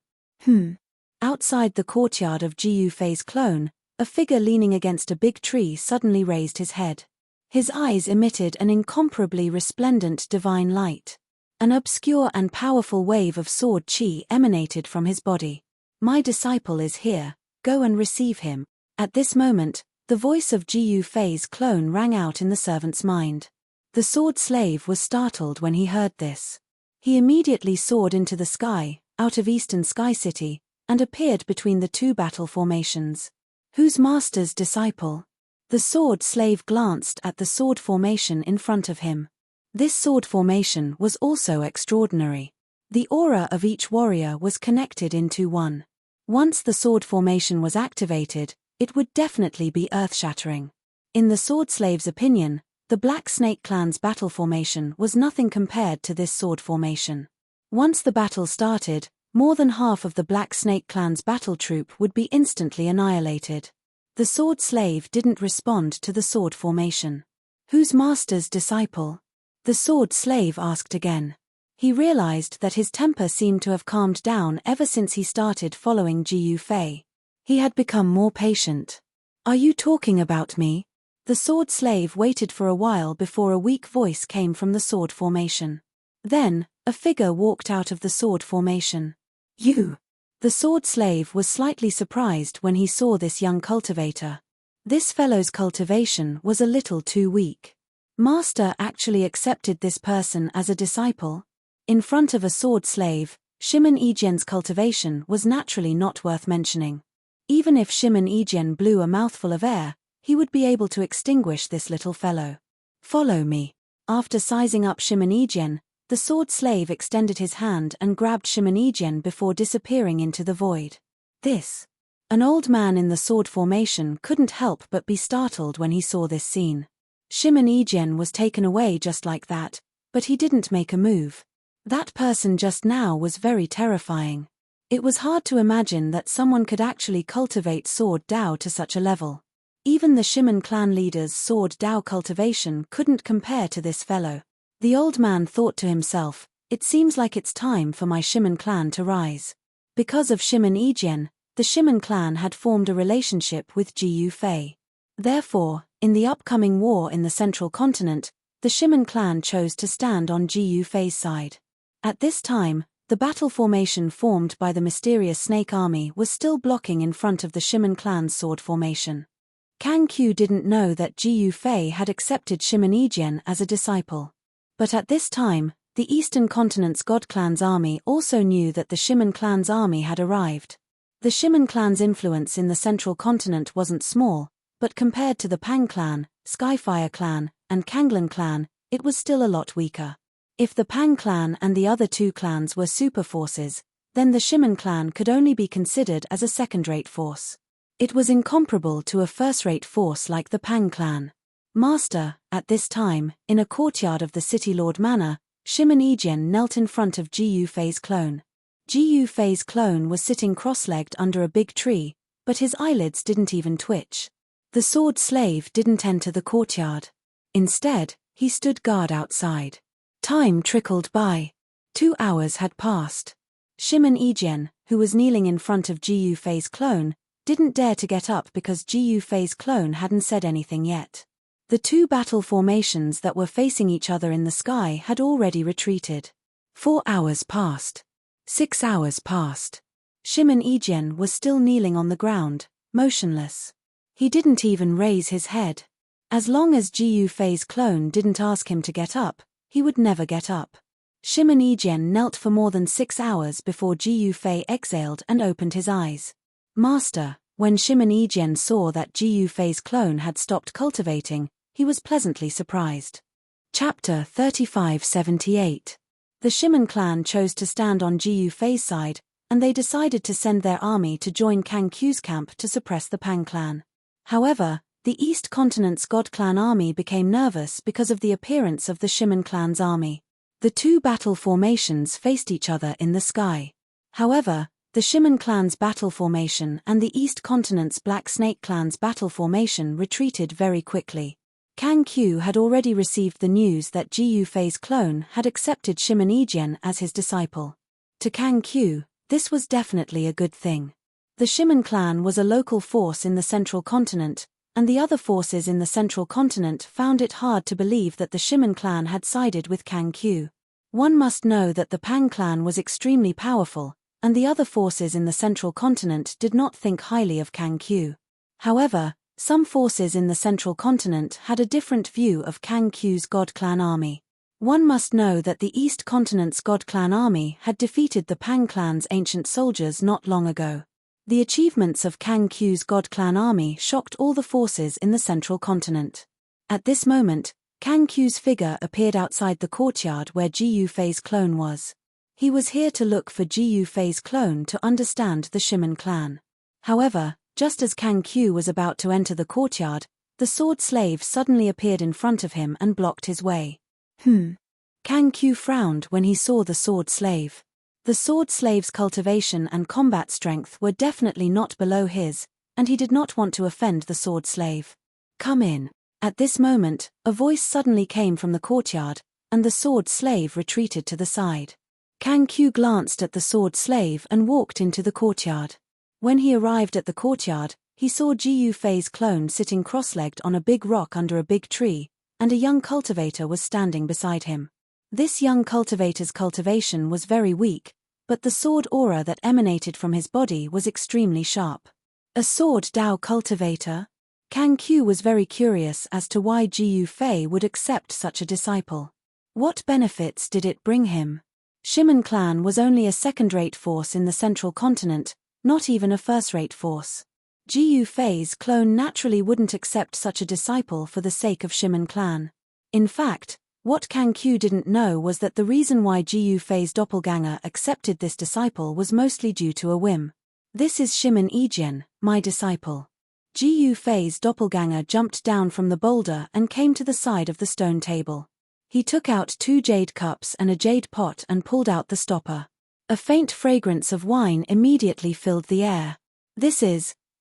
Outside the courtyard of Ji Yufei's clone, a figure leaning against a big tree suddenly raised his head. His eyes emitted an incomparably resplendent divine light. An obscure and powerful wave of sword chi emanated from his body. "My disciple is here, go and receive him." At this moment, the voice of Ji Yufei's clone rang out in the servant's mind. The sword slave was startled when he heard this. He immediately soared into the sky, out of Eastern Sky City, and appeared between the two battle formations. "Who's master's disciple?" The sword slave glanced at the sword formation in front of him. This sword formation was also extraordinary. The aura of each warrior was connected into one. Once the sword formation was activated, it would definitely be earth-shattering. In the sword slave's opinion, the Black Snake Clan's battle formation was nothing compared to this sword formation. Once the battle started, more than half of the Black Snake Clan's battle troop would be instantly annihilated. The sword slave didn't respond to the sword formation. "Who's master's disciple?" the sword slave asked again. He realized that his temper seemed to have calmed down ever since he started following Ji Yufei. He had become more patient. "Are you talking about me?" The sword slave waited for a while before a weak voice came from the sword formation. Then, a figure walked out of the sword formation. "You!" The sword slave was slightly surprised when he saw this young cultivator. This fellow's cultivation was a little too weak. Master actually accepted this person as a disciple? In front of a sword slave, Shimon Ejian's cultivation was naturally not worth mentioning. Even if Shimon Ejian blew a mouthful of air, he would be able to extinguish this little fellow. "Follow me." After sizing up Shimon Ejian, the sword slave extended his hand and grabbed Shimon Ejian before disappearing into the void. "This." An old man in the sword formation couldn't help but be startled when he saw this scene. Shimon Ijian was taken away just like that, but he didn't make a move. That person just now was very terrifying. It was hard to imagine that someone could actually cultivate sword Dao to such a level. Even the Shimon clan leader's sword Dao cultivation couldn't compare to this fellow. The old man thought to himself, it seems like it's time for my Shimon clan to rise. Because of Shimon Ijian, the Shimon clan had formed a relationship with Ji Yufei. Therefore, in the upcoming war in the central continent, the Shimon clan chose to stand on Ji Yufei's side. At this time, the battle formation formed by the mysterious snake army was still blocking in front of the Shimon clan's sword formation. Kang Qiu didn't know that Ji Yufei had accepted Shimon Ijian as a disciple. But at this time, the Eastern Continent's God Clan's army also knew that the Shimon clan's army had arrived. The Shimon clan's influence in the central continent wasn't small, but compared to the Pang clan, Skyfire clan, and Kanglan clan, it was still a lot weaker. If the Pang clan and the other two clans were super forces, then the Shimon clan could only be considered as a second-rate force. It was incomparable to a first-rate force like the Pang clan. Master, at this time, in a courtyard of the City Lord Manor, Shimon Ijian knelt in front of Ji Yufei's clone. Ji Yufei's clone was sitting cross-legged under a big tree, but his eyelids didn't even twitch. The sword slave didn't enter the courtyard. Instead, he stood guard outside. Time trickled by. 2 hours had passed. Shimon Ijian, who was kneeling in front of Ji Yufei's clone, didn't dare to get up because Ji Yufei's clone hadn't said anything yet. The two battle formations that were facing each other in the sky had already retreated. 4 hours passed. 6 hours passed. Shimon Ijian was still kneeling on the ground, motionless. He didn't even raise his head. As long as Ji Yufei's clone didn't ask him to get up, he would never get up. Shimon Ijian knelt for more than 6 hours before Ji Yufei exhaled and opened his eyes. Master, when Shimon Ijian saw that Ji Yufei's clone had stopped cultivating, he was pleasantly surprised. Chapter 3578. The Shimon clan chose to stand on Ji Yufei's side, and they decided to send their army to join Kang Qiu's camp to suppress the Pang clan. However, the East Continent's God clan army became nervous because of the appearance of the Shimon clan's army. The two battle formations faced each other in the sky. However, the Shimon clan's battle formation and the East Continent's Black Snake clan's battle formation retreated very quickly. Kang Qiu had already received the news that Ji Yufei's clone had accepted Shimon Ijian as his disciple. To Kang Qiu, this was definitely a good thing. The Shimon clan was a local force in the central continent, and the other forces in the central continent found it hard to believe that the Shimon clan had sided with Kang Qiu. One must know that the Pang clan was extremely powerful, and the other forces in the central continent did not think highly of Kang Qiu. However, some forces in the central continent had a different view of Kang Qiu's God clan army. One must know that the East Continent's God clan army had defeated the Pang clan's ancient soldiers not long ago. The achievements of Kang Qiu's God clan army shocked all the forces in the central continent. At this moment, Kang Qiu's figure appeared outside the courtyard where Ji Yufei's clone was. He was here to look for Ji Yufei's clone to understand the Shimon clan. However, just as Kang Qiu was about to enter the courtyard, the sword slave suddenly appeared in front of him and blocked his way. Kang Qiu frowned when he saw the sword slave. The sword slave's cultivation and combat strength were definitely not below his, and he did not want to offend the sword slave. Come in. At this moment, a voice suddenly came from the courtyard, and the sword slave retreated to the side. Kang Qiu glanced at the sword slave and walked into the courtyard. When he arrived at the courtyard, he saw Ji Yufei's clone sitting cross-legged on a big rock under a big tree, and a young cultivator was standing beside him. This young cultivator's cultivation was very weak, but the sword aura that emanated from his body was extremely sharp. A sword Dao cultivator? Kang Qiu was very curious as to why Ji Yufei would accept such a disciple. What benefits did it bring him? Shimon clan was only a second-rate force in the central continent, not even a first-rate force. Ji Yufei's clone naturally wouldn't accept such a disciple for the sake of Shimon clan. In fact, what Kang Qiu didn't know was that the reason why Ji Yufei's doppelganger accepted this disciple was mostly due to a whim. This is Shimon Ejian, my disciple. Ji Yufei's doppelganger jumped down from the boulder and came to the side of the stone table. He took out 2 jade cups and a jade pot and pulled out the stopper. A faint fragrance of wine immediately filled the air.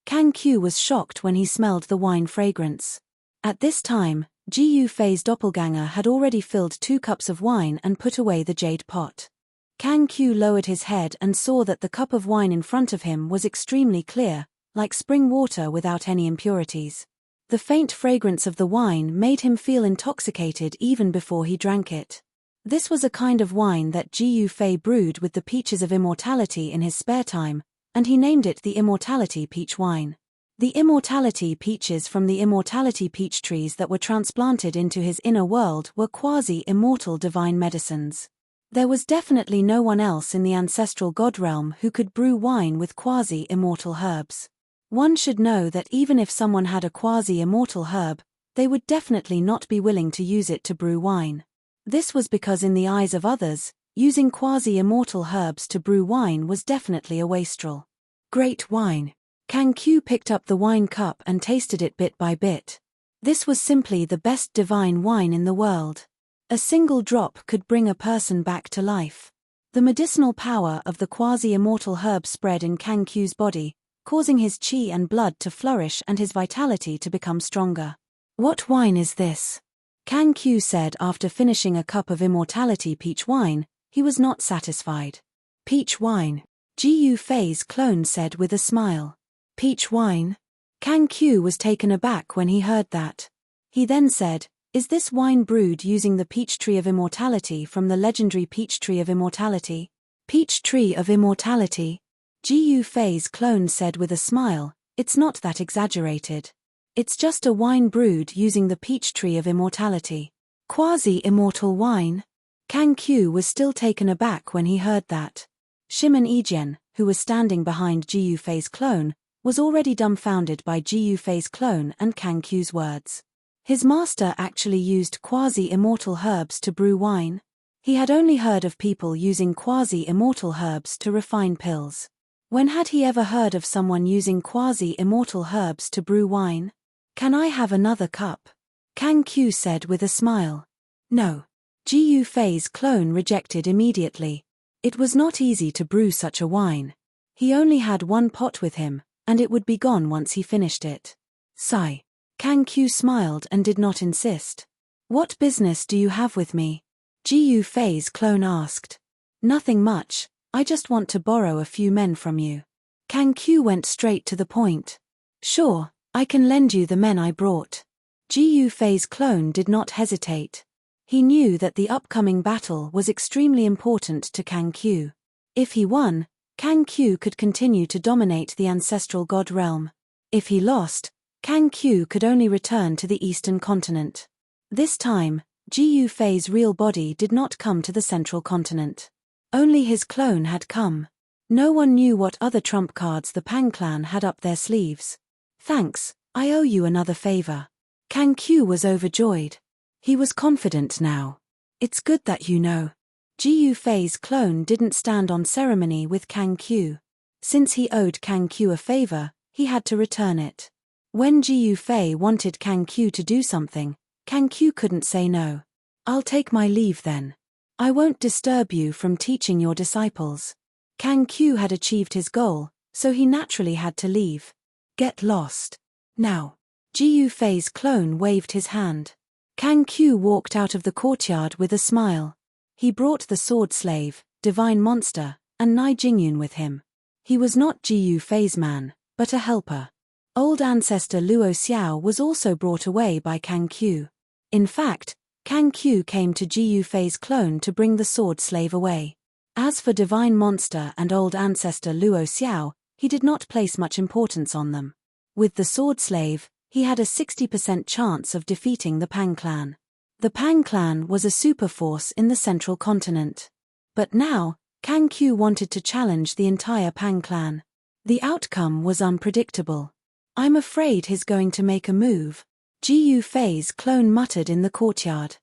Kang Q was shocked when he smelled the wine fragrance. At this time, Ji Yufei's doppelganger had already filled 2 cups of wine and put away the jade pot. Kang Q lowered his head and saw that the cup of wine in front of him was extremely clear, like spring water without any impurities. The faint fragrance of the wine made him feel intoxicated even before he drank it. This was a kind of wine that Ji Yufei brewed with the peaches of immortality in his spare time, and he named it the Immortality Peach Wine. The Immortality peaches from the immortality peach trees that were transplanted into his inner world were quasi-immortal divine medicines. There was definitely no one else in the ancestral god realm who could brew wine with quasi-immortal herbs. One should know that even if someone had a quasi-immortal herb, they would definitely not be willing to use it to brew wine. This was because in the eyes of others, using quasi-immortal herbs to brew wine was definitely a wastrel. Great wine. Kang Q picked up the wine cup and tasted it bit by bit. This was simply the best divine wine in the world. A single drop could bring a person back to life. The medicinal power of the quasi-immortal herb spread in Kang Q's body, causing his qi and blood to flourish and his vitality to become stronger. What wine is this? Kang Q said after finishing a cup of immortality peach wine. He was not satisfied. Peach wine. Ji Yufei's clone said with a smile. Peach wine? Kang Q was taken aback when he heard that. He then said, is this wine brewed using the peach tree of immortality from the legendary peach tree of immortality? Peach tree of immortality? Ji Yufei's clone said with a smile, it's not that exaggerated. It's just a wine brewed using the peach tree of immortality. Quasi-immortal wine? Kang Q was still taken aback when he heard that. Shimon Ejian, who was standing behind Ji Yufei's clone, was already dumbfounded by Ji Yufei's clone and Kang Q's words. His master actually used quasi-immortal herbs to brew wine? He had only heard of people using quasi-immortal herbs to refine pills. When had he ever heard of someone using quasi-immortal herbs to brew wine? Can I have another cup? Kang Q said with a smile. No. Ji Yufei's clone rejected immediately. It was not easy to brew such a wine. He only had 1 pot with him, and it would be gone once he finished it. Sigh. Kang Q smiled and did not insist. What business do you have with me? Ji Yufei's clone asked. Nothing much. I just want to borrow a few men from you. Kang Q went straight to the point. Sure, I can lend you the men I brought. Ji Yufei's clone did not hesitate. He knew that the upcoming battle was extremely important to Kang Q. If he won, Kang Q could continue to dominate the ancestral god realm. If he lost, Kang Q could only return to the eastern continent. This time, Ji Yufei's real body did not come to the central continent. Only his clone had come. No one knew what other trump cards the Pang clan had up their sleeves. Thanks, I owe you another favor. Kang Q was overjoyed. He was confident now. It's good that you know. Ji Yufei's clone didn't stand on ceremony with Kang Q. Since he owed Kang Q a favor, he had to return it. When Ji Yufei wanted Kang Q to do something, Kang Q couldn't say no. I'll take my leave then. I won't disturb you from teaching your disciples. Kang Q had achieved his goal, so he naturally had to leave. Get lost. Now. Ji Yufei's clone waved his hand. Kang Q walked out of the courtyard with a smile. He brought the sword slave, divine monster, and Nai Jingyun with him. He was not Ji Yufei's man, but a helper. Old ancestor Luo Xiao was also brought away by Kang Q. In fact, Kang Q came to Ji Yufei's clone to bring the sword slave away. As for divine monster and old ancestor Luo Xiao, he did not place much importance on them. With the sword slave, he had a 60% chance of defeating the Pang clan. The Pang clan was a super force in the central continent. But now, Kang Q wanted to challenge the entire Pang clan. The outcome was unpredictable. I'm afraid he's going to make a move. Ji Yufei's clone muttered in the courtyard.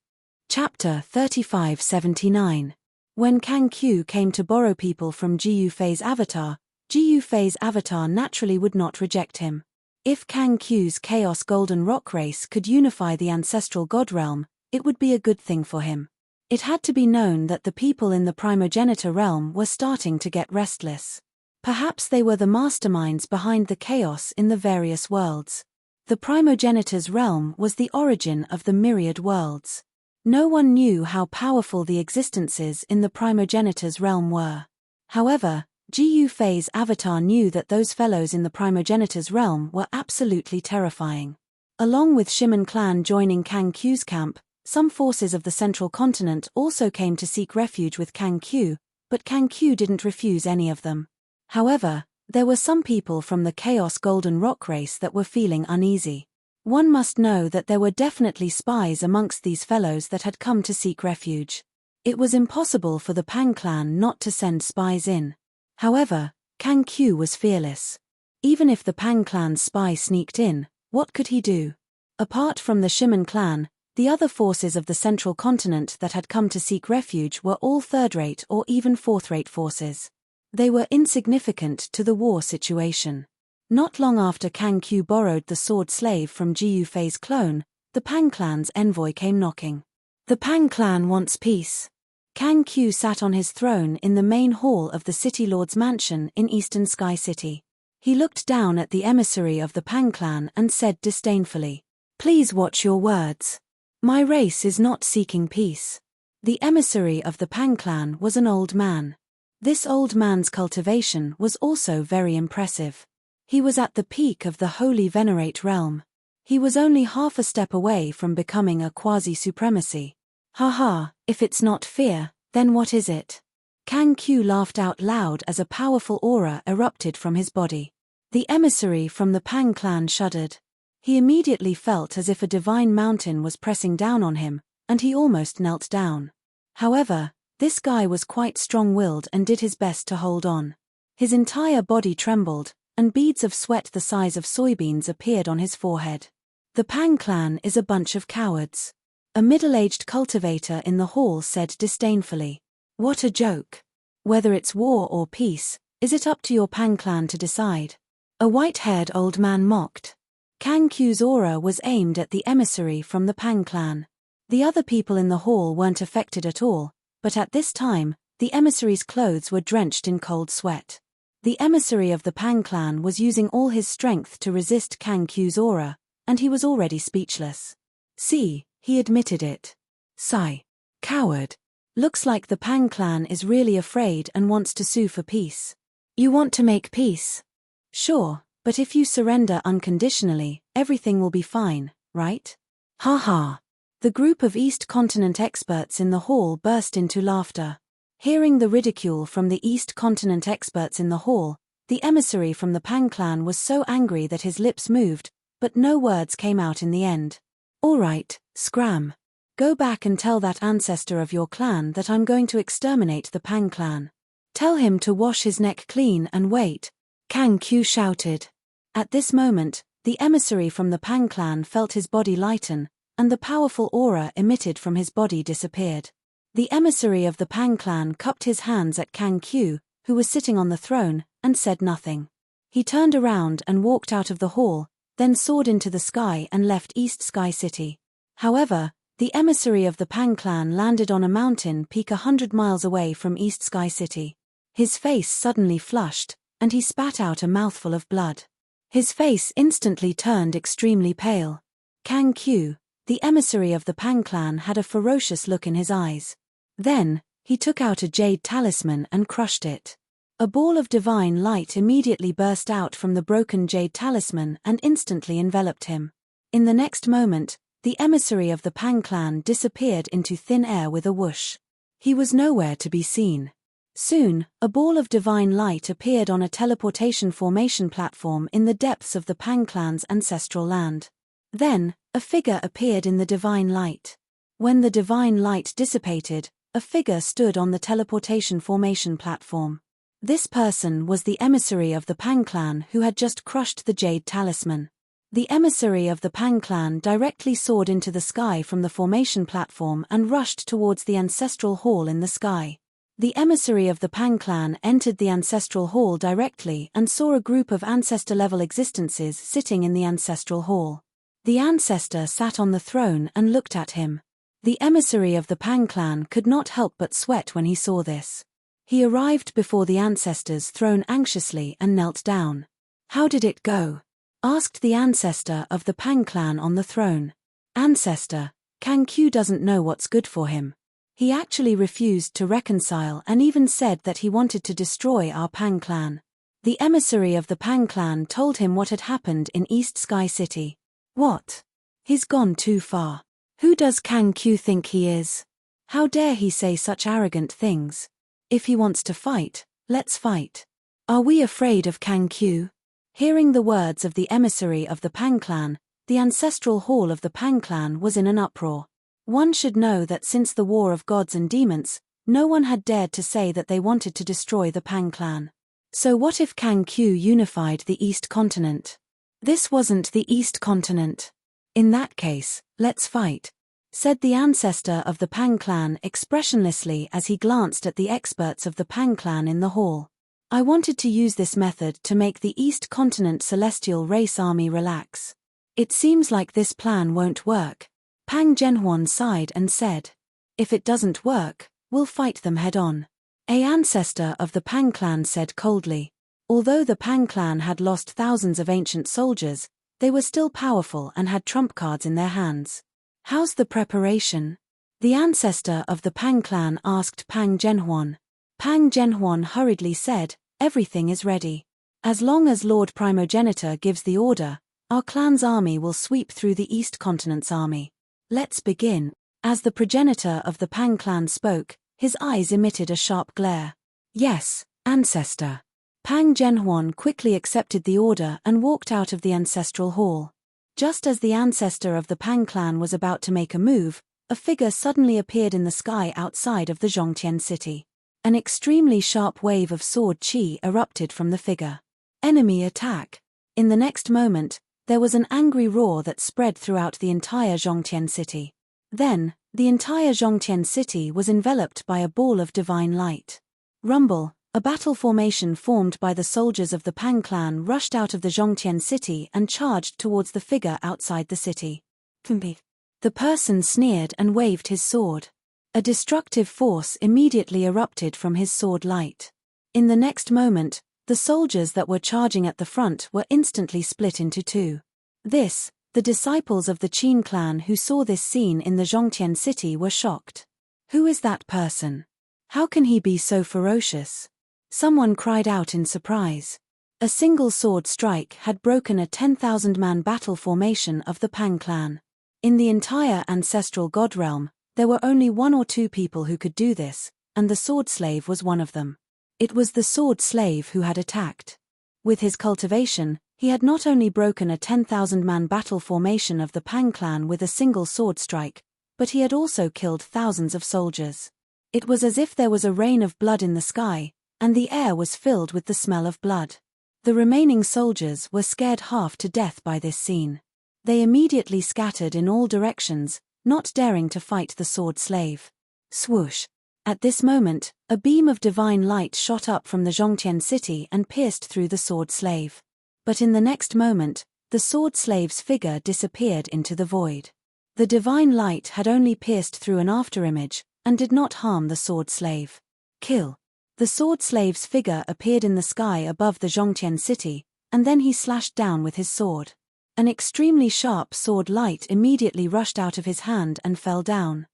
Chapter 3579. When Kang Q came to borrow people from Ji Yufei's avatar, Jiu Fei's avatar naturally would not reject him. If Kang Q's Chaos Golden Rock race could unify the ancestral god realm, it would be a good thing for him. It had to be known that the people in the primogenitor realm were starting to get restless. Perhaps they were the masterminds behind the chaos in the various worlds. The primogenitor's realm was the origin of the myriad worlds. No one knew how powerful the existences in the primogenitor's realm were. However, Jiu Fei's avatar knew that those fellows in the primogenitor's realm were absolutely terrifying. Along with Shiman clan joining Kang Q's camp, some forces of the central continent also came to seek refuge with Kang Q, but Kang Q didn't refuse any of them. However, there were some people from the Chaos Golden Rock race that were feeling uneasy. One must know that there were definitely spies amongst these fellows that had come to seek refuge. It was impossible for the Pang clan not to send spies in. However, Kang Q was fearless. Even if the Pang clan's spy sneaked in, what could he do? Apart from the Shiman clan, the other forces of the central continent that had come to seek refuge were all third-rate or even fourth-rate forces. They were insignificant to the war situation. Not long after Kang Q borrowed the sword slave from Jiu Fei's clone, the Pang clan's envoy came knocking. The Pang clan wants peace. Kang Q sat on his throne in the main hall of the City Lord's mansion in Eastern Sky City. He looked down at the emissary of the Pang clan and said disdainfully, "Please watch your words. My race is not seeking peace." The emissary of the Pang clan was an old man. This old man's cultivation was also very impressive. He was at the peak of the Holy Venerate realm. He was only half a step away from becoming a quasi-supremacy. Haha, if it's not fear, then what is it? Kang Q laughed out loud as a powerful aura erupted from his body. The emissary from the Pang clan shuddered. He immediately felt as if a divine mountain was pressing down on him, and he almost knelt down. However, this guy was quite strong-willed and did his best to hold on. His entire body trembled, and beads of sweat the size of soybeans appeared on his forehead. The Pang clan is a bunch of cowards. A middle-aged cultivator in the hall said disdainfully. What a joke. Whether it's war or peace, is it up to your Pang clan to decide? A white-haired old man mocked. Kang Q's aura was aimed at the emissary from the Pang clan. The other people in the hall weren't affected at all, but at this time, the emissary's clothes were drenched in cold sweat. The emissary of the Pang clan was using all his strength to resist Kang Q's aura, and he was already speechless. See, he admitted it. Sigh. Coward. Looks like the Pang clan is really afraid and wants to sue for peace. You want to make peace? Sure, but if you surrender unconditionally, everything will be fine, right? Ha ha. The group of East Continent experts in the hall burst into laughter. Hearing the ridicule from the East Continent experts in the hall, the emissary from the Pang clan was so angry that his lips moved, but no words came out in the end. All right, Scram. Go back and tell that ancestor of your clan that I'm going to exterminate the Pang clan. Tell him to wash his neck clean and wait, Kang Q shouted. At this moment, the emissary from the Pang clan felt his body lighten, and the powerful aura emitted from his body disappeared. The emissary of the Pang clan cupped his hands at Kang Q, who was sitting on the throne, and said nothing. He turned around and walked out of the hall, then soared into the sky and left East Sky City. However, the emissary of the Pang clan landed on a mountain peak 100 miles away from East Sky City. His face suddenly flushed, and he spat out a mouthful of blood. His face instantly turned extremely pale. Kang Q, the emissary of the Pang clan, had a ferocious look in his eyes. Then, he took out a jade talisman and crushed it. A ball of divine light immediately burst out from the broken jade talisman and instantly enveloped him. In the next moment, the emissary of the Pang clan disappeared into thin air with a whoosh. He was nowhere to be seen. Soon, a ball of divine light appeared on a teleportation formation platform in the depths of the Pang clan's ancestral land. Then, a figure appeared in the divine light. When the divine light dissipated, a figure stood on the teleportation formation platform. This person was the emissary of the Pang clan who had just crushed the jade talisman. The emissary of the Pang clan directly soared into the sky from the formation platform and rushed towards the ancestral hall in the sky. The emissary of the Pang clan entered the ancestral hall directly and saw a group of ancestor-level existences sitting in the ancestral hall. The ancestor sat on the throne and looked at him. The emissary of the Pang clan could not help but sweat when he saw this. He arrived before the ancestor's throne anxiously and knelt down. "How did it go?" asked the ancestor of the Pang clan on the throne. "Ancestor, Kang Q doesn't know what's good for him. He actually refused to reconcile and even said that he wanted to destroy our Pang clan." The emissary of the Pang clan told him what had happened in East Sky City. "What? He's gone too far. Who does Kang Q think he is? How dare he say such arrogant things? If he wants to fight, let's fight. Are we afraid of Kang Q?" Hearing the words of the emissary of the Pang clan, the ancestral hall of the Pang clan was in an uproar. One should know that since the War of Gods and Demons, no one had dared to say that they wanted to destroy the Pang clan. So what if Kang Q unified the East Continent? This wasn't the East Continent. "In that case, let's fight," said the ancestor of the Pang clan expressionlessly as he glanced at the experts of the Pang clan in the hall. "I wanted to use this method to make the East Continent Celestial Race Army relax. It seems like this plan won't work." Pang Genhuan sighed and said, "If it doesn't work, we'll fight them head-on." A ancestor of the Pang clan said coldly. Although the Pang clan had lost thousands of ancient soldiers, they were still powerful and had trump cards in their hands. "How's the preparation?" the ancestor of the Pang clan asked Pang Genhuan. Pang Genhuan hurriedly said, "Everything is ready. As long as Lord Primogenitor gives the order, our clan's army will sweep through the East Continent's army. Let's begin." As the progenitor of the Pang clan spoke, his eyes emitted a sharp glare. "Yes, ancestor." Pang Genhuan quickly accepted the order and walked out of the ancestral hall. Just as the ancestor of the Pang clan was about to make a move, a figure suddenly appeared in the sky outside of the Zhongtian city. An extremely sharp wave of sword chi erupted from the figure. Enemy attack! In the next moment, there was an angry roar that spread throughout the entire Zhongtian city. Then, the entire Zhongtian city was enveloped by a ball of divine light. Rumble! A battle formation formed by the soldiers of the Pang clan rushed out of the Zhongtian city and charged towards the figure outside the city. The person sneered and waved his sword. A destructive force immediately erupted from his sword light. In the next moment, the soldiers that were charging at the front were instantly split into two. The disciples of the Qin clan who saw this scene in the Zhongtian city were shocked. "Who is that person? How can he be so ferocious?" Someone cried out in surprise. A single sword strike had broken a 10,000-man battle formation of the Pang clan. In the entire ancestral god realm, there were only one or two people who could do this, and the sword slave was one of them. It was the sword slave who had attacked. With his cultivation, he had not only broken a 10,000-man battle formation of the Pang clan with a single sword strike, but he had also killed thousands of soldiers. It was as if there was a rain of blood in the sky, and the air was filled with the smell of blood. The remaining soldiers were scared half to death by this scene. They immediately scattered in all directions, not daring to fight the sword slave. Swoosh! At this moment, a beam of divine light shot up from the Zhongtian city and pierced through the sword slave. But in the next moment, the sword slave's figure disappeared into the void. The divine light had only pierced through an afterimage, and did not harm the sword slave. Kill! The sword slave's figure appeared in the sky above the Zhongtian city, and then he slashed down with his sword. An extremely sharp sword light immediately rushed out of his hand and fell down.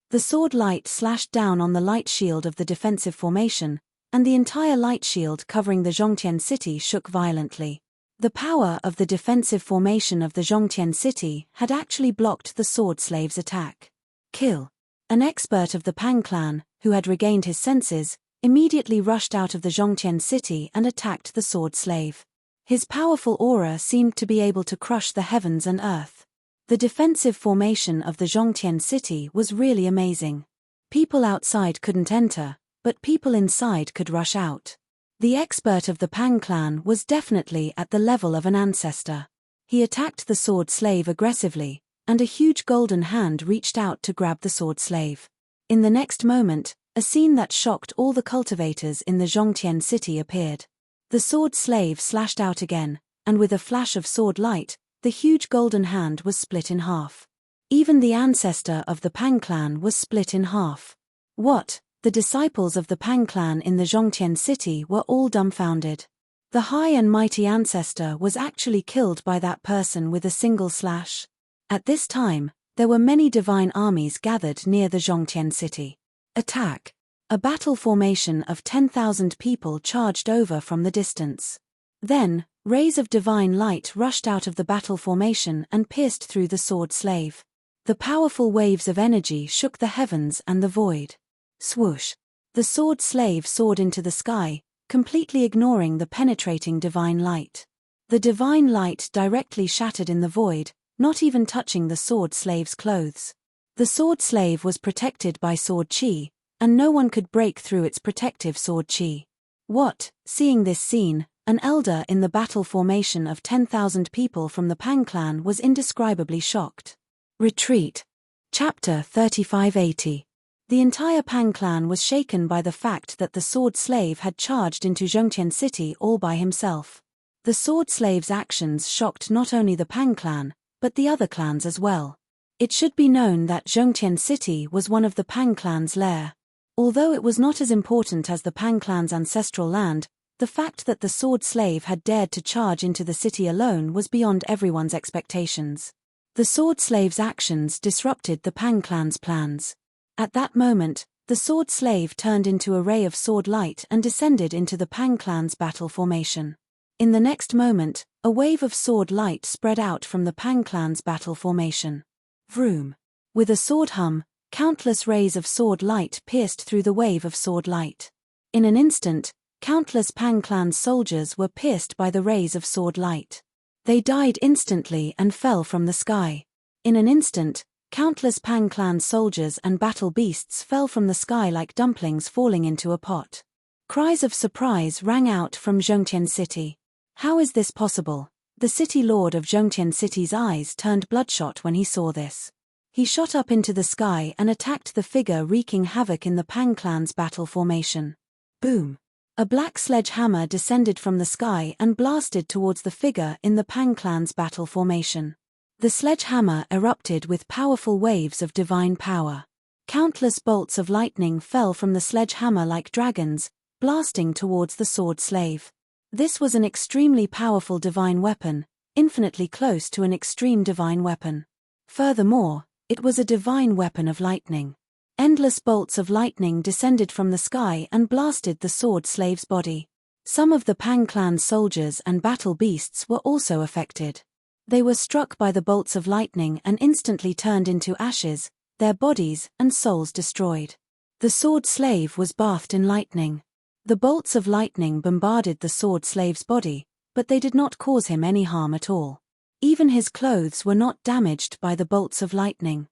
The sword light slashed down on the light shield of the defensive formation, and the entire light shield covering the Zhongtian city shook violently. The power of the defensive formation of the Zhongtian city had actually blocked the sword slave's attack. Kill! An expert of the Pang clan, who had regained his senses, immediately rushed out of the Zhongtian city and attacked the sword slave. His powerful aura seemed to be able to crush the heavens and earth. The defensive formation of the Zhongtian city was really amazing. People outside couldn't enter, but people inside could rush out. The expert of the Pang clan was definitely at the level of an ancestor. He attacked the sword slave aggressively, and a huge golden hand reached out to grab the sword slave. In the next moment, A scene that shocked all the cultivators in the Zhongtian city appeared. The sword slave slashed out again, and with a flash of sword light, the huge golden hand was split in half. Even the ancestor of the Pang clan was split in half. What? The disciples of the Pang clan in the Zhongtian city were all dumbfounded. The high and mighty ancestor was actually killed by that person with a single slash. At this time, there were many divine armies gathered near the Zhongtian city. Attack! A battle formation of 10,000 people charged over from the distance. Then, rays of divine light rushed out of the battle formation and pierced through the sword slave. The powerful waves of energy shook the heavens and the void. Swoosh! The sword slave soared into the sky, completely ignoring the penetrating divine light. The divine light directly shattered in the void, not even touching the sword slave's clothes. The sword slave was protected by sword chi, and no one could break through its protective sword chi. What? Seeing this scene, an elder in the battle formation of 10,000 people from the Pang clan was indescribably shocked. Retreat. Chapter 3580. The entire Pang clan was shaken by the fact that the sword slave had charged into Zhongtian city all by himself. The sword slave's actions shocked not only the Pang clan, but the other clans as well. It should be known that Zhongtian city was one of the Pang clan's lair. Although it was not as important as the Pang clan's ancestral land, the fact that the sword slave had dared to charge into the city alone was beyond everyone's expectations. The sword slave's actions disrupted the Pang clan's plans. At that moment, the sword slave turned into a ray of sword light and descended into the Pang clan's battle formation. In the next moment, a wave of sword light spread out from the Pang clan's battle formation. Vroom! With a sword hum, countless rays of sword light pierced through the wave of sword light. In an instant, countless Pang clan soldiers were pierced by the rays of sword light. They died instantly and fell from the sky. In an instant, countless Pang clan soldiers and battle beasts fell from the sky like dumplings falling into a pot. Cries of surprise rang out from Zhongtian city. How is this possible? The city lord of Zhongtian city's eyes turned bloodshot when he saw this. He shot up into the sky and attacked the figure wreaking havoc in the Pang clan's battle formation. Boom! A black sledgehammer descended from the sky and blasted towards the figure in the Pang clan's battle formation. The sledgehammer erupted with powerful waves of divine power. Countless bolts of lightning fell from the sledgehammer like dragons, blasting towards the sword slave. This was an extremely powerful divine weapon, infinitely close to an extreme divine weapon. Furthermore, it was a divine weapon of lightning. Endless bolts of lightning descended from the sky and blasted the sword slave's body. Some of the Pang clan soldiers and battle beasts were also affected. They were struck by the bolts of lightning and instantly turned into ashes, their bodies and souls destroyed. The sword slave was bathed in lightning. The bolts of lightning bombarded the sword slave's body, but they did not cause him any harm at all. Even his clothes were not damaged by the bolts of lightning.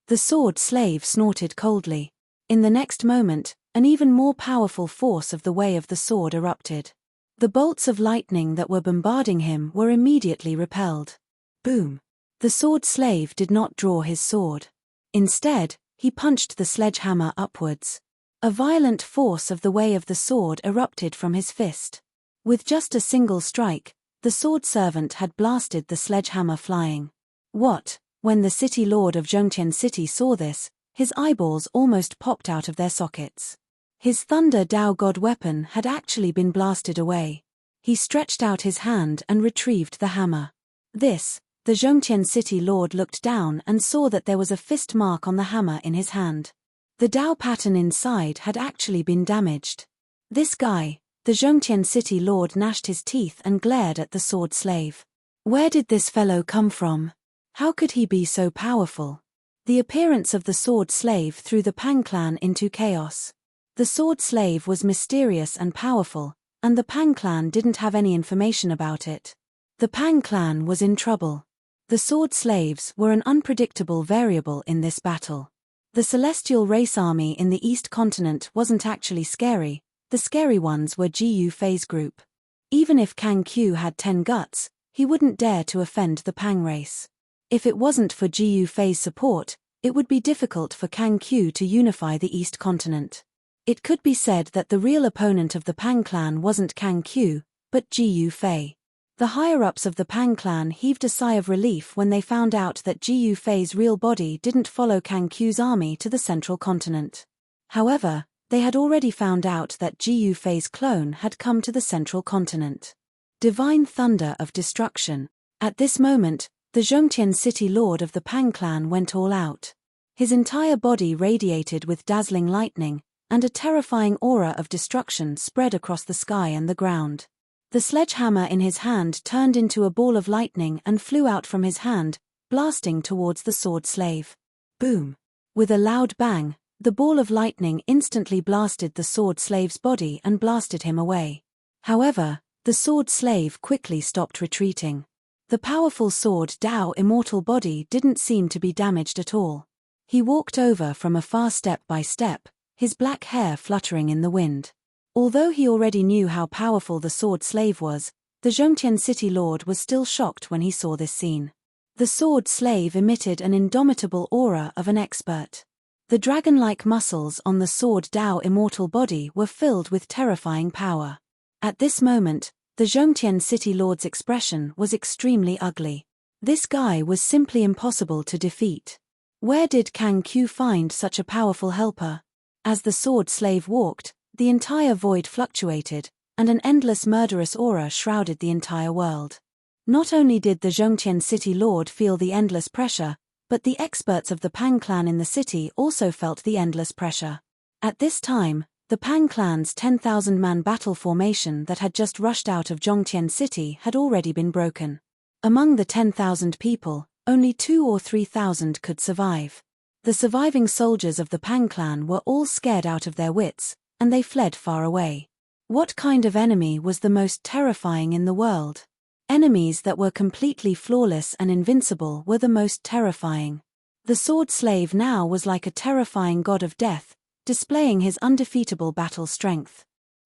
The sword slave snorted coldly. In the next moment, an even more powerful force of the way of the sword erupted. The bolts of lightning that were bombarding him were immediately repelled. Boom! The sword slave did not draw his sword. Instead, he punched the sledgehammer upwards. A violent force of the way of the sword erupted from his fist. With just a single strike, the sword servant had blasted the sledgehammer flying. What? When the city lord of Zhongtian city saw this, his eyeballs almost popped out of their sockets. His Thunder Dao God weapon had actually been blasted away. He stretched out his hand and retrieved the hammer. The Zhongtian city lord looked down and saw that there was a fist mark on the hammer in his hand. The Dao pattern inside had actually been damaged. This guy, the Zhongtian city lord gnashed his teeth and glared at the sword slave. Where did this fellow come from? How could he be so powerful? The appearance of the sword slave threw the Pang clan into chaos. The sword slave was mysterious and powerful, and the Pang clan didn't have any information about it. The Pang clan was in trouble. The sword slaves were an unpredictable variable in this battle. The celestial race army in the East continent wasn't actually scary, the scary ones were Ji Yufei's group. Even if Kang Q had 10 guts, he wouldn't dare to offend the Pang race. If it wasn't for Ji Yufei's support, it would be difficult for Kang Q to unify the East continent. It could be said that the real opponent of the Pang clan wasn't Kang Q, but Jiu Fei. The higher-ups of the Pang clan heaved a sigh of relief when they found out that Jiu Fei's real body didn't follow Kang Q's army to the central continent. However, they had already found out that Jiu Fei's clone had come to the central continent. Divine thunder of destruction. At this moment, the Zhongtian city lord of the Pang clan went all out. His entire body radiated with dazzling lightning, and a terrifying aura of destruction spread across the sky and the ground. The sledgehammer in his hand turned into a ball of lightning and flew out from his hand, blasting towards the sword slave. Boom! With a loud bang, the ball of lightning instantly blasted the sword slave's body and blasted him away. However, the sword slave quickly stopped retreating. The powerful sword Dao immortal body didn't seem to be damaged at all. He walked over from afar step by step, his black hair fluttering in the wind. Although he already knew how powerful the sword slave was, the Zhongtian city lord was still shocked when he saw this scene. The sword slave emitted an indomitable aura of an expert. The dragon-like muscles on the sword Dao immortal body were filled with terrifying power. At this moment, the Zhongtian city lord's expression was extremely ugly. This guy was simply impossible to defeat. Where did Kang Q find such a powerful helper? As the sword slave walked, the entire void fluctuated, and an endless murderous aura shrouded the entire world. Not only did the Zhongtian city lord feel the endless pressure, but the experts of the Pang clan in the city also felt the endless pressure. At this time, the Pang clan's 10,000-man battle formation that had just rushed out of Zhongtian city had already been broken. Among the 10,000 people, only 2,000 or 3,000 could survive. The surviving soldiers of the Pang clan were all scared out of their wits, and they fled far away. What kind of enemy was the most terrifying in the world? Enemies that were completely flawless and invincible were the most terrifying. The sword slave now was like a terrifying god of death, displaying his undefeatable battle strength.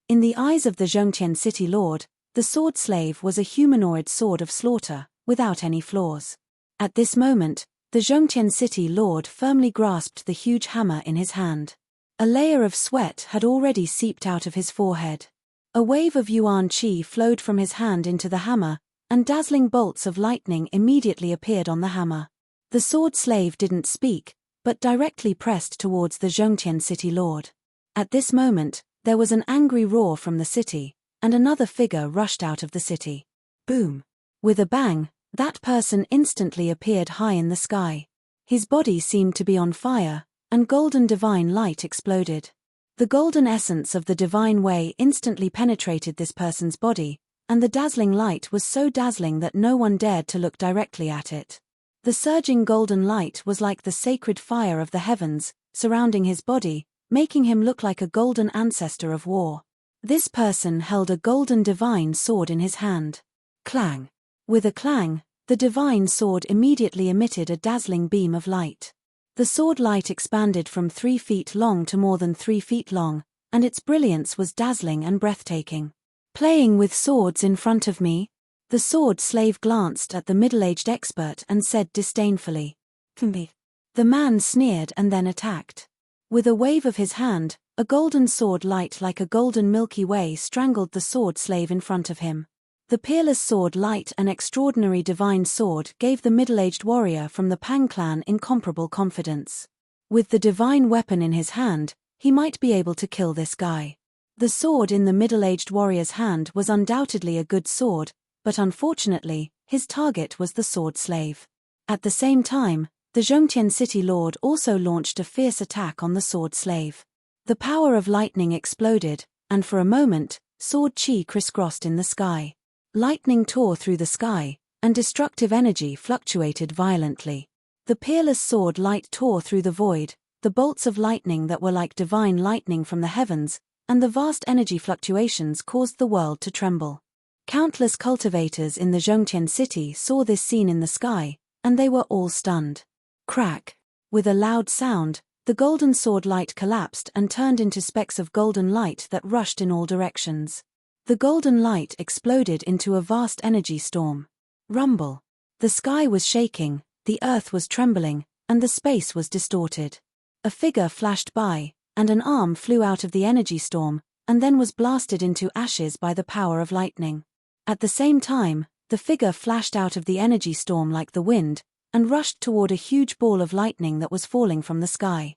In the eyes of the Zhongtian city lord, the sword slave was a humanoid sword of slaughter, without any flaws. At this moment, the Zhongtian city lord firmly grasped the huge hammer in his hand. A layer of sweat had already seeped out of his forehead. A wave of yuan qi flowed from his hand into the hammer, and dazzling bolts of lightning immediately appeared on the hammer. The sword slave didn't speak, but directly pressed towards the Zhongtian city lord. At this moment, there was an angry roar from the city, and another figure rushed out of the city. Boom! With a bang, that person instantly appeared high in the sky. His body seemed to be on fire, and golden divine light exploded. The golden essence of the divine way instantly penetrated this person's body, and the dazzling light was so dazzling that no one dared to look directly at it. The surging golden light was like the sacred fire of the heavens, surrounding his body, making him look like a golden ancestor of war. This person held a golden divine sword in his hand. Clang! With a clang, the divine sword immediately emitted a dazzling beam of light. The sword light expanded from 3 feet long to more than 3 feet long, and its brilliance was dazzling and breathtaking. Playing with swords in front of me? The sword slave glanced at the middle-aged expert and said disdainfully. The man sneered and then attacked. With a wave of his hand, a golden sword light like a golden Milky Way strangled the sword slave in front of him. The peerless sword light, an extraordinary divine sword, gave the middle-aged warrior from the Pang clan incomparable confidence. With the divine weapon in his hand, he might be able to kill this guy. The sword in the middle-aged warrior's hand was undoubtedly a good sword, but unfortunately, his target was the sword slave. At the same time, the Zhongtian city lord also launched a fierce attack on the sword slave. The power of lightning exploded, and for a moment, sword qi crisscrossed in the sky. Lightning tore through the sky, and destructive energy fluctuated violently. The peerless sword light tore through the void, the bolts of lightning that were like divine lightning from the heavens, and the vast energy fluctuations caused the world to tremble. Countless cultivators in the Zhongtian city saw this scene in the sky, and they were all stunned. Crack! With a loud sound, the golden sword light collapsed and turned into specks of golden light that rushed in all directions. The golden light exploded into a vast energy storm. Rumble! The sky was shaking, the earth was trembling, and the space was distorted. A figure flashed by, and an arm flew out of the energy storm, and then was blasted into ashes by the power of lightning. At the same time, the figure flashed out of the energy storm like the wind, and rushed toward a huge ball of lightning that was falling from the sky.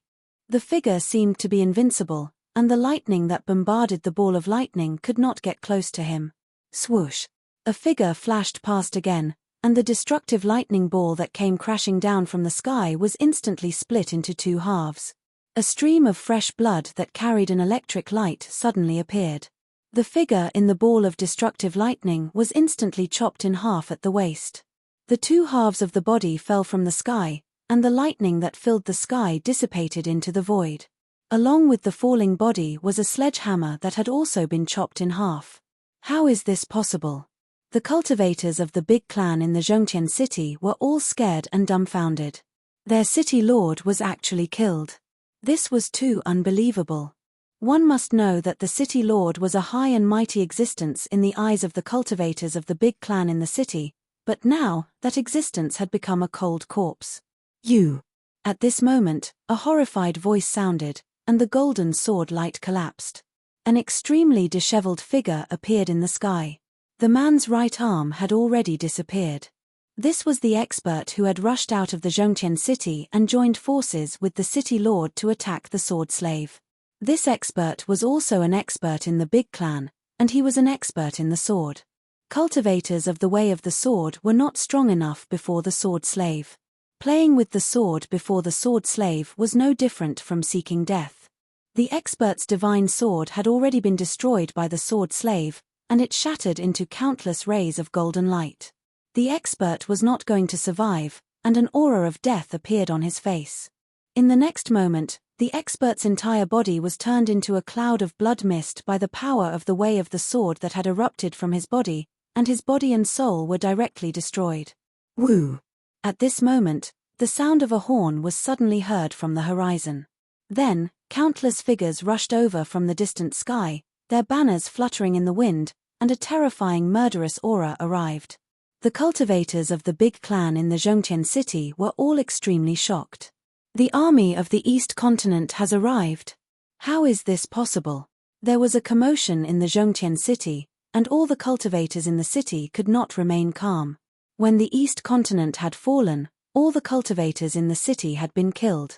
The figure seemed to be invincible, and the lightning that bombarded the ball of lightning could not get close to him. Swoosh! A figure flashed past again, and the destructive lightning ball that came crashing down from the sky was instantly split into two halves. A stream of fresh blood that carried an electric light suddenly appeared. The figure in the ball of destructive lightning was instantly chopped in half at the waist. The two halves of the body fell from the sky, and the lightning that filled the sky dissipated into the void. Along with the falling body was a sledgehammer that had also been chopped in half. How is this possible? The cultivators of the big clan in the Zhongqian city were all scared and dumbfounded. Their city lord was actually killed. This was too unbelievable. One must know that the city lord was a high and mighty existence in the eyes of the cultivators of the big clan in the city, but now, that existence had become a cold corpse. You! At this moment, a horrified voice sounded, and the golden sword light collapsed. An extremely disheveled figure appeared in the sky. The man's right arm had already disappeared. This was the expert who had rushed out of the Zhongqian city and joined forces with the city lord to attack the sword slave. This expert was also an expert in the big clan, and he was an expert in the sword. Cultivators of the way of the sword were not strong enough before the sword slave. Playing with the sword before the sword slave was no different from seeking death. The expert's divine sword had already been destroyed by the sword slave, and it shattered into countless rays of golden light. The expert was not going to survive, and an aura of death appeared on his face. In the next moment, the expert's entire body was turned into a cloud of blood mist by the power of the way of the sword that had erupted from his body, and his body and soul were directly destroyed. Woo! At this moment, the sound of a horn was suddenly heard from the horizon. Then, countless figures rushed over from the distant sky, their banners fluttering in the wind, and a terrifying murderous aura arrived. The cultivators of the big clan in the Zhongqian city were all extremely shocked. The army of the East Continent has arrived. How is this possible? There was a commotion in the Zhongqian city, and all the cultivators in the city could not remain calm. When the East Continent had fallen, all the cultivators in the city had been killed.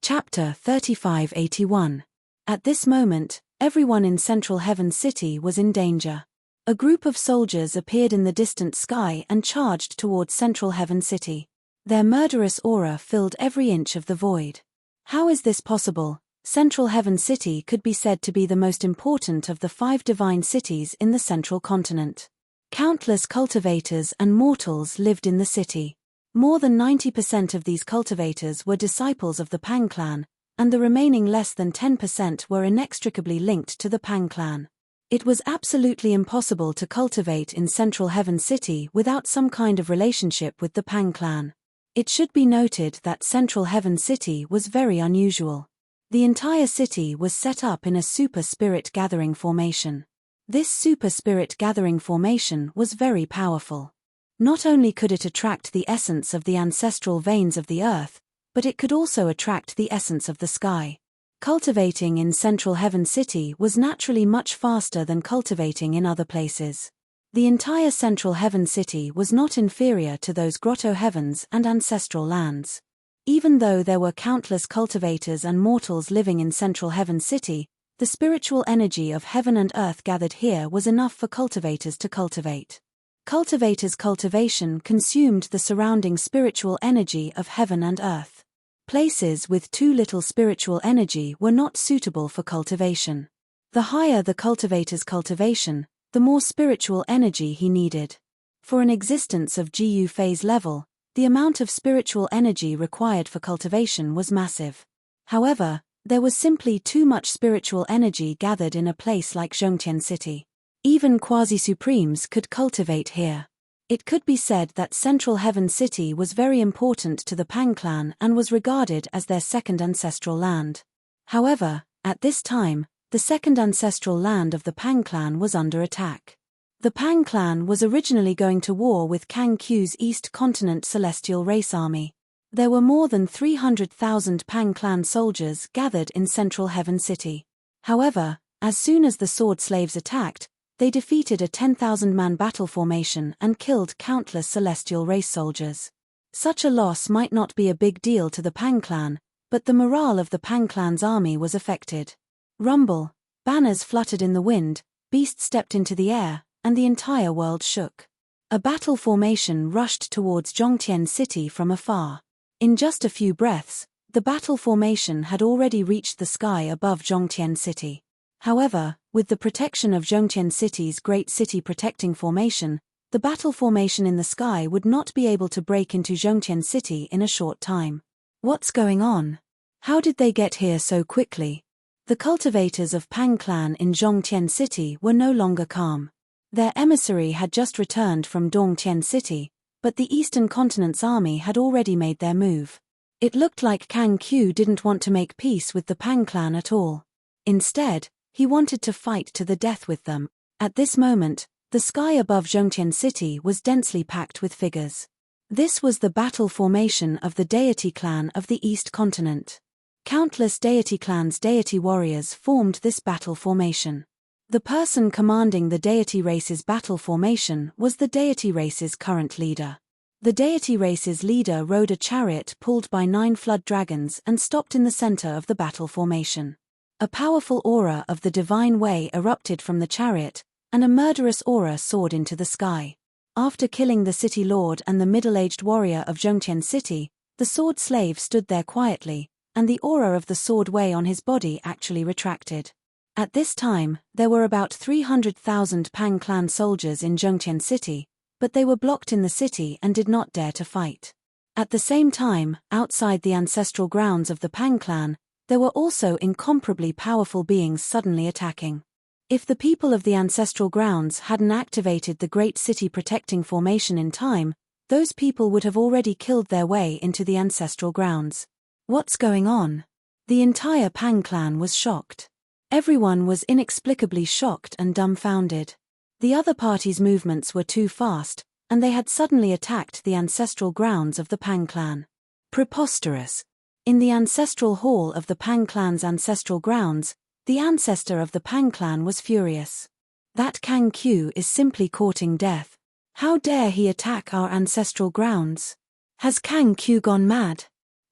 Chapter 3581. At this moment, everyone in Central Heaven City was in danger. A group of soldiers appeared in the distant sky and charged towards Central Heaven City. Their murderous aura filled every inch of the void. How is this possible? Central Heaven City could be said to be the most important of the 5 divine cities in the Central Continent. Countless cultivators and mortals lived in the city. More than 90% of these cultivators were disciples of the Pang clan, and the remaining less than 10% were inextricably linked to the Pang clan. It was absolutely impossible to cultivate in Central Heaven City without some kind of relationship with the Pang clan. It should be noted that Central Heaven City was very unusual. The entire city was set up in a super spirit gathering formation. This super spirit gathering formation was very powerful. Not only could it attract the essence of the ancestral veins of the earth, but it could also attract the essence of the sky. Cultivating in Central Heaven City was naturally much faster than cultivating in other places. The entire Central Heaven City was not inferior to those grotto heavens and ancestral lands. Even though there were countless cultivators and mortals living in Central Heaven City, the spiritual energy of heaven and earth gathered here was enough for cultivators to cultivate. Cultivators' cultivation consumed the surrounding spiritual energy of heaven and earth. Places with too little spiritual energy were not suitable for cultivation. The higher the cultivator's cultivation, the more spiritual energy he needed. For an existence of GU phase level, the amount of spiritual energy required for cultivation was massive. However, there was simply too much spiritual energy gathered in a place like Zhongqian City. Even quasi-supremes could cultivate here. It could be said that Central Heaven City was very important to the Pang clan and was regarded as their second ancestral land. However, at this time, the second ancestral land of the Pang clan was under attack. The Pang clan was originally going to war with Kang Q's East Continent Celestial Race Army. There were more than 300,000 Pang clan soldiers gathered in central Heaven City. However, as soon as the sword slaves attacked, they defeated a 10,000-man battle formation and killed countless celestial race soldiers. Such a loss might not be a big deal to the Pang clan, but the morale of the Pang clan's army was affected. Rumble, banners fluttered in the wind, beasts stepped into the air, and the entire world shook. A battle formation rushed towards Zhongtian City from afar. In just a few breaths, the battle formation had already reached the sky above Zhongtian City. However, with the protection of Zhongtian City's Great City Protecting Formation, the battle formation in the sky would not be able to break into Zhongtian City in a short time. What's going on? How did they get here so quickly? The cultivators of Pang clan in Zhongtian City were no longer calm. Their emissary had just returned from Dongtian City, but the Eastern Continent's army had already made their move. It looked like Kang Q didn't want to make peace with the Pang clan at all. Instead, he wanted to fight to the death with them. At this moment, the sky above Zhongtian City was densely packed with figures. This was the battle formation of the deity clan of the East Continent. Countless deity clans' deity warriors formed this battle formation. The person commanding the deity race's battle formation was the deity race's current leader. The deity race's leader rode a chariot pulled by 9 flood dragons and stopped in the center of the battle formation. A powerful aura of the divine way erupted from the chariot, and a murderous aura soared into the sky. After killing the city lord and the middle-aged warrior of Zhongtian City, the sword slave stood there quietly, and the aura of the sword way on his body actually retracted. At this time, there were about 300,000 Pang clan soldiers in Zhongtian City, but they were blocked in the city and did not dare to fight. At the same time, outside the ancestral grounds of the Pang clan, there were also incomparably powerful beings suddenly attacking. If the people of the ancestral grounds hadn't activated the Great City Protecting Formation in time, those people would have already killed their way into the ancestral grounds. What's going on? The entire Pang clan was shocked. Everyone was inexplicably shocked and dumbfounded. The other party's movements were too fast, and they had suddenly attacked the ancestral grounds of the Pang clan. Preposterous. In the ancestral hall of the Pang clan's ancestral grounds, the ancestor of the Pang clan was furious. That Kang Q is simply courting death. How dare he attack our ancestral grounds? Has Kang Q gone mad?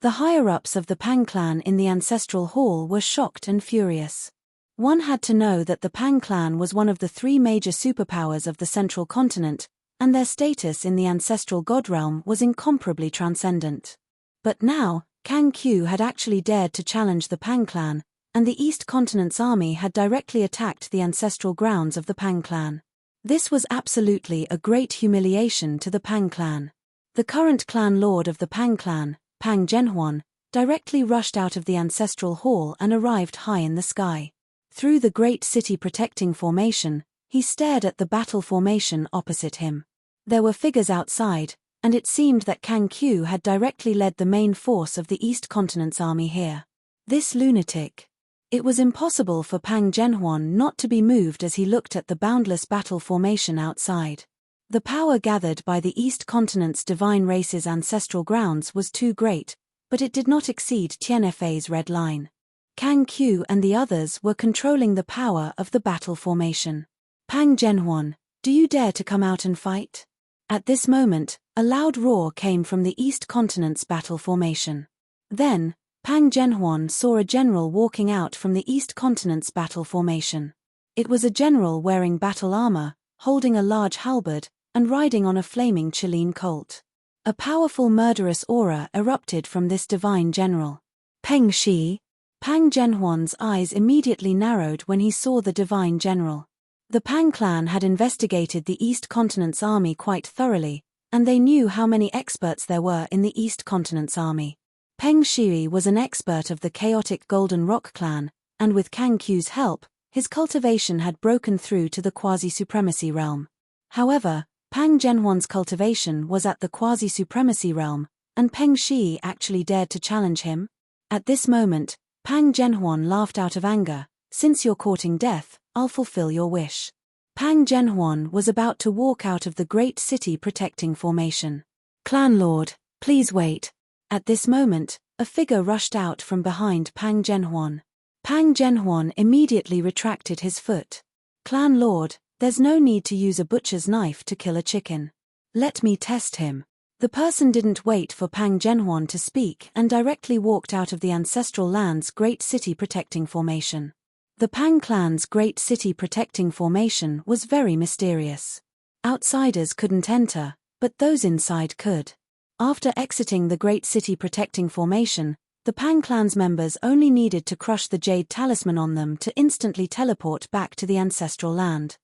The higher-ups of the Pang clan in the ancestral hall were shocked and furious. One had to know that the Pang clan was one of the 3 major superpowers of the central continent, and their status in the ancestral god realm was incomparably transcendent. But now, Kang Q had actually dared to challenge the Pang clan, and the East Continent's army had directly attacked the ancestral grounds of the Pang clan. This was absolutely a great humiliation to the Pang clan. The current clan lord of the Pang clan, Pang Zhenhuan, directly rushed out of the ancestral hall and arrived high in the sky. Through the Great City Protecting Formation, he stared at the battle formation opposite him. There were figures outside, and it seemed that Kang Q had directly led the main force of the East Continent's army here. This lunatic. It was impossible for Pang Zhenhuan not to be moved as he looked at the boundless battle formation outside. The power gathered by the East Continent's divine race's ancestral grounds was too great, but it did not exceed Tianfei's red line. Kang Q and the others were controlling the power of the battle formation. Pang Zhenhuan, do you dare to come out and fight? At this moment, a loud roar came from the East Continent's battle formation. Then, Pang Zhenhuan saw a general walking out from the East Continent's battle formation. It was a general wearing battle armor, holding a large halberd, and riding on a flaming Chilean colt. A powerful murderous aura erupted from this divine general. Peng Shi. Pang Zhenhuan's eyes immediately narrowed when he saw the divine general. The Pang clan had investigated the East Continent's army quite thoroughly, and they knew how many experts there were in the East Continent's army. Peng Shi was an expert of the chaotic Golden Rock clan, and with Kang Q's help, his cultivation had broken through to the quasi-supremacy realm. However, Pang Zhenhuan's cultivation was at the quasi-supremacy realm, and Peng Shi actually dared to challenge him. At this moment, Pang Zhenhuan laughed out of anger. Since you're courting death, I'll fulfill your wish. Pang Zhenhuan was about to walk out of the Great City Protecting Formation. Clan Lord, please wait. At this moment, a figure rushed out from behind Pang Zhenhuan. Pang Zhenhuan immediately retracted his foot. "Clan Lord, there's no need to use a butcher's knife to kill a chicken. Let me test him." The person didn't wait for Pang Zhenhuan to speak and directly walked out of the ancestral land's Great City Protecting Formation. The Pang clan's Great City Protecting Formation was very mysterious. Outsiders couldn't enter, but those inside could. After exiting the Great City Protecting Formation, the Pang clan's members only needed to crush the jade talisman on them to instantly teleport back to the ancestral land.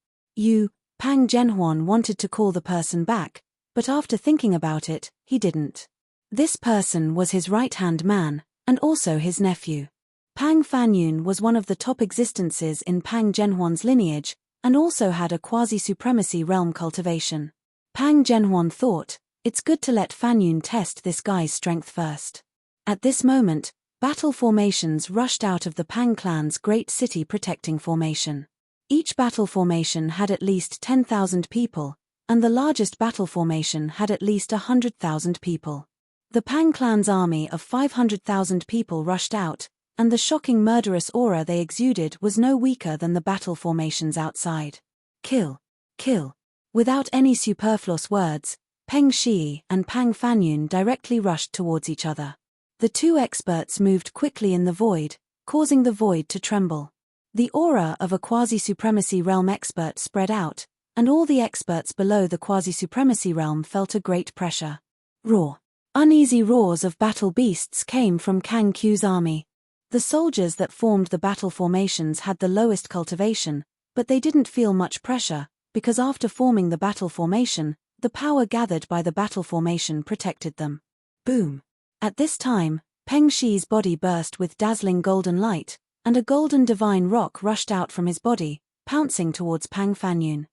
Pang Zhenhuan wanted to call the person back, but after thinking about it, he didn't. This person was his right-hand man, and also his nephew. Pang Fanyun was one of the top existences in Pang Zhenhuan's lineage, and also had a quasi-supremacy realm cultivation. Pang Zhenhuan thought, it's good to let Fanyun test this guy's strength first. At this moment, battle formations rushed out of the Pang clan's Great City Protecting Formation. Each battle formation had at least 10,000 people, and the largest battle formation had at least 100,000 people. The Pang clan's army of 500,000 people rushed out, and the shocking murderous aura they exuded was no weaker than the battle formations outside. Kill. Kill. Without any superfluous words, Peng Shi and Pang Fanyun directly rushed towards each other. The two experts moved quickly in the void, causing the void to tremble. The aura of a quasi-supremacy realm expert spread out, and all the experts below the quasi-supremacy realm felt a great pressure. Roar. Uneasy roars of battle beasts came from Kang Q's army. The soldiers that formed the battle formations had the lowest cultivation, but they didn't feel much pressure, because after forming the battle formation, the power gathered by the battle formation protected them. Boom. At this time, Peng Shi's body burst with dazzling golden light, and a golden divine rock rushed out from his body, pouncing towards Pang Fanyun.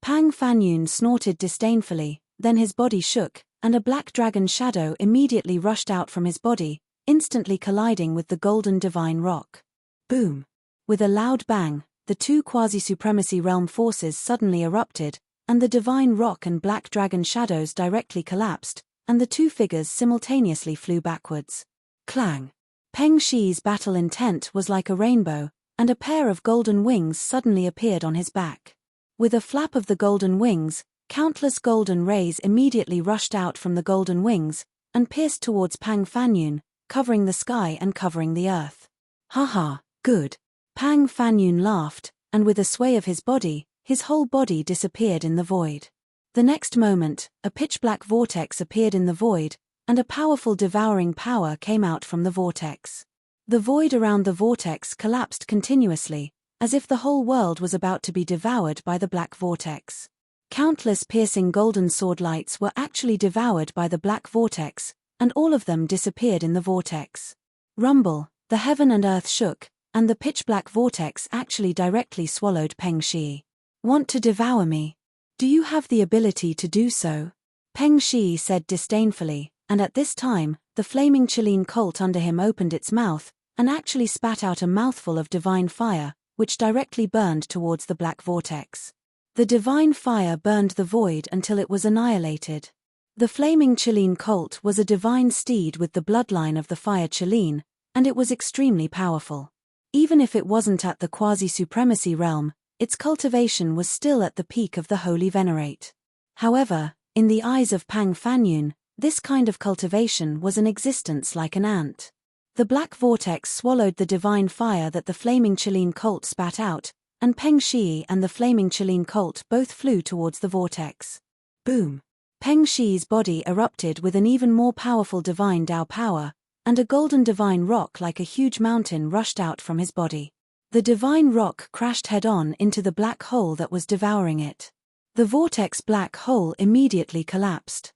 Pang Fanyun snorted disdainfully, then his body shook, and a black dragon shadow immediately rushed out from his body, instantly colliding with the golden divine rock. Boom! With a loud bang, the two quasi-supremacy realm forces suddenly erupted, and the divine rock and black dragon shadows directly collapsed, and the two figures simultaneously flew backwards. Clang! Peng Shi's battle intent was like a rainbow, and a pair of golden wings suddenly appeared on his back. With a flap of the golden wings, countless golden rays immediately rushed out from the golden wings, and pierced towards Pang Fanyun, covering the sky and covering the earth. Haha, good. Pang Fanyun laughed, and with a sway of his body, his whole body disappeared in the void. The next moment, a pitch-black vortex appeared in the void, and a powerful devouring power came out from the vortex. The void around the vortex collapsed continuously, as if the whole world was about to be devoured by the black vortex. Countless piercing golden sword lights were actually devoured by the black vortex, and all of them disappeared in the vortex. Rumble, the heaven and earth shook, and the pitch-black vortex actually directly swallowed Peng Shi. Want to devour me? Do you have the ability to do so? Peng Shi said disdainfully, and at this time, the flaming Chilean colt under him opened its mouth, and actually spat out a mouthful of divine fire, which directly burned towards the black vortex. The divine fire burned the void until it was annihilated. The flaming Chilean colt was a divine steed with the bloodline of the fire Chilean, and it was extremely powerful. Even if it wasn't at the quasi-supremacy realm, its cultivation was still at the peak of the holy venerate. However, in the eyes of Pang Fanyun, this kind of cultivation was an existence like an ant. The black vortex swallowed the divine fire that the flaming Chilean colt spat out, and Peng Shi and the flaming Chilean colt both flew towards the vortex. Boom! Peng Shi's body erupted with an even more powerful divine Dao power, and a golden divine rock like a huge mountain rushed out from his body. The divine rock crashed head-on into the black hole that was devouring it. The vortex black hole immediately collapsed.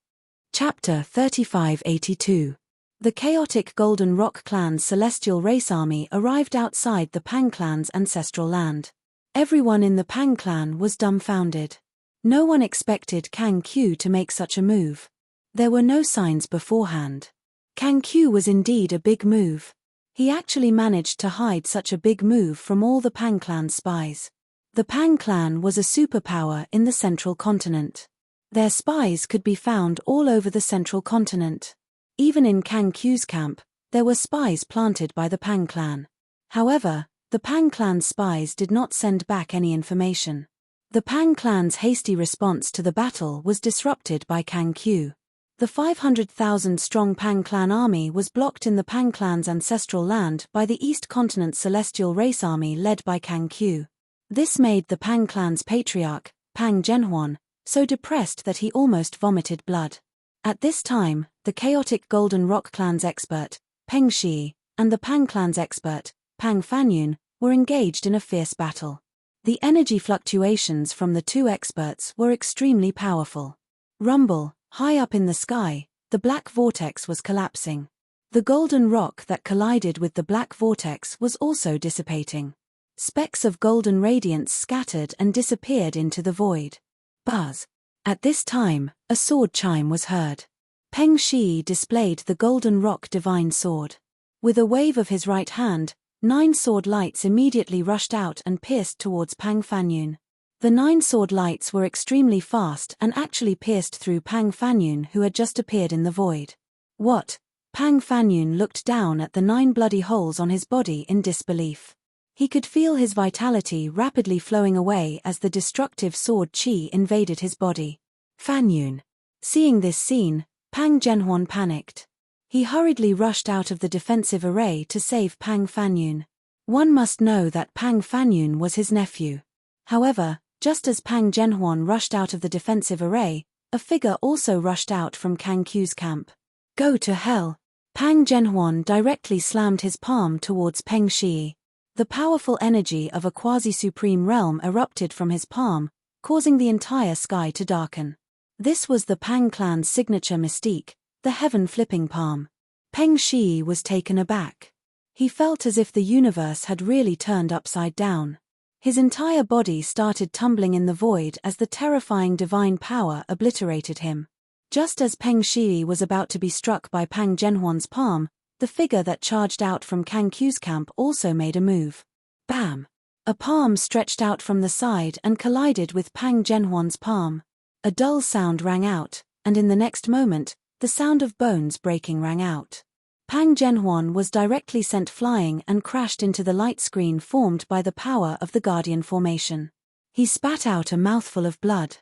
Chapter 3582. The chaotic Golden Rock Clan's celestial race army arrived outside the Pang Clan's ancestral land. Everyone in the Pang Clan was dumbfounded. No one expected Kang Q to make such a move. There were no signs beforehand. Kang Q was indeed a big move. He actually managed to hide such a big move from all the Pang Clan's spies. The Pang Clan was a superpower in the central continent. Their spies could be found all over the central continent. Even in Kang Q's camp, there were spies planted by the Pang clan. However, the Pang clan's spies did not send back any information. The Pang clan's hasty response to the battle was disrupted by Kang Q. The 500,000-strong Pang clan army was blocked in the Pang clan's ancestral land by the East Continent's celestial race army led by Kang Q. This made the Pang clan's patriarch, Pang Zhenhuan, so depressed that he almost vomited blood. At this time, the chaotic Golden Rock clan's expert, Peng Shi, and the Pang clan's expert, Pang Fanyun, were engaged in a fierce battle. The energy fluctuations from the two experts were extremely powerful. Rumble, high up in the sky, the black vortex was collapsing. The golden rock that collided with the black vortex was also dissipating. Specks of golden radiance scattered and disappeared into the void. Buzz. At this time, a sword chime was heard. Peng Shi displayed the golden rock divine sword. With a wave of his right hand, 9 sword lights immediately rushed out and pierced towards Pang Fanyun. The 9 sword lights were extremely fast and actually pierced through Pang Fanyun, who had just appeared in the void. What? Pang Fanyun looked down at the 9 bloody holes on his body in disbelief. He could feel his vitality rapidly flowing away as the destructive sword chi invaded his body. Fanyun. Seeing this scene, Pang Zhenhuan panicked. He hurriedly rushed out of the defensive array to save Pang Fanyun. One must know that Pang Fanyun was his nephew. However, just as Pang Zhenhuan rushed out of the defensive array, a figure also rushed out from Kang Q's camp. Go to hell! Pang Zhenhuan directly slammed his palm towards Peng Shi. The powerful energy of a quasi-supreme realm erupted from his palm, causing the entire sky to darken. This was the Pang clan's signature mystique, the heaven-flipping palm. Peng Shi was taken aback. He felt as if the universe had really turned upside down. His entire body started tumbling in the void as the terrifying divine power obliterated him. Just as Peng Shi was about to be struck by Pang Zhenhuan's palm, the figure that charged out from Kang Q's camp also made a move. Bam! A palm stretched out from the side and collided with Pang Zhenhuan's palm. A dull sound rang out, and in the next moment, the sound of bones breaking rang out. Pang Zhenhuan was directly sent flying and crashed into the light screen formed by the power of the Guardian formation. He spat out a mouthful of blood.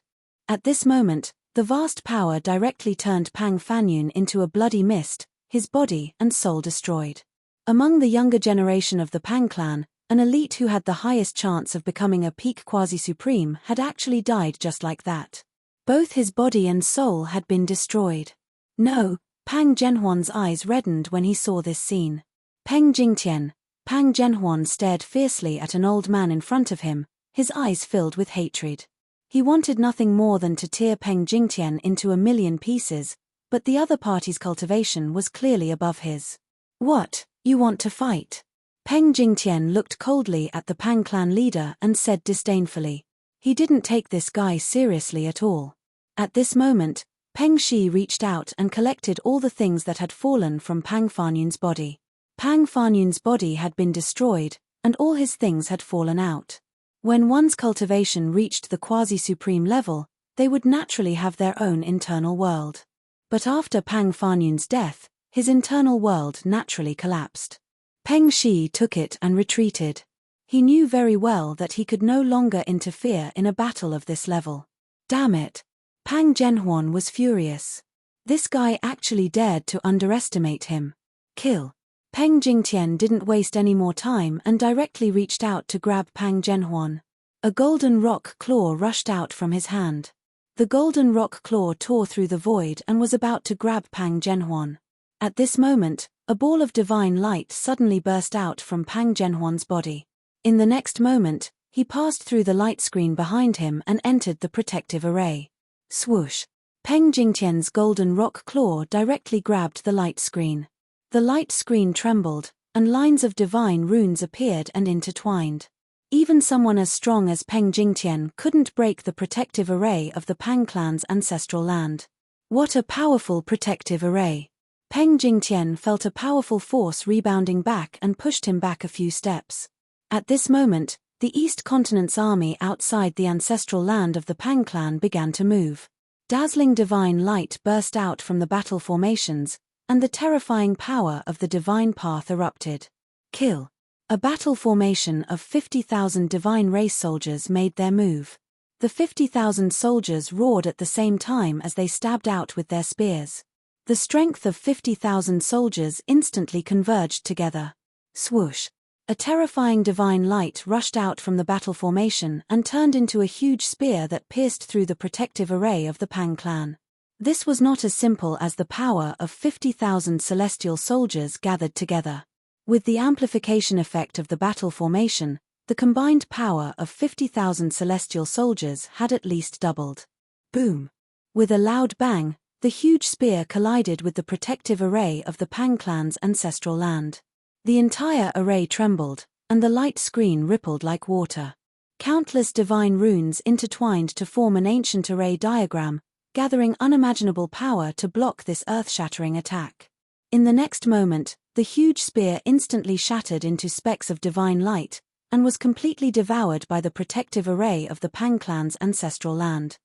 At this moment, the vast power directly turned Pang Fanyun into a bloody mist, his body and soul destroyed. Among the younger generation of the Pang clan, an elite who had the highest chance of becoming a peak quasi-supreme had actually died just like that. Both his body and soul had been destroyed. No, Pang Zhenhuan's eyes reddened when he saw this scene. Peng Jingtian, Pang Zhenhuan stared fiercely at an old man in front of him, his eyes filled with hatred. He wanted nothing more than to tear Peng Jingtian into a million pieces, but the other party's cultivation was clearly above his. What, you want to fight? Peng Jingtian looked coldly at the Pang clan leader and said disdainfully. He didn't take this guy seriously at all. At this moment, Peng Shi reached out and collected all the things that had fallen from Pang Fanyun's body. Pang Fanyun's body had been destroyed, and all his things had fallen out. When one's cultivation reached the quasi-supreme level, they would naturally have their own internal world. But after Pang Fanyun's death, his internal world naturally collapsed. Peng Shi took it and retreated. He knew very well that he could no longer interfere in a battle of this level. Damn it! Pang Zhenhuan was furious. This guy actually dared to underestimate him. Kill. Peng Jingtian didn't waste any more time and directly reached out to grab Pang Zhenhuan. A golden rock claw rushed out from his hand. The golden rock claw tore through the void and was about to grab Pang Zhenhuan. At this moment, a ball of divine light suddenly burst out from Pang Zhenhuan's body. In the next moment, he passed through the light screen behind him and entered the protective array. Swoosh! Peng Jingtian's golden rock claw directly grabbed the light screen. The light screen trembled, and lines of divine runes appeared and intertwined. Even someone as strong as Peng Jingtian couldn't break the protective array of the Pang clan's ancestral land. What a powerful protective array! Peng Jingtian felt a powerful force rebounding back and pushed him back a few steps. At this moment, the East Continent's army outside the ancestral land of the Pang clan began to move. Dazzling divine light burst out from the battle formations, and the terrifying power of the divine path erupted. Kill. A battle formation of 50,000 divine race soldiers made their move. The 50,000 soldiers roared at the same time as they stabbed out with their spears. The strength of 50,000 soldiers instantly converged together. Swoosh. A terrifying divine light rushed out from the battle formation and turned into a huge spear that pierced through the protective array of the Pang clan. This was not as simple as the power of 50,000 celestial soldiers gathered together. With the amplification effect of the battle formation, the combined power of 50,000 celestial soldiers had at least doubled. Boom! With a loud bang, the huge spear collided with the protective array of the Pang clan's ancestral land. The entire array trembled, and the light screen rippled like water. Countless divine runes intertwined to form an ancient array diagram, gathering unimaginable power to block this earth-shattering attack. In the next moment, the huge spear instantly shattered into specks of divine light, and was completely devoured by the protective array of the Pang clan's ancestral land.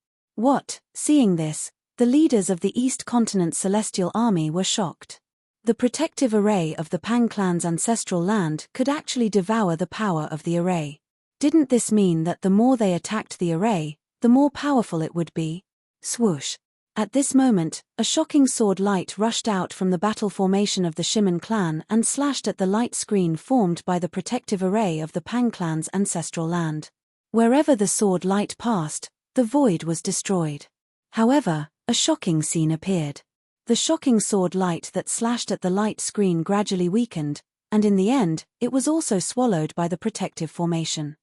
Seeing this, the leaders of the East Continent's celestial army were shocked. The protective array of the Pang clan's ancestral land could actually devour the power of the array. Didn't this mean that the more they attacked the array, the more powerful it would be? Swoosh. At this moment, a shocking sword light rushed out from the battle formation of the Shiman clan and slashed at the light screen formed by the protective array of the Pang clan's ancestral land. Wherever the sword light passed, the void was destroyed. However, a shocking scene appeared. The shocking sword light that slashed at the light screen gradually weakened, and in the end, it was also swallowed by the protective formation.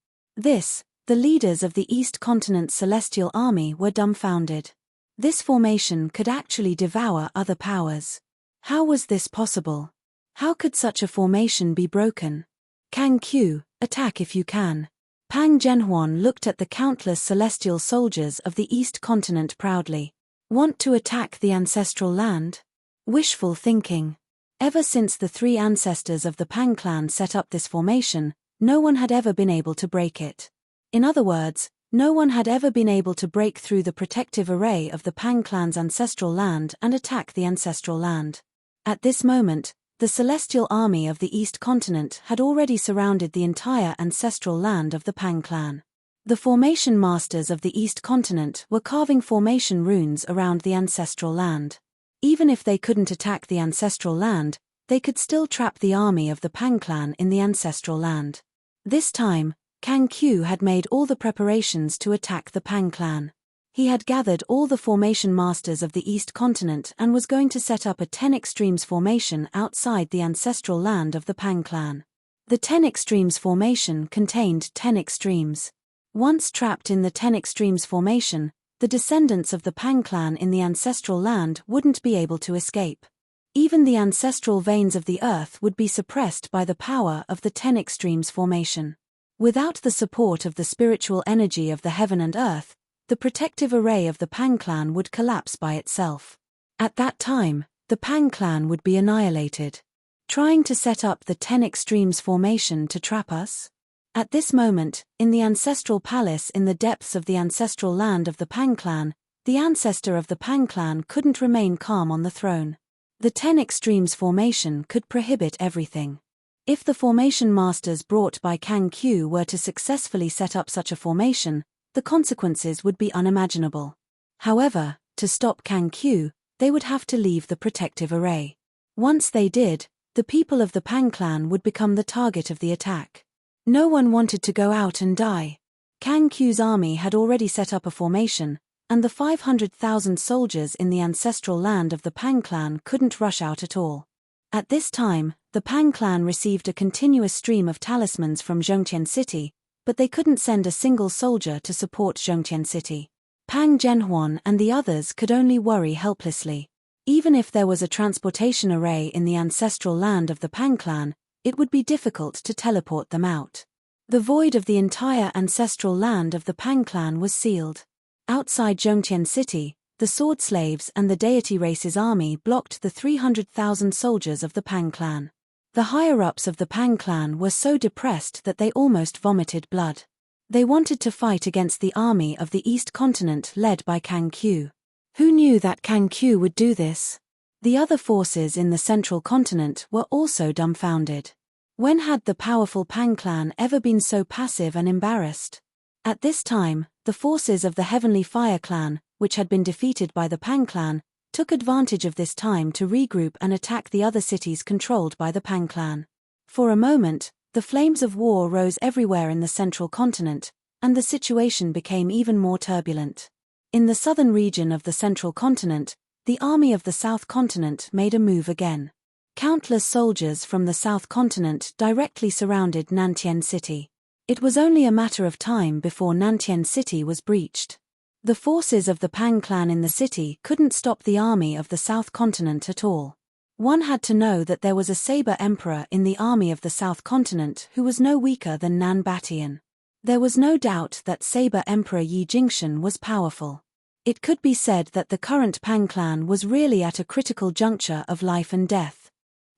The leaders of the East Continent's celestial army were dumbfounded. This formation could actually devour other powers. How was this possible? How could such a formation be broken? Kang Q, attack if you can. Pang Zhenhuan looked at the countless celestial soldiers of the East Continent proudly. Want to attack the ancestral land? Wishful thinking. Ever since the three ancestors of the Pang clan set up this formation, no one had ever been able to break it. In other words, no one had ever been able to break through the protective array of the Pang clan's ancestral land and attack the ancestral land. At this moment, the celestial army of the East Continent had already surrounded the entire ancestral land of the Pang clan. The formation masters of the East Continent were carving formation runes around the ancestral land. Even if they couldn't attack the ancestral land, they could still trap the army of the Pang clan in the ancestral land. This time, Kang Q had made all the preparations to attack the Pang clan. He had gathered all the formation masters of the East Continent and was going to set up a 10 Extremes formation outside the ancestral land of the Pang clan. The 10 Extremes formation contained 10 extremes. Once trapped in the 10 Extremes formation, the descendants of the Pang clan in the ancestral land wouldn't be able to escape. Even the ancestral veins of the earth would be suppressed by the power of the 10 Extremes formation. Without the support of the spiritual energy of the heaven and earth, the protective array of the Pang clan would collapse by itself. At that time, the Pang clan would be annihilated. Trying to set up the 10 Extremes formation to trap us? At this moment, in the ancestral palace in the depths of the ancestral land of the Pang clan, the ancestor of the Pang clan couldn't remain calm on the throne. The 10 Extremes formation could prohibit everything. If the formation masters brought by Kang Q were to successfully set up such a formation, the consequences would be unimaginable. However, to stop Kang Q, they would have to leave the protective array. Once they did, the people of the Pang clan would become the target of the attack. No one wanted to go out and die. Kang Q's army had already set up a formation, and the 500,000 soldiers in the ancestral land of the Pang clan couldn't rush out at all. At this time, the Pang clan received a continuous stream of talismans from Zhongtian City, but they couldn't send a single soldier to support Zhongtian City. Pang Zhenhuan and the others could only worry helplessly. Even if there was a transportation array in the ancestral land of the Pang clan, it would be difficult to teleport them out. The void of the entire ancestral land of the Pang clan was sealed. Outside Zhongtian City, the sword slaves and the deity race's army blocked the 300,000 soldiers of the Pang clan. The higher-ups of the Pang clan were so depressed that they almost vomited blood. They wanted to fight against the army of the East Continent led by Kang Q. Who knew that Kang Q would do this? The other forces in the central continent were also dumbfounded. When had the powerful Pang clan ever been so passive and embarrassed? At this time, the forces of the Heavenly Fire clan, which had been defeated by the Pang clan, took advantage of this time to regroup and attack the other cities controlled by the Pang clan. For a moment, the flames of war rose everywhere in the central continent, and the situation became even more turbulent. In the southern region of the central continent, the army of the south continent made a move again. Countless soldiers from the south continent directly surrounded Nantien City. It was only a matter of time before Nantien City was breached. The forces of the Pang clan in the city couldn't stop the army of the south continent at all. One had to know that there was a saber emperor in the army of the south continent who was no weaker than Nan Batian. There was no doubt that saber emperor Yi Jingshan was powerful. It could be said that the current Pang clan was really at a critical juncture of life and death.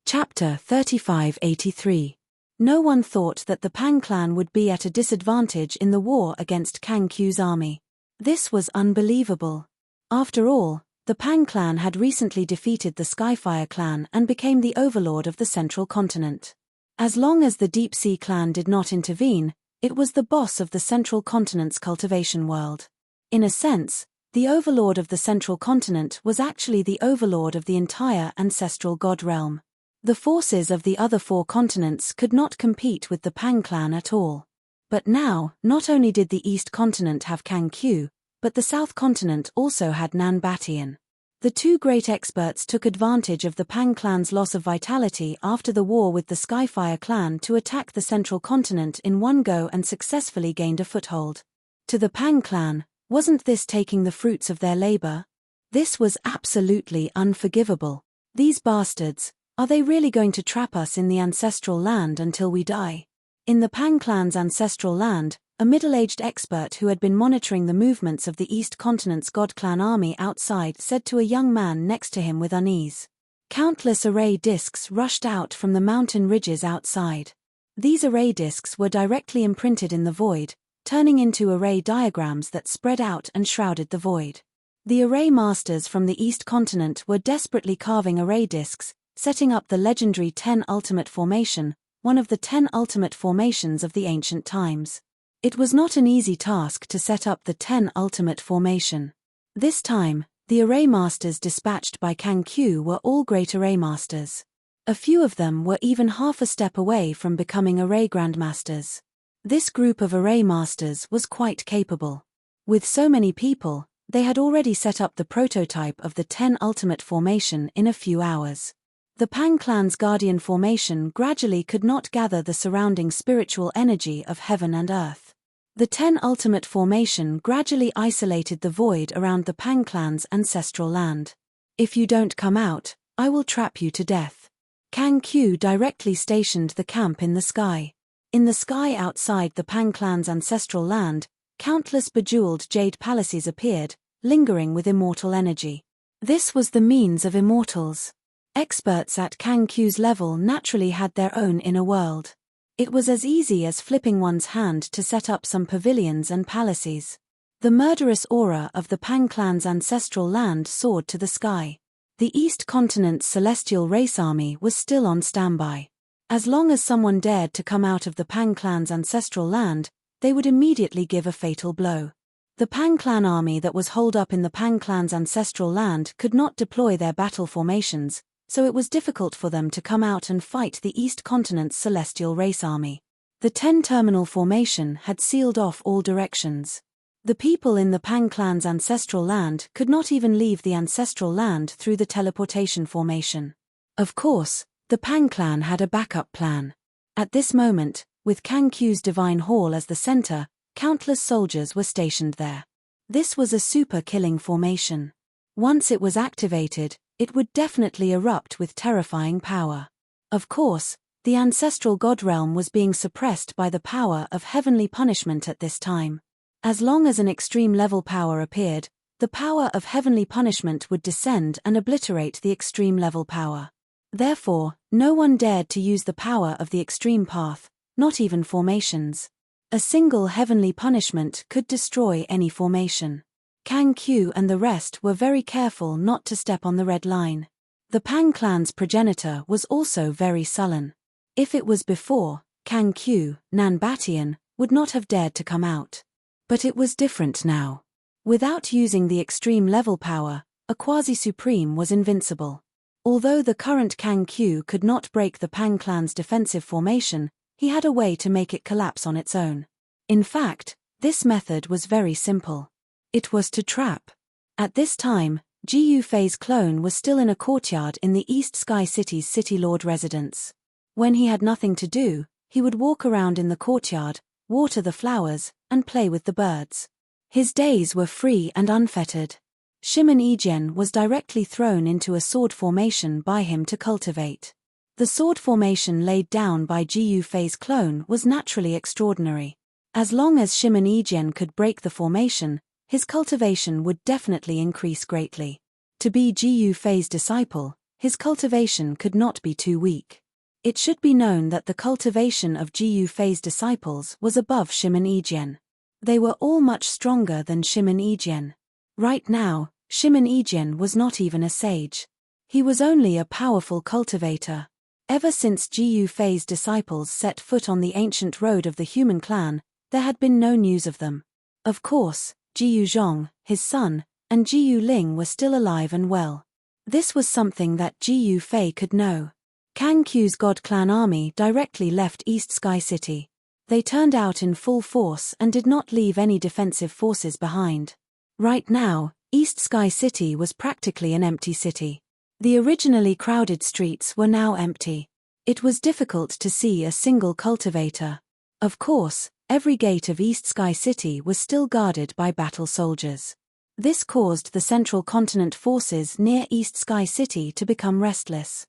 Chapter 3583. No one thought that the Pang clan would be at a disadvantage in the war against Kang Q's army. This was unbelievable. After all, the Pang clan had recently defeated the Skyfire clan and became the overlord of the central continent. As long as the Deep Sea clan did not intervene, it was the boss of the central continent's cultivation world. In a sense, the overlord of the central continent was actually the overlord of the entire ancestral god realm. The forces of the other four continents could not compete with the Pang clan at all. But now, not only did the East continent have Kang Q, but the South continent also had Nan Batian. The two great experts took advantage of the Pang clan's loss of vitality after the war with the Skyfire clan to attack the central continent in one go and successfully gained a foothold. To the Pang clan, wasn't this taking the fruits of their labor? This was absolutely unforgivable. These bastards, are they really going to trap us in the ancestral land until we die? In the Pang clan's ancestral land, a middle-aged expert who had been monitoring the movements of the East Continent's God Clan army outside said to a young man next to him with unease. Countless array discs rushed out from the mountain ridges outside. These array discs were directly imprinted in the void, turning into array diagrams that spread out and shrouded the void. The array masters from the East Continent were desperately carving array discs, setting up the legendary 10 Ultimate Formation, one of the 10 ultimate formations of the ancient times. It was not an easy task to set up the 10 Ultimate Formation. This time, the array masters dispatched by Kang Q were all great array masters. A few of them were even half a step away from becoming array grandmasters. This group of array masters was quite capable. With so many people, they had already set up the prototype of the 10 Ultimate Formation in a few hours. The Pang clan's guardian formation gradually could not gather the surrounding spiritual energy of heaven and earth. The 10 Ultimate Formation gradually isolated the void around the Pang clan's ancestral land. If you don't come out, I will trap you to death. Kang Q directly stationed the camp in the sky. In the sky outside the Pang clan's ancestral land, countless bejeweled jade palaces appeared, lingering with immortal energy. This was the means of immortals. Experts at Kang Q's level naturally had their own inner world. It was as easy as flipping one's hand to set up some pavilions and palaces. The murderous aura of the Pang clan's ancestral land soared to the sky. The East Continent's celestial race army was still on standby. As long as someone dared to come out of the Pang clan's ancestral land, they would immediately give a fatal blow. The Pang clan army that was holed up in the Pang clan's ancestral land could not deploy their battle formations, so it was difficult for them to come out and fight the East Continent's celestial race army. The 10 terminal formation had sealed off all directions. The people in the Pang clan's ancestral land could not even leave the ancestral land through the teleportation formation. Of course, the Pang clan had a backup plan. At this moment, with Kang Q's Divine Hall as the center, countless soldiers were stationed there. This was a super killing formation. Once it was activated, it would definitely erupt with terrifying power. Of course, the ancestral god realm was being suppressed by the power of heavenly punishment at this time. As long as an extreme level power appeared, the power of heavenly punishment would descend and obliterate the extreme level power. Therefore, no one dared to use the power of the extreme path, not even formations. A single heavenly punishment could destroy any formation. Kang Q and the rest were very careful not to step on the red line. The Pang clan's progenitor was also very sullen. If it was before, Kang Q, Nan Batian, would not have dared to come out. But it was different now. Without using the extreme level power, a quasi-supreme was invincible. Although the current Kang Q could not break the Pang clan's defensive formation, he had a way to make it collapse on its own. In fact, this method was very simple. It was to trap. At this time, Jiu Fei's clone was still in a courtyard in the East Sky City's City Lord residence. When he had nothing to do, he would walk around in the courtyard, water the flowers, and play with the birds. His days were free and unfettered. Shimon Ijen was directly thrown into a sword formation by him to cultivate. The sword formation laid down by Jiu Fei's clone was naturally extraordinary. As long as Shimon Ijen could break the formation, his cultivation would definitely increase greatly. To be Jiu Fei's disciple, his cultivation could not be too weak. It should be known that the cultivation of Jiu Fei's disciples was above Shimon Ijen. They were all much stronger than Shimon Ijen. Right now, Shimon Ijen was not even a sage. He was only a powerful cultivator. Ever since Jiu Fei's disciples set foot on the ancient road of the human clan, there had been no news of them. Of course, Jiu Zhong, his son, and Jiu Ling were still alive and well. This was something that Jiu Fei could know. Kang Q's God Clan army directly left East Sky City. They turned out in full force and did not leave any defensive forces behind. Right now, East Sky City was practically an empty city. The originally crowded streets were now empty. It was difficult to see a single cultivator. Of course, every gate of East Sky City was still guarded by battle soldiers. This caused the Central Continent forces near East Sky City to become restless.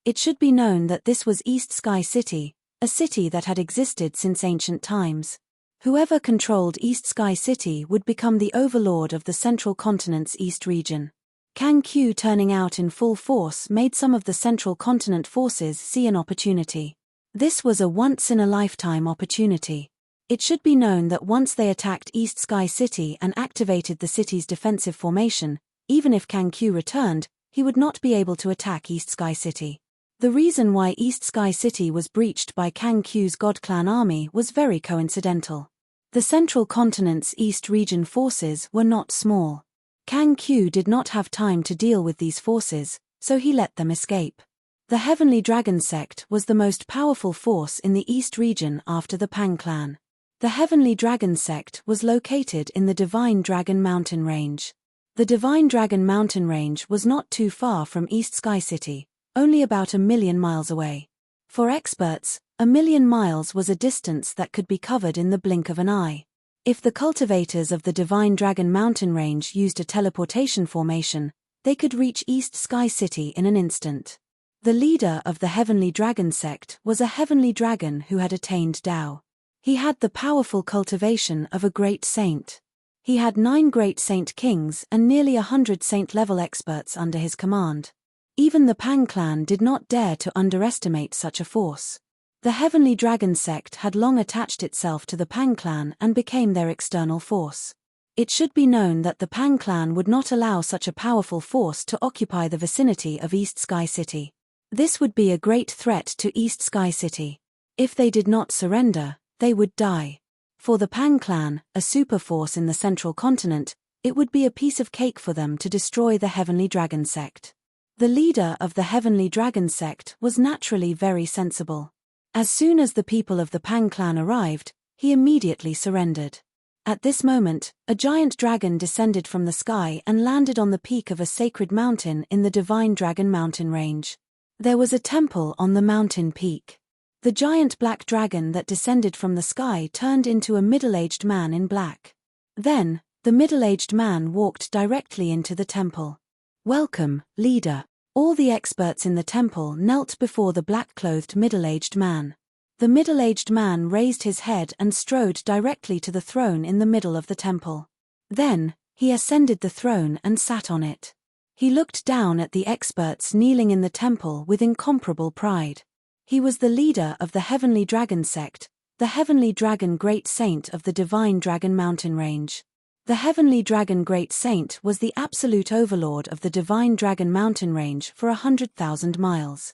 It should be known that this was East Sky City, a city that had existed since ancient times. Whoever controlled East Sky City would become the overlord of the Central Continent's East region. Kang Q turning out in full force made some of the Central Continent forces see an opportunity. This was a once-in-a-lifetime opportunity. It should be known that once they attacked East Sky City and activated the city's defensive formation, even if Kang Q returned, he would not be able to attack East Sky City. The reason why East Sky City was breached by Kang Q's God Clan army was very coincidental. The Central Continent's East region forces were not small. Kang Q did not have time to deal with these forces, so he let them escape. The Heavenly Dragon sect was the most powerful force in the East region after the Pang clan. The Heavenly Dragon sect was located in the Divine Dragon Mountain Range. The Divine Dragon Mountain Range was not too far from East Sky City, only about 1,000,000 miles away. For experts, 1,000,000 miles was a distance that could be covered in the blink of an eye. If the cultivators of the Divine Dragon Mountain Range used a teleportation formation, they could reach East Sky City in an instant. The leader of the Heavenly Dragon sect was a heavenly dragon who had attained Tao. He had the powerful cultivation of a great saint. He had 9 great saint kings and nearly 100 saint-level experts under his command. Even the Pang clan did not dare to underestimate such a force. The Heavenly Dragon sect had long attached itself to the Pang clan and became their external force. It should be known that the Pang clan would not allow such a powerful force to occupy the vicinity of East Sky City. This would be a great threat to East Sky City. If they did not surrender, they would die. For the Pang clan, a superforce in the Central Continent, it would be a piece of cake for them to destroy the Heavenly Dragon sect. The leader of the Heavenly Dragon sect was naturally very sensible. As soon as the people of the Pang clan arrived, he immediately surrendered. At this moment, a giant dragon descended from the sky and landed on the peak of a sacred mountain in the Divine Dragon Mountain Range. There was a temple on the mountain peak. The giant black dragon that descended from the sky turned into a middle-aged man in black. Then, the middle-aged man walked directly into the temple. "Welcome, leader." All the experts in the temple knelt before the black-clothed middle-aged man. The middle-aged man raised his head and strode directly to the throne in the middle of the temple. Then, he ascended the throne and sat on it. He looked down at the experts kneeling in the temple with incomparable pride. He was the leader of the Heavenly Dragon sect, the Heavenly Dragon Great Saint of the Divine Dragon Mountain Range. The heavenly dragon Great Saint was the absolute overlord of the divine dragon mountain range for 100,000 miles.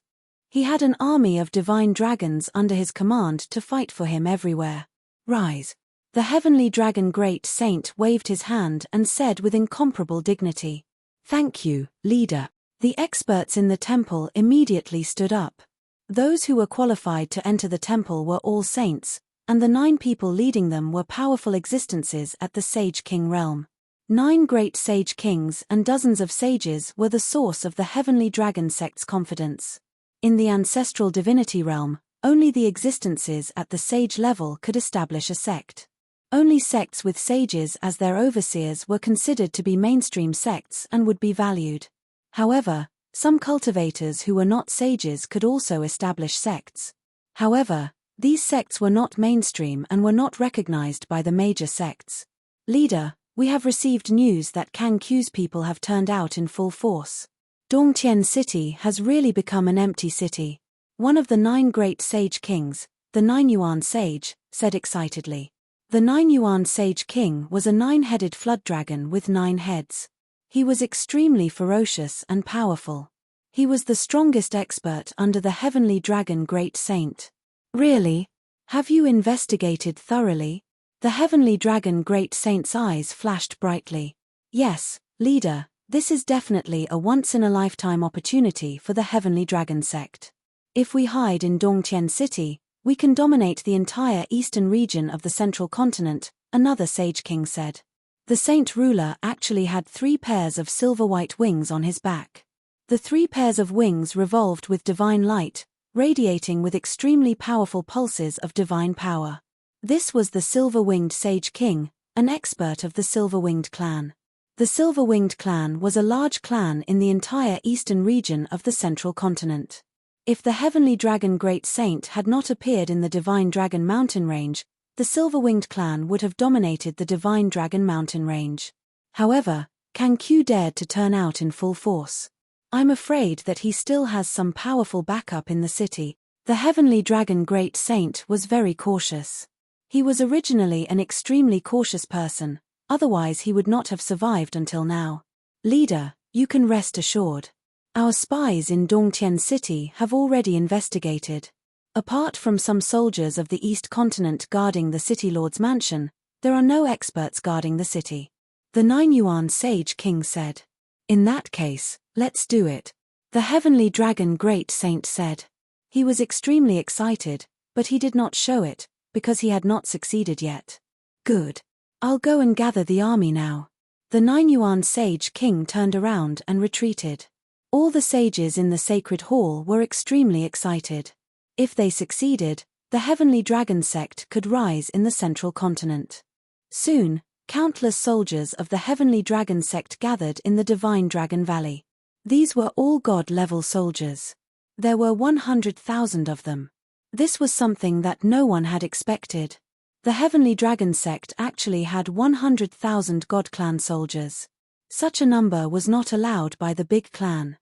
He had an army of divine dragons under his command to fight for him everywhere. Rise. The heavenly dragon Great Saint waved his hand and said with incomparable dignity, "Thank you, leader." The experts in the temple immediately stood up. Those who were qualified to enter the temple were all saints, and the 9 people leading them were powerful existences at the Sage King realm. 9 great Sage Kings and dozens of sages were the source of the heavenly dragon sect's confidence. In the ancestral divinity realm, only the existences at the sage level could establish a sect. Only sects with sages as their overseers were considered to be mainstream sects and would be valued. However, some cultivators who were not sages could also establish sects. However, these sects were not mainstream and were not recognized by the major sects. Leader, we have received news that Kangqiu's people have turned out in full force. Dongtian City has really become an empty city. One of the 9 great sage kings, the 9 Yuan sage, said excitedly. The 9 Yuan sage king was a 9-headed flood dragon with 9 heads. He was extremely ferocious and powerful. He was the strongest expert under the heavenly dragon Great Saint. Really? Have you investigated thoroughly? The heavenly dragon Great Saint's eyes flashed brightly. Yes, leader, this is definitely a once-in-a-lifetime opportunity for the heavenly dragon sect. If we hide in Dongtian City, we can dominate the entire eastern region of the central continent, another sage king said. The saint ruler actually had 3 pairs of silver-white wings on his back. The 3 pairs of wings revolved with divine light, radiating with extremely powerful pulses of divine power. This was the Silver-Winged Sage King, an expert of the Silver-Winged clan. The Silver-Winged clan was a large clan in the entire eastern region of the central continent. If the heavenly dragon Great Saint had not appeared in the Divine Dragon Mountain Range, the Silver-Winged clan would have dominated the Divine Dragon Mountain Range. However, Kangqiu dared to turn out in full force. I'm afraid that he still has some powerful backup in the city. The heavenly dragon Great Saint was very cautious. He was originally an extremely cautious person, otherwise he would not have survived until now. Leader, you can rest assured. Our spies in Dongtian City have already investigated. Apart from some soldiers of the East Continent guarding the City Lord's mansion, there are no experts guarding the city. The 9 Yuan Sage King said. In that case, let's do it. The heavenly dragon Great Saint said. He was extremely excited, but he did not show it, because he had not succeeded yet. Good. I'll go and gather the army now. The 9 Yuan Sage King turned around and retreated. All the sages in the sacred hall were extremely excited. If they succeeded, the heavenly dragon sect could rise in the central continent. Soon, countless soldiers of the heavenly dragon sect gathered in the Divine Dragon Valley. These were all god-level soldiers. There were 100,000 of them. This was something that no one had expected. The heavenly dragon sect actually had 100,000 god clan soldiers. Such a number was not allowed by the big clan.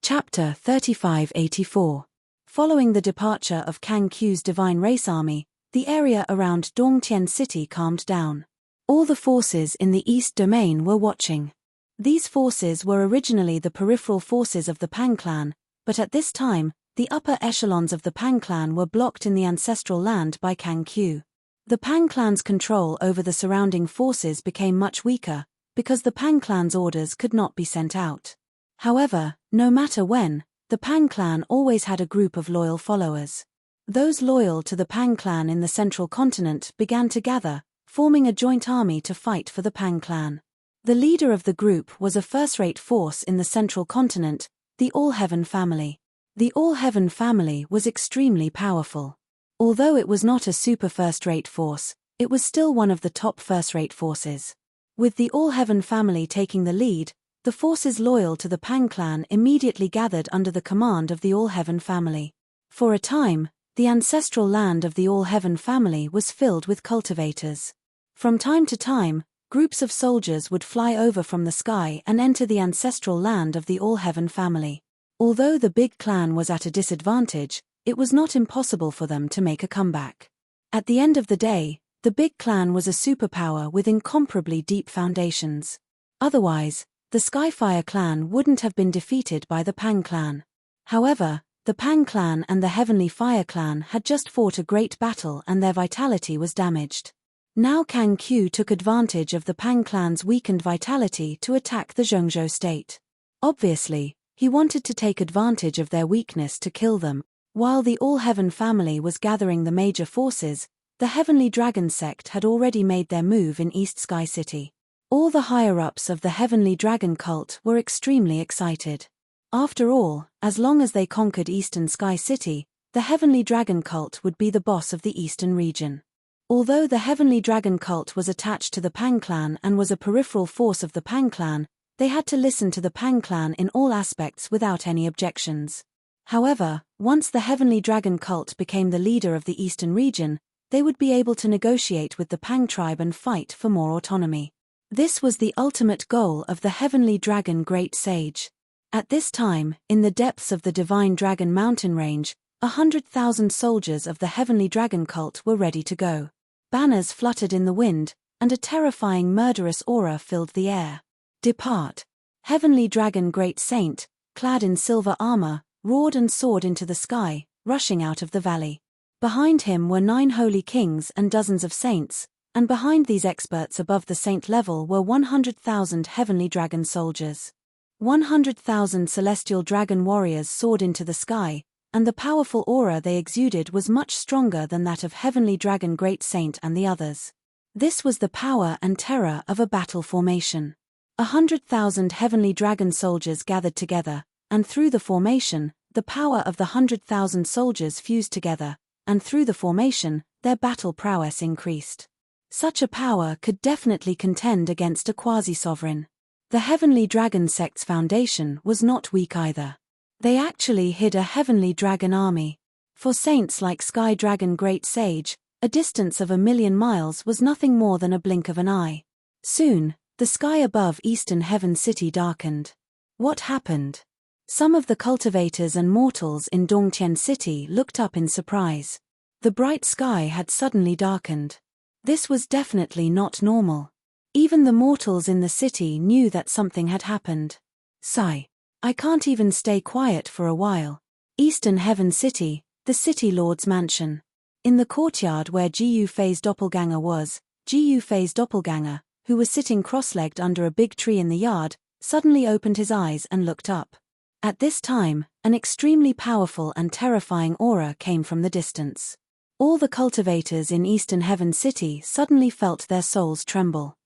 Chapter 3584. Following the departure of Kangqiu's divine race army, the area around Dongtian City calmed down. All the forces in the East Domain were watching. These forces were originally the peripheral forces of the Pang clan, but at this time, the upper echelons of the Pang clan were blocked in the ancestral land by Kangqiu. The Pang clan's control over the surrounding forces became much weaker, because the Pang clan's orders could not be sent out. However, no matter when, the Pang clan always had a group of loyal followers. Those loyal to the Pang clan in the central continent began to gather, forming a joint army to fight for the Pang clan. The leader of the group was a first-rate force in the central continent, the All-Heaven family. The All-Heaven family was extremely powerful. Although it was not a super first-rate force, it was still one of the top first-rate forces. With the All-Heaven family taking the lead, the forces loyal to the Pang clan immediately gathered under the command of the All-Heaven family. For a time, the ancestral land of the All-Heaven family was filled with cultivators. From time to time, groups of soldiers would fly over from the sky and enter the ancestral land of the All-Heaven family. Although the big clan was at a disadvantage, it was not impossible for them to make a comeback. At the end of the day, The big clan was a superpower with incomparably deep foundations. Otherwise, the Skyfire clan wouldn't have been defeated by the Pang clan. However, the Pang clan and the Heavenly Fire clan had just fought a great battle and their vitality was damaged. Now Kang Q took advantage of the Pang clan's weakened vitality to attack the Zhongzhou state. Obviously, he wanted to take advantage of their weakness to kill them. While the All-Heaven family was gathering the major forces, the Heavenly Dragon sect had already made their move in East Sky City. All the higher-ups of the Heavenly Dragon cult were extremely excited. After all, as long as they conquered Eastern Sky City, the Heavenly Dragon cult would be the boss of the Eastern region. Although the Heavenly Dragon cult was attached to the Pang clan and was a peripheral force of the Pang clan, they had to listen to the Pang clan in all aspects without any objections. However, once the Heavenly Dragon cult became the leader of the Eastern region, they would be able to negotiate with the Pang tribe and fight for more autonomy. This was the ultimate goal of the Heavenly Dragon Great Sage. At this time, in the depths of the Divine Dragon mountain range, 100,000 soldiers of the Heavenly Dragon cult were ready to go. Banners fluttered in the wind, and a terrifying murderous aura filled the air. "Depart!" Heavenly Dragon Great Saint, clad in silver armor, roared and soared into the sky, rushing out of the valley. Behind him were 9 holy kings and dozens of saints, and behind these experts above the saint level were 100,000 Heavenly Dragon soldiers. 100,000 celestial dragon warriors soared into the sky, and the powerful aura they exuded was much stronger than that of Heavenly Dragon Great Saint and the others. This was the power and terror of a battle formation. 100,000 Heavenly Dragon soldiers gathered together, and through the formation, the power of the 100,000 soldiers fused together, and through the formation, their battle prowess increased. Such a power could definitely contend against a quasi-sovereign. The Heavenly Dragon sect's foundation was not weak either. They actually hid a Heavenly Dragon army. For saints like Sky Dragon Great Sage, a distance of 1,000,000 miles was nothing more than a blink of an eye. Soon, the sky above Eastern Heaven City darkened. What happened? Some of the cultivators and mortals in Dongtian City looked up in surprise. The bright sky had suddenly darkened. This was definitely not normal. Even the mortals in the city knew that something had happened. Sigh. I can't even stay quiet for a while. Eastern Heaven City, the City Lord's mansion. In the courtyard where Ji Yufei's doppelganger was, Ji Yufei's doppelganger, who was sitting cross-legged under a big tree in the yard, suddenly opened his eyes and looked up. At this time, an extremely powerful and terrifying aura came from the distance. All the cultivators in Eastern Heaven City suddenly felt their souls tremble.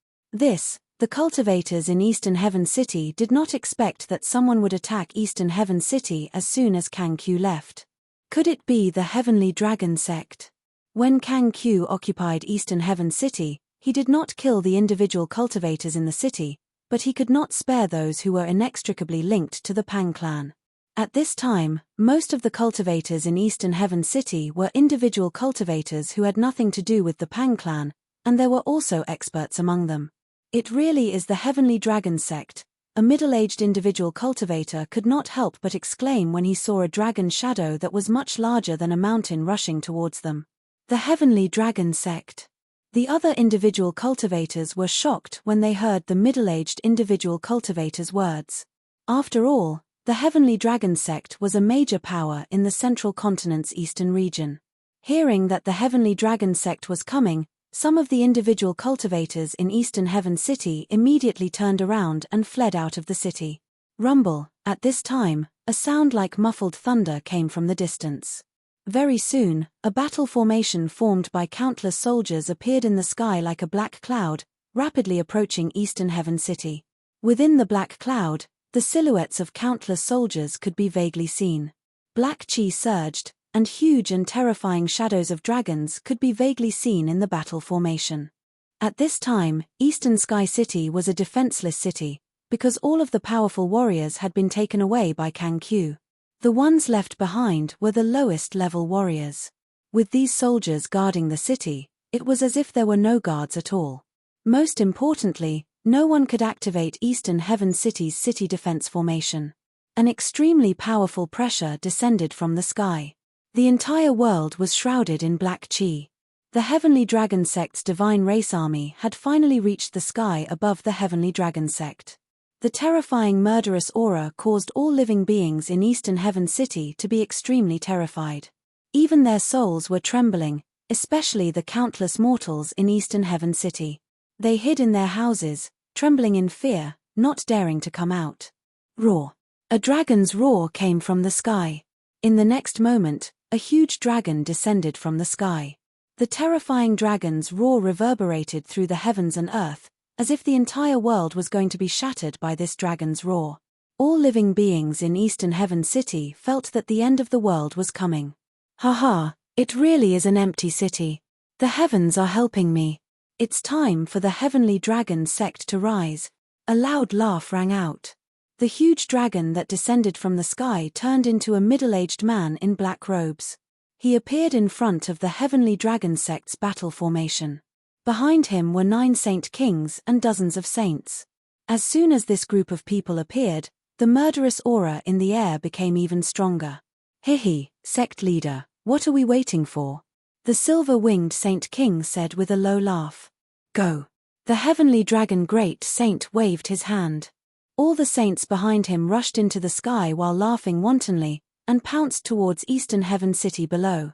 The cultivators in Eastern Heaven City did not expect that someone would attack Eastern Heaven City as soon as Kang Q left. Could it be the Heavenly Dragon sect? When Kang Q occupied Eastern Heaven City, he did not kill the individual cultivators in the city, but he could not spare those who were inextricably linked to the Pang clan. At this time, most of the cultivators in Eastern Heaven City were individual cultivators who had nothing to do with the Pang clan, and there were also experts among them. It really is the Heavenly Dragon sect. A middle-aged individual cultivator could not help but exclaim when he saw a dragon shadow that was much larger than a mountain rushing towards them. The Heavenly Dragon sect. The other individual cultivators were shocked when they heard the middle-aged individual cultivator's words. After all, the Heavenly Dragon sect was a major power in the central continent's eastern region. Hearing that the Heavenly Dragon sect was coming, some of the individual cultivators in Eastern Heaven City immediately turned around and fled out of the city. Rumble. At this time, a sound like muffled thunder came from the distance. Very soon, a battle formation formed by countless soldiers appeared in the sky like a black cloud, rapidly approaching Eastern Heaven City. Within the black cloud, the silhouettes of countless soldiers could be vaguely seen. Black chi surged, and huge and terrifying shadows of dragons could be vaguely seen in the battle formation. At this time, Eastern Sky City was a defenseless city, because all of the powerful warriors had been taken away by Kang Q. The ones left behind were the lowest-level warriors. With these soldiers guarding the city, it was as if there were no guards at all. Most importantly, no one could activate Eastern Heaven City's city defense formation. An extremely powerful pressure descended from the sky. The entire world was shrouded in black chi. The Heavenly Dragon Sect's divine race army had finally reached the sky above the Heavenly Dragon Sect. The terrifying murderous aura caused all living beings in Eastern Heaven City to be extremely terrified. Even their souls were trembling, especially the countless mortals in Eastern Heaven City. They hid in their houses, trembling in fear, not daring to come out. Roar. A dragon's roar came from the sky. In the next moment, a huge dragon descended from the sky. The terrifying dragon's roar reverberated through the heavens and earth, as if the entire world was going to be shattered by this dragon's roar. All living beings in Eastern Heaven City felt that the end of the world was coming. Haha, it really is an empty city. The heavens are helping me. It's time for the Heavenly Dragon Sect to rise. A loud laugh rang out. The huge dragon that descended from the sky turned into a middle-aged man in black robes. He appeared in front of the Heavenly Dragon Sect's battle formation. Behind him were 9 saint kings and dozens of saints. As soon as this group of people appeared, the murderous aura in the air became even stronger. Hihi, sect leader, what are we waiting for? The silver-winged Saint King said with a low laugh. Go. The Heavenly Dragon Great Saint waved his hand. All the saints behind him rushed into the sky while laughing wantonly, and pounced towards Eastern Heaven City below.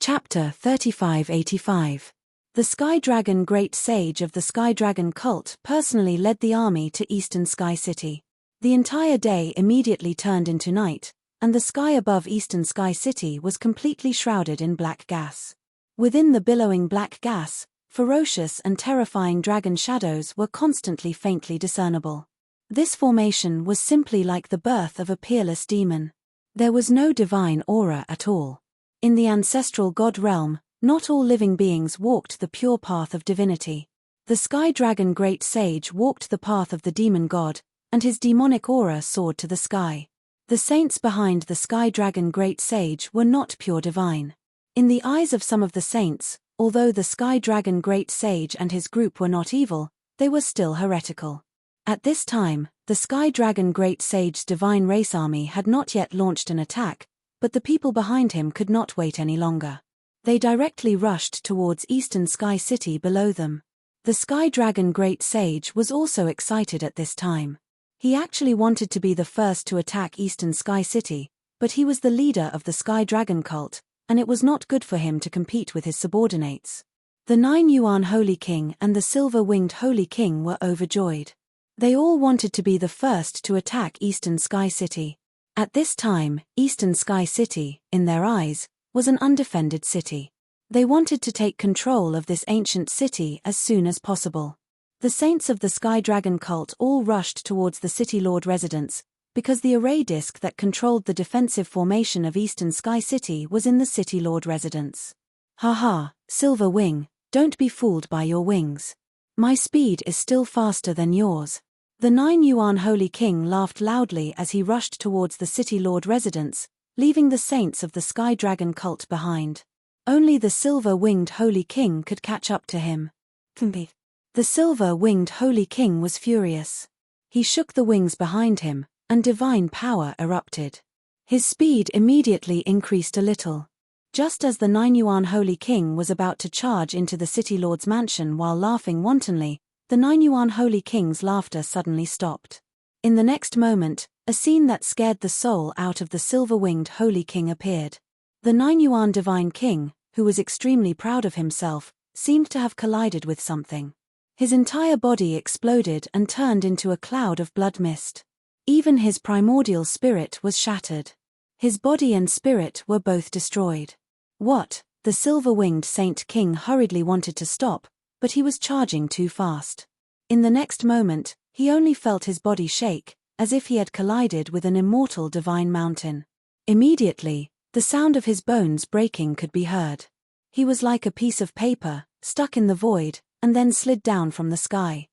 Chapter 3585. The Sky Dragon Great Sage of the Sky Dragon cult personally led the army to Eastern Sky City. The entire day immediately turned into night, and the sky above Eastern Sky City was completely shrouded in black gas. Within the billowing black gas, ferocious and terrifying dragon shadows were constantly faintly discernible. This formation was simply like the birth of a peerless demon. There was no divine aura at all. In the ancestral god realm, not all living beings walked the pure path of divinity. The Sky Dragon Great Sage walked the path of the demon god, and his demonic aura soared to the sky. The saints behind the Sky Dragon Great Sage were not pure divine. In the eyes of some of the saints, although the Sky Dragon Great Sage and his group were not evil, they were still heretical. At this time, the Sky Dragon Great Sage's divine race army had not yet launched an attack, but the people behind him could not wait any longer. They directly rushed towards Eastern Sky City below them. The Sky Dragon Great Sage was also excited at this time. He actually wanted to be the first to attack Eastern Sky City, but he was the leader of the Sky Dragon cult, and it was not good for him to compete with his subordinates. The 9 Yuan Holy King and the Silver-Winged Holy King were overjoyed. They all wanted to be the first to attack Eastern Sky City. At this time, Eastern Sky City, in their eyes, was an undefended city. They wanted to take control of this ancient city as soon as possible. The saints of the Sky Dragon cult all rushed towards the City Lord residence, because the array disk that controlled the defensive formation of Eastern Sky City was in the City Lord residence. Haha, Silver Wing, don't be fooled by your wings. My speed is still faster than yours. The 9 Yuan Holy King laughed loudly as he rushed towards the City Lord residence, leaving the saints of the Sky Dragon cult behind. Only the Silver-Winged Holy King could catch up to him. The Silver-Winged Holy King was furious. He shook the wings behind him, and divine power erupted. His speed immediately increased a little. Just as the 9 Yuan Holy King was about to charge into the City Lord's mansion while laughing wantonly, the 9 Yuan Holy King's laughter suddenly stopped. In the next moment, a scene that scared the soul out of the Silver-Winged Holy King appeared. The 9 Yuan Divine King, who was extremely proud of himself, seemed to have collided with something. His entire body exploded and turned into a cloud of blood mist. Even his primordial spirit was shattered. His body and spirit were both destroyed. What? The Silver-Winged Saint King hurriedly wanted to stop, but he was charging too fast. In the next moment, he only felt his body shake, as if he had collided with an immortal divine mountain. Immediately, the sound of his bones breaking could be heard. He was like a piece of paper, stuck in the void, and then slid down from the sky.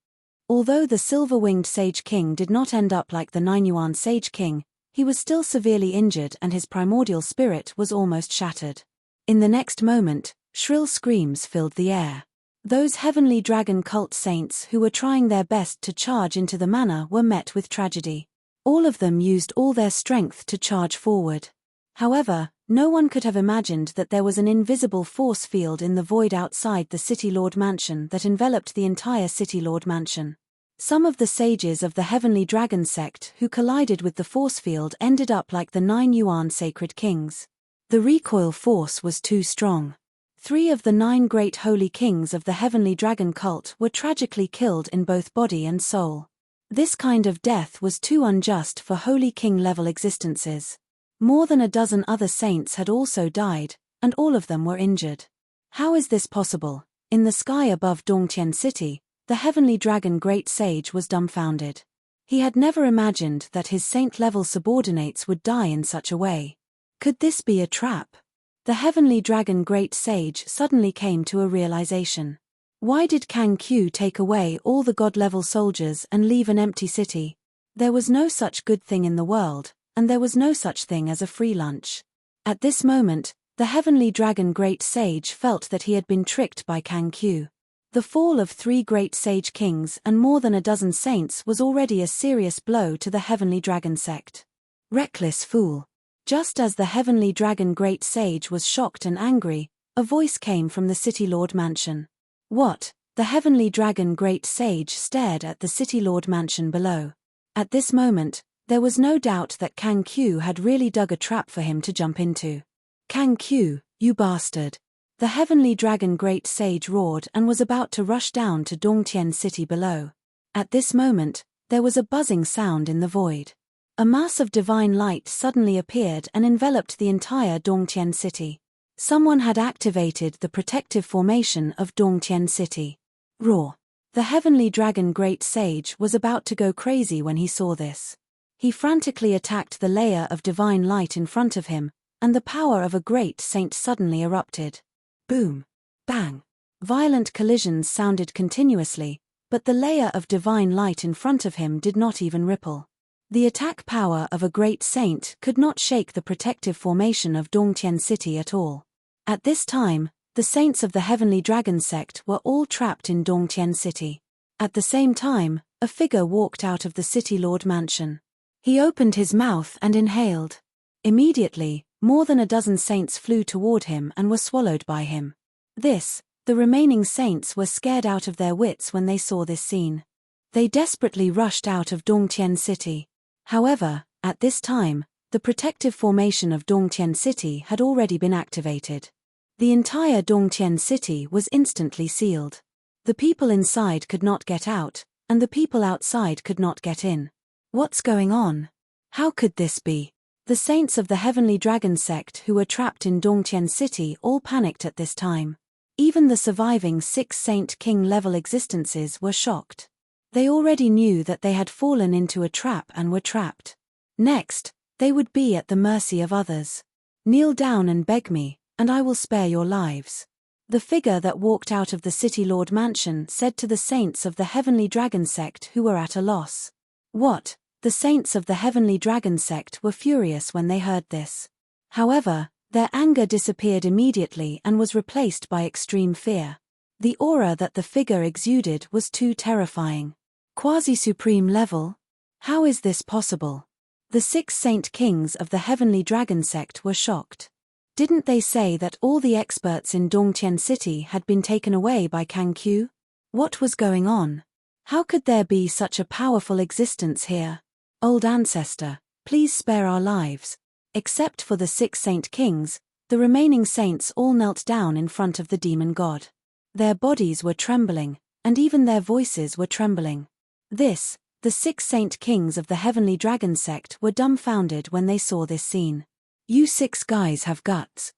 Although the Silver-Winged Sage King did not end up like the 9 Yuan Sage King, he was still severely injured and his primordial spirit was almost shattered. In the next moment, shrill screams filled the air. Those Heavenly Dragon cult saints who were trying their best to charge into the manor were met with tragedy. All of them used all their strength to charge forward. However, No one could have imagined that there was an invisible force field in the void outside the City Lord Mansion that enveloped the entire City Lord Mansion. Some of the sages of the Heavenly Dragon sect who collided with the force field ended up like the 9 Yuan sacred kings. The recoil force was too strong. 3 of the 9 great holy kings of the Heavenly Dragon cult were tragically killed in both body and soul. This kind of death was too unjust for holy king-level existences. More than a dozen other saints had also died, and all of them were injured. How is this possible? In the sky above Dongtian City, the Heavenly Dragon Great Sage was dumbfounded. He had never imagined that his saint-level subordinates would die in such a way. Could this be a trap? The Heavenly Dragon Great Sage suddenly came to a realization. Why did Kang Q take away all the god-level soldiers and leave an empty city? There was no such good thing in the world, and there was no such thing as a free lunch. At this moment, the Heavenly Dragon Great Sage felt that he had been tricked by Kang Q. The fall of 3 great sage kings and more than a dozen saints was already a serious blow to the Heavenly Dragon sect. Reckless fool. Just as the Heavenly Dragon Great Sage was shocked and angry, a voice came from the City Lord Mansion. What? The Heavenly Dragon Great Sage stared at the City Lord Mansion below. At this moment, there was no doubt that Kang Q had really dug a trap for him to jump into. Kang Q, you bastard. The Heavenly Dragon Great Sage roared and was about to rush down to Dongtian City below. At this moment, there was a buzzing sound in the void. A mass of divine light suddenly appeared and enveloped the entire Dongtian City. Someone had activated the protective formation of Dongtian City. Roar. The Heavenly Dragon Great Sage was about to go crazy when he saw this. He frantically attacked the layer of divine light in front of him, and the power of a great saint suddenly erupted. Boom. Bang. Violent collisions sounded continuously, but the layer of divine light in front of him did not even ripple. The attack power of a great saint could not shake the protective formation of Dongtian City at all. At this time, the saints of the Heavenly Dragon sect were all trapped in Dongtian City. At the same time, a figure walked out of the City Lord Mansion. He opened his mouth and inhaled. Immediately, more than a dozen saints flew toward him and were swallowed by him. The remaining saints were scared out of their wits when they saw this scene. They desperately rushed out of Dongtian City. However, at this time, the protective formation of Dongtian City had already been activated. The entire Dongtian City was instantly sealed. The people inside could not get out, and the people outside could not get in. What's going on? How could this be? The saints of the Heavenly Dragon sect who were trapped in Dongtian City all panicked at this time. Even the surviving 6 Saint King-level existences were shocked. They already knew that they had fallen into a trap and were trapped. Next, they would be at the mercy of others. Kneel down and beg me, and I will spare your lives. The figure that walked out of the City Lord Mansion said to the saints of the Heavenly Dragon sect who were at a loss. What? The saints of the Heavenly Dragon sect were furious when they heard this. However, their anger disappeared immediately and was replaced by extreme fear. The aura that the figure exuded was too terrifying. Quasi-supreme level? How is this possible? The 6 Saint Kings of the Heavenly Dragon sect were shocked. Didn't they say that all the experts in Dongtian City had been taken away by Kang Q? What was going on? How could there be such a powerful existence here? Old ancestor, please spare our lives. Except for the 6 Saint Kings, the remaining saints all knelt down in front of the demon god. Their bodies were trembling, and even their voices were trembling. The 6 Saint Kings of the Heavenly Dragon sect were dumbfounded when they saw this scene. You 6 guys have guts.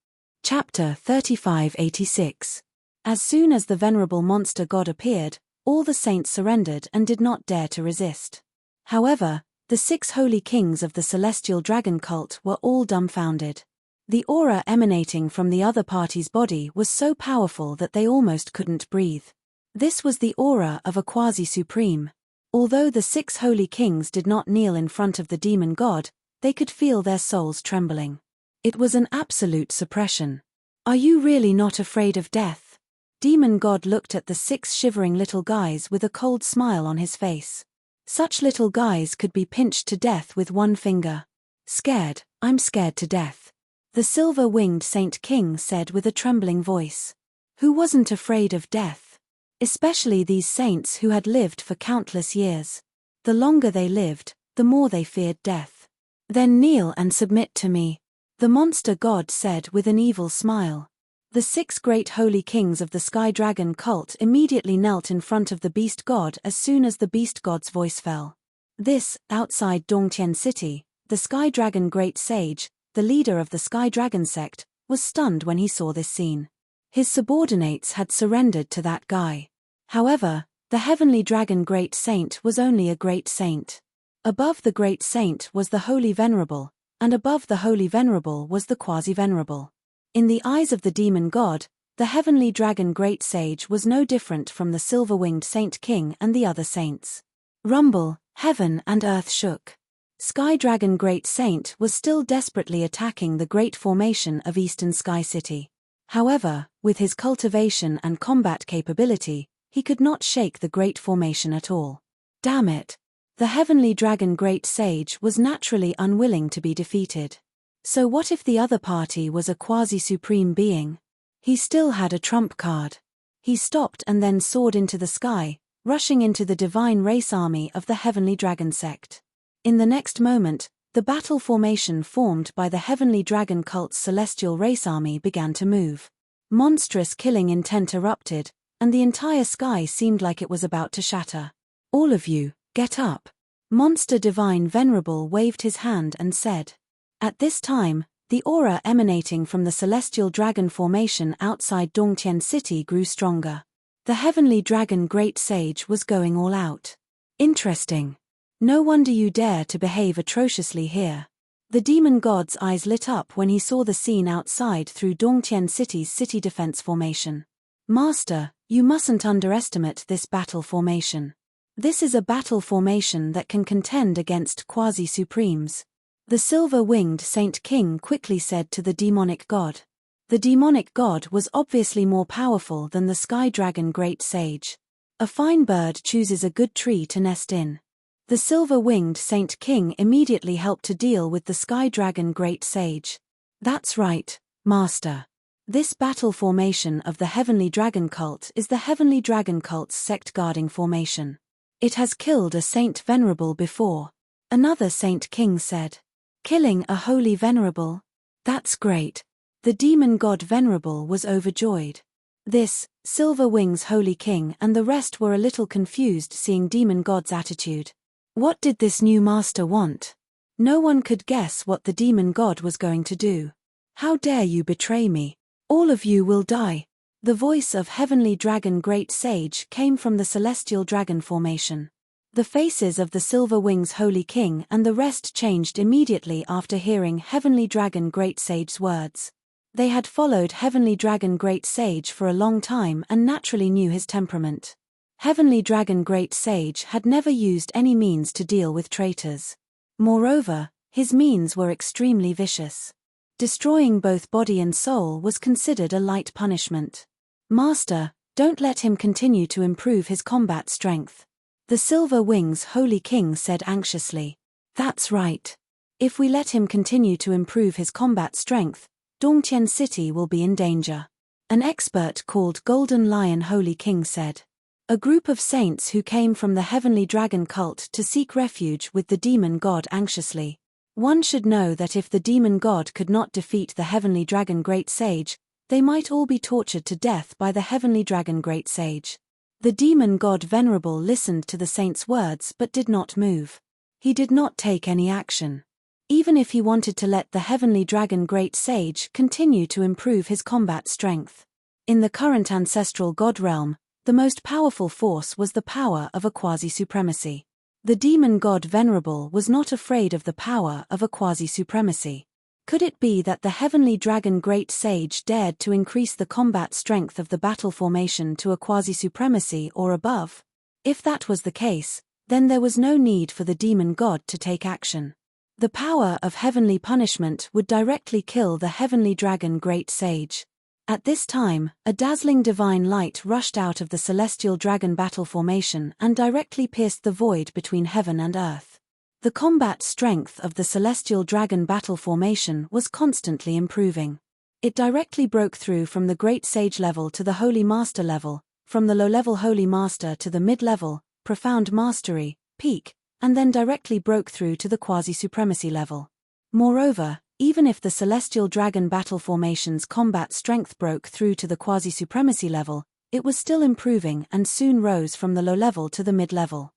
Chapter 3586. As soon as the venerable monster god appeared, all the saints surrendered and did not dare to resist. However, the 6 holy kings of the celestial dragon cult were all dumbfounded. The aura emanating from the other party's body was so powerful that they almost couldn't breathe. This was the aura of a quasi-supreme. Although the 6 holy kings did not kneel in front of the demon god, they could feel their souls trembling. It was an absolute suppression. Are you really not afraid of death? Demon god looked at the 6 shivering little guys with a cold smile on his face. Such little guys could be pinched to death with one finger. Scared, I'm scared to death. The silver-winged Saint King said with a trembling voice. Who wasn't afraid of death? Especially these saints who had lived for countless years. The longer they lived, the more they feared death. Then kneel and submit to me, the monster god said with an evil smile. The 6 great holy kings of the Sky Dragon cult immediately knelt in front of the beast god as soon as the beast god's voice fell. This, outside Dongtian City, the Sky Dragon Great Sage, the leader of the Sky Dragon sect, was stunned when he saw this scene. His subordinates had surrendered to that guy. However, the Heavenly Dragon Great Saint was only a great saint. Above the Great Saint was the Holy Venerable, and above the Holy Venerable was the Quasi-Venerable. In the eyes of the demon god, the Heavenly Dragon Great Sage was no different from the silver-winged Saint King and the other saints. Rumble, heaven and earth shook. Sky Dragon Great Saint was still desperately attacking the great formation of Eastern Sky City. However, with his cultivation and combat capability, he could not shake the great formation at all. Damn it! The Heavenly Dragon Great Sage was naturally unwilling to be defeated. So what if the other party was a quasi-supreme being? He still had a trump card. He stopped and then soared into the sky, rushing into the divine race army of the Heavenly Dragon sect. In the next moment, the battle formation formed by the Heavenly Dragon cult's celestial race army began to move. Monstrous killing intent erupted, and the entire sky seemed like it was about to shatter. All of you, get up. Monster Divine Venerable waved his hand and said. At this time, the aura emanating from the celestial dragon formation outside Dongtian City grew stronger. The Heavenly Dragon Great Sage was going all out. Interesting. No wonder you dare to behave atrociously here. The demon god's eyes lit up when he saw the scene outside through Dongtian City's city defense formation. Master, you mustn't underestimate this battle formation. This is a battle formation that can contend against quasi-supremes. The silver-winged Saint King quickly said to the demonic god. The demonic god was obviously more powerful than the Sky Dragon Great Sage. A fine bird chooses a good tree to nest in. The silver-winged Saint King immediately helped to deal with the Sky Dragon Great Sage. That's right, Master. This battle formation of the Heavenly Dragon cult is the Heavenly Dragon cult's sect-guarding formation. It has killed a Saint Venerable before. Another Saint King said. Killing a Holy Venerable? That's great. The demon god Venerable was overjoyed. This, Silver Wing's Holy King and the rest were a little confused seeing demon god's attitude. What did this new master want? No one could guess what the demon god was going to do. How dare you betray me? All of you will die. The voice of Heavenly Dragon Great Sage came from the celestial dragon formation. The faces of the Silver Wing's Holy King and the rest changed immediately after hearing Heavenly Dragon Great Sage's words. They had followed Heavenly Dragon Great Sage for a long time and naturally knew his temperament. Heavenly Dragon Great Sage had never used any means to deal with traitors. Moreover, his means were extremely vicious. Destroying both body and soul was considered a light punishment. Master, don't let him continue to improve his combat strength. The Silver Wing's Holy King said anxiously. That's right. If we let him continue to improve his combat strength, Dongtian City will be in danger. An expert called Golden Lion Holy King said. A group of saints who came from the Heavenly Dragon cult to seek refuge with the demon god anxiously. One should know that if the demon god could not defeat the Heavenly Dragon Great Sage, they might all be tortured to death by the Heavenly Dragon Great Sage. The demon god Venerable listened to the saint's words but did not move. He did not take any action. Even if he wanted to let the Heavenly Dragon Great Sage continue to improve his combat strength. In the current ancestral god realm, the most powerful force was the power of a quasi-supremacy. The demon god Venerable was not afraid of the power of a quasi-supremacy. Could it be that the Heavenly Dragon Great Sage dared to increase the combat strength of the battle formation to a quasi-supremacy or above? If that was the case, then there was no need for the demon god to take action. The power of heavenly punishment would directly kill the Heavenly Dragon Great Sage. At this time, a dazzling divine light rushed out of the celestial dragon battle formation and directly pierced the void between heaven and earth. The combat strength of the Celestial Dragon battle formation was constantly improving. It directly broke through from the Great Sage level to the Holy Master level, from the low-level Holy Master to the mid-level, Profound Mastery, Peak, and then directly broke through to the Quasi-Supremacy level. Moreover, even if the Celestial Dragon battle formation's combat strength broke through to the Quasi-Supremacy level, it was still improving and soon rose from the low-level to the mid-level.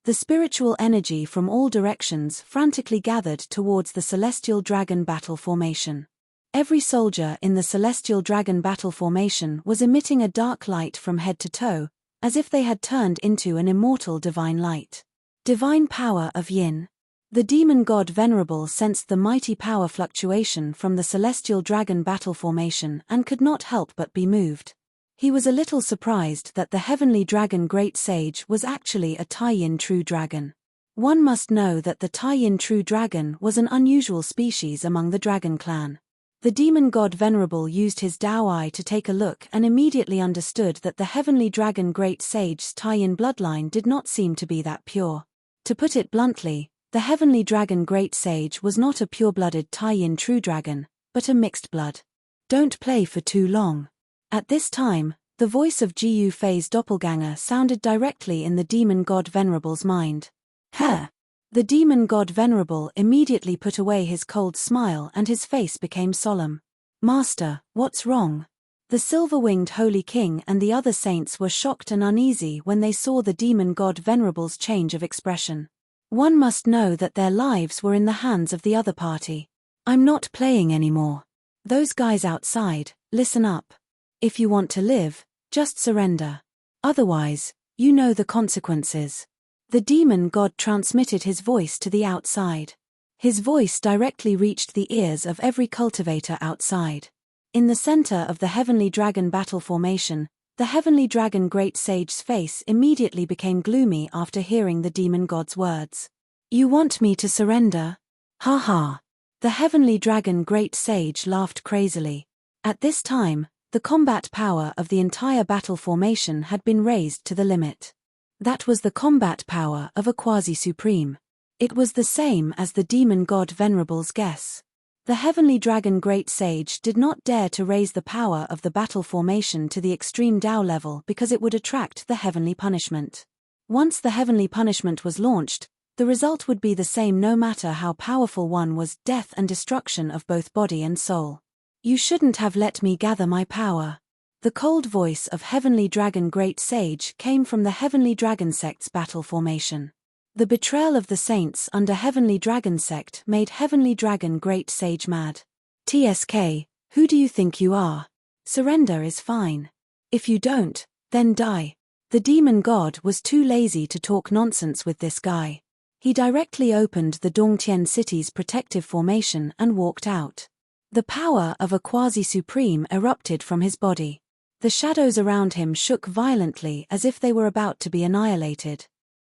The spiritual energy from all directions frantically gathered towards the Celestial Dragon battle formation. Every soldier in the Celestial Dragon battle formation was emitting a dark light from head to toe, as if they had turned into an immortal divine light. Divine power of Yin. The demon god Venerable sensed the mighty power fluctuation from the Celestial Dragon battle formation and could not help but be moved. He was a little surprised that the Heavenly Dragon Great Sage was actually a Tai-Yin True Dragon. One must know that the Tai-Yin True Dragon was an unusual species among the Dragon Clan. The demon god Venerable used his Dao Eye to take a look and immediately understood that the Heavenly Dragon Great Sage's Tai-Yin bloodline did not seem to be that pure. To put it bluntly, the Heavenly Dragon Great Sage was not a pure-blooded Tai-Yin True Dragon, but a mixed blood. Don't play for too long. At this time, the voice of Ji Fei's doppelganger sounded directly in the demon god Venerable's mind. Huh! The demon god Venerable immediately put away his cold smile and his face became solemn. Master, what's wrong? The silver-winged Holy King and the other saints were shocked and uneasy when they saw the demon god Venerable's change of expression. One must know that their lives were in the hands of the other party. I'm not playing anymore. Those guys outside, listen up. If you want to live, just surrender. Otherwise, you know the consequences. The demon god transmitted his voice to the outside. His voice directly reached the ears of every cultivator outside. In the center of the Heavenly Dragon battle formation, the Heavenly Dragon Great Sage's face immediately became gloomy after hearing the demon god's words. You want me to surrender? Ha ha. The Heavenly Dragon Great Sage laughed crazily. At this time, the combat power of the entire battle formation had been raised to the limit. That was the combat power of a quasi-supreme. It was the same as the demon god Venerable's guess. The Heavenly Dragon Great Sage did not dare to raise the power of the battle formation to the extreme Dao level because it would attract the heavenly punishment. Once the heavenly punishment was launched, the result would be the same no matter how powerful one was: death and destruction of both body and soul. You shouldn't have let me gather my power. The cold voice of Heavenly Dragon Great Sage came from the Heavenly Dragon Sect's battle formation. The betrayal of the saints under Heavenly Dragon Sect made Heavenly Dragon Great Sage mad. TSK, who do you think you are? Surrender is fine. If you don't, then die. The demon god was too lazy to talk nonsense with this guy. He directly opened the Dongtian city's protective formation and walked out. The power of a quasi-supreme erupted from his body. The shadows around him shook violently as if they were about to be annihilated.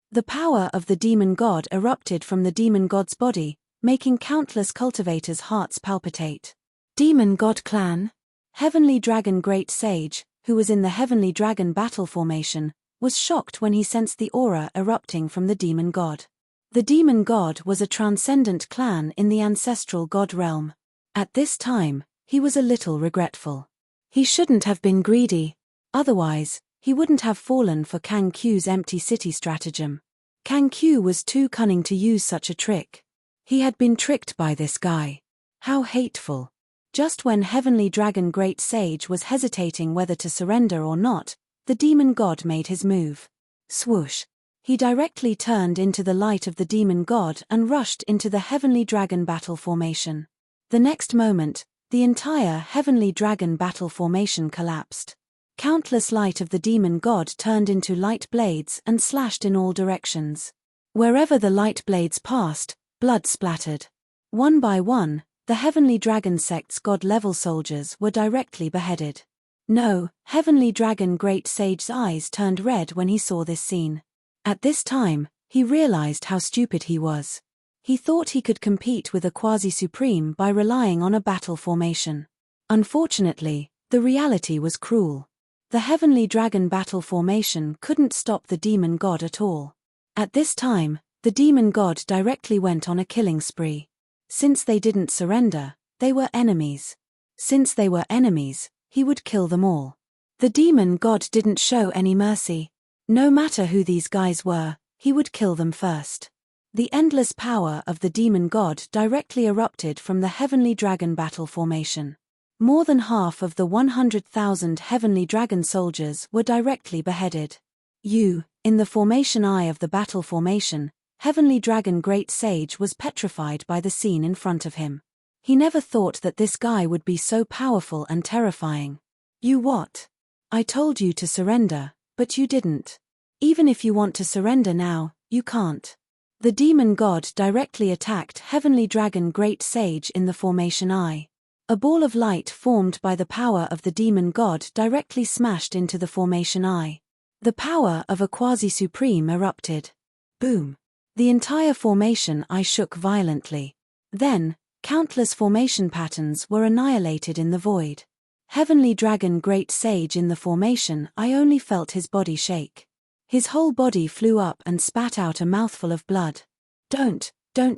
The power of the demon god erupted from the demon god's body, making countless cultivators' hearts palpitate. Demon God Clan? Heavenly Dragon Great Sage, who was in the Heavenly Dragon battle formation, was shocked when he sensed the aura erupting from the demon god. The demon god was a transcendent clan in the ancestral god realm. At this time, he was a little regretful. He shouldn't have been greedy. Otherwise, he wouldn't have fallen for Kang Q's empty city stratagem. Kang Q was too cunning to use such a trick. He had been tricked by this guy. How hateful. Just when Heavenly Dragon Great Sage was hesitating whether to surrender or not, the demon god made his move. Swoosh. He directly turned into the light of the demon god and rushed into the Heavenly Dragon battle formation. The next moment, the entire Heavenly Dragon battle formation collapsed. Countless light of the demon god turned into light blades and slashed in all directions. Wherever the light blades passed, blood splattered. One by one, the Heavenly Dragon Sect's god-level soldiers were directly beheaded. No, Heavenly Dragon Great Sage's eyes turned red when he saw this scene. At this time, he realized how stupid he was. He thought he could compete with a quasi-supreme by relying on a battle formation. Unfortunately, the reality was cruel. The Heavenly Dragon battle formation couldn't stop the demon god at all. At this time, The demon god directly went on a killing spree. Since they didn't surrender, they were enemies. Since they were enemies, he would kill them all. The demon god didn't show any mercy. No matter who these guys were, he would kill them first. The endless power of the demon god directly erupted from the heavenly dragon battle formation. More than half of the 100,000 heavenly dragon soldiers were directly beheaded. In the formation eye of the battle formation, heavenly dragon great sage was petrified by the scene in front of him. He never thought that this guy would be so powerful and terrifying. You what? I told you to surrender, but you didn't. Even if you want to surrender now, you can't. The demon god directly attacked heavenly dragon great sage in the formation eye. A ball of light formed by the power of the demon god directly smashed into the formation eye. The power of a quasi-supreme erupted. Boom! The entire formation eye shook violently. Then, countless formation patterns were annihilated in the void. Heavenly dragon great sage in the formation eye only felt his body shake. His whole body flew up and spat out a mouthful of blood. Don't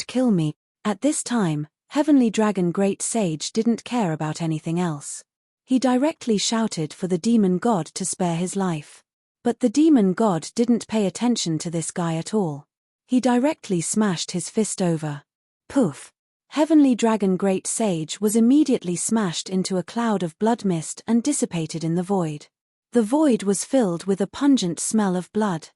kill me. At this time, heavenly dragon great sage didn't care about anything else. He directly shouted for the demon god to spare his life. But the demon god didn't pay attention to this guy at all. He directly smashed his fist over. Poof! Heavenly dragon great sage was immediately smashed into a cloud of blood mist and dissipated in the void. The void was filled with a pungent smell of blood.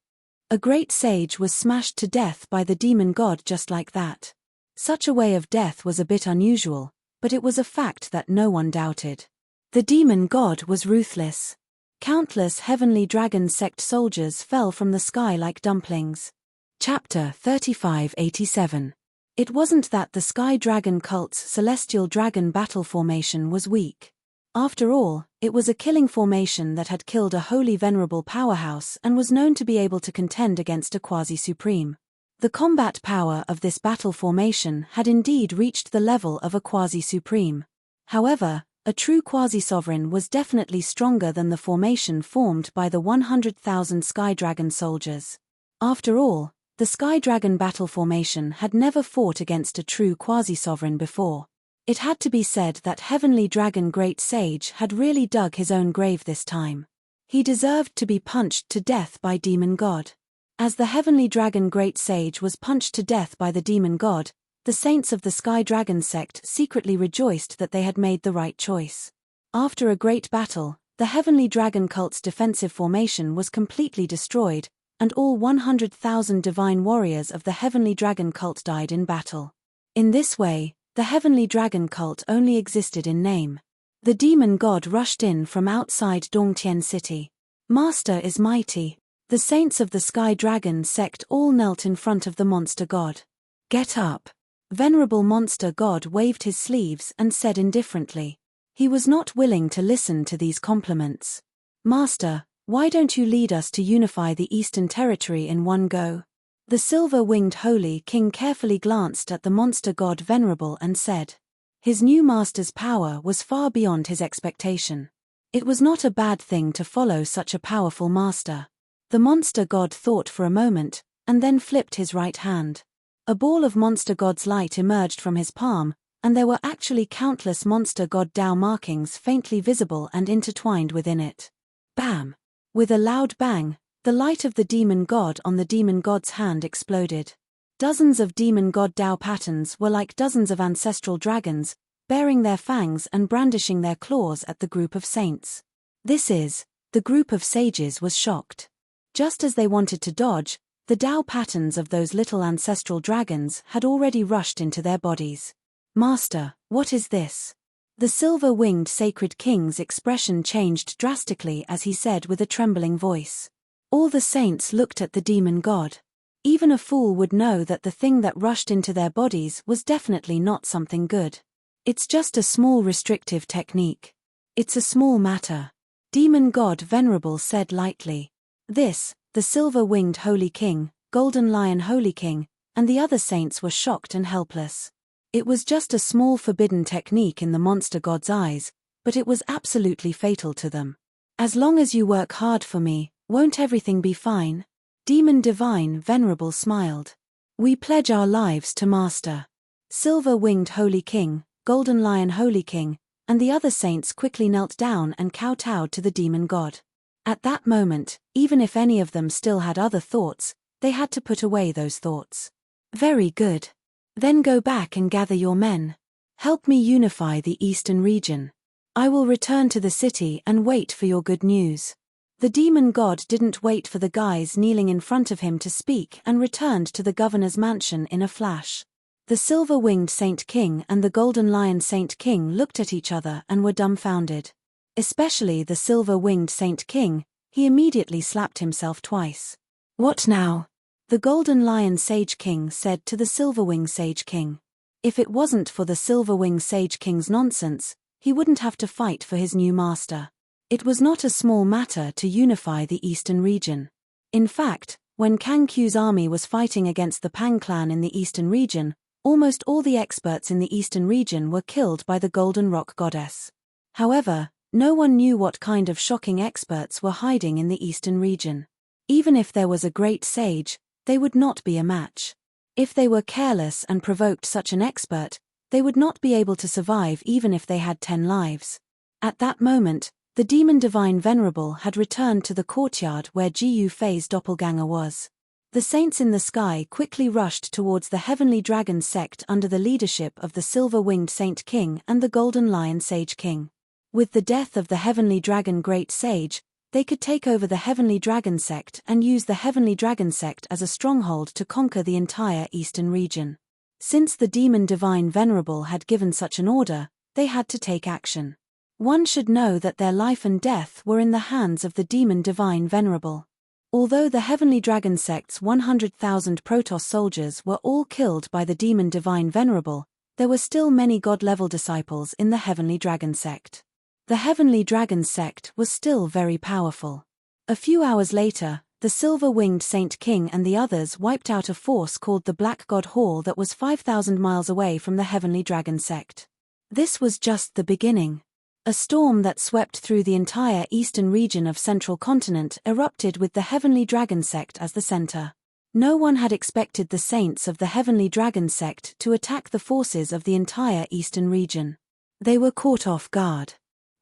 A great sage was smashed to death by the demon god just like that. Such a way of death was a bit unusual, but it was a fact that no one doubted. The demon god was ruthless. Countless heavenly dragon sect soldiers fell from the sky like dumplings. Chapter 3587. It wasn't that the Sky Dragon cult's celestial dragon battle formation was weak. After all, it was a killing formation that had killed a wholly venerable powerhouse and was known to be able to contend against a quasi-supreme. The combat power of this battle formation had indeed reached the level of a quasi-supreme. However, a true quasi-sovereign was definitely stronger than the formation formed by the 100,000 Sky Dragon soldiers. After all, the Sky Dragon battle formation had never fought against a true quasi-sovereign before. It had to be said that Heavenly Dragon Great Sage had really dug his own grave this time. He deserved to be punched to death by Demon God. As the Heavenly Dragon Great Sage was punched to death by the Demon God, the saints of the Sky Dragon sect secretly rejoiced that they had made the right choice. After a great battle, the Heavenly Dragon cult's defensive formation was completely destroyed, and all 100,000 divine warriors of the Heavenly Dragon cult died in battle. In this way, the Heavenly Dragon cult only existed in name. The demon god rushed in from outside Dongtian City. Master is mighty. The saints of the Sky Dragon sect all knelt in front of the monster god. Get up. Venerable monster god waved his sleeves and said indifferently. He was not willing to listen to these compliments. Master, why don't you lead us to unify the Eastern Territory in one go? The silver-winged Holy King carefully glanced at the monster god Venerable and said. His new master's power was far beyond his expectation. It was not a bad thing to follow such a powerful master. The monster god thought for a moment, and then flipped his right hand. A ball of monster god's light emerged from his palm, and there were actually countless monster god Tao markings faintly visible and intertwined within it. Bam! With a loud bang, the light of the demon god on the demon god's hand exploded. Dozens of demon god Tao patterns were like dozens of ancestral dragons, baring their fangs and brandishing their claws at the group of saints. The group of sages was shocked. Just as they wanted to dodge, the Tao patterns of those little ancestral dragons had already rushed into their bodies. Master, what is this? The silver-winged sacred king's expression changed drastically as he said with a trembling voice. All the saints looked at the demon god. Even a fool would know that the thing that rushed into their bodies was definitely not something good. It's just a small restrictive technique. It's a small matter. Demon god Venerable said lightly. The silver-winged Holy King, Golden Lion Holy King, and the other saints were shocked and helpless. It was just a small forbidden technique in the monster god's eyes, but it was absolutely fatal to them. As long as you work hard for me, won't everything be fine? Demon Divine Venerable smiled. We pledge our lives to Master. Silver-winged Holy King, Golden Lion Holy King, and the other saints quickly knelt down and kowtowed to the demon god. At that moment, even if any of them still had other thoughts, they had to put away those thoughts. Very good. Then go back and gather your men. Help me unify the eastern region. I will return to the city and wait for your good news. The demon god didn't wait for the guys kneeling in front of him to speak and returned to the governor's mansion in a flash. The silver-winged Saint King and the golden lion Saint King looked at each other and were dumbfounded. Especially the silver-winged Saint King, he immediately slapped himself twice. What now? The golden lion Sage King said to the silver-winged Sage King. If it wasn't for the silver-winged Sage King's nonsense, he wouldn't have to fight for his new master. It was not a small matter to unify the eastern region. In fact, when Kang Q's army was fighting against the Pang clan in the eastern region, almost all the experts in the eastern region were killed by the Golden Rock Goddess. However, no one knew what kind of shocking experts were hiding in the eastern region. Even if there was a great sage, they would not be a match. If they were careless and provoked such an expert, they would not be able to survive even if they had 10 lives. At that moment, the demon divine Venerable had returned to the courtyard where Jiu Fei's doppelganger was. The saints in the sky quickly rushed towards the Heavenly Dragon sect under the leadership of the Silver-Winged Saint King and the Golden Lion Sage King. With the death of the Heavenly Dragon Great Sage, they could take over the Heavenly Dragon sect and use the Heavenly Dragon sect as a stronghold to conquer the entire eastern region. Since the demon divine Venerable had given such an order, they had to take action. One should know that their life and death were in the hands of the demon divine Venerable. Although the Heavenly Dragon sect's 100,000 Protoss soldiers were all killed by the demon divine Venerable, there were still many god-level disciples in the Heavenly Dragon sect. The Heavenly Dragon sect was still very powerful. A few hours later, the Silver-Winged Saint King and the others wiped out a force called the Black God Hall that was 5,000 miles away from the Heavenly Dragon sect. This was just the beginning. A storm that swept through the entire eastern region of Central Continent erupted with the Heavenly Dragon sect as the center. No one had expected the saints of the Heavenly Dragon sect to attack the forces of the entire eastern region. They were caught off guard.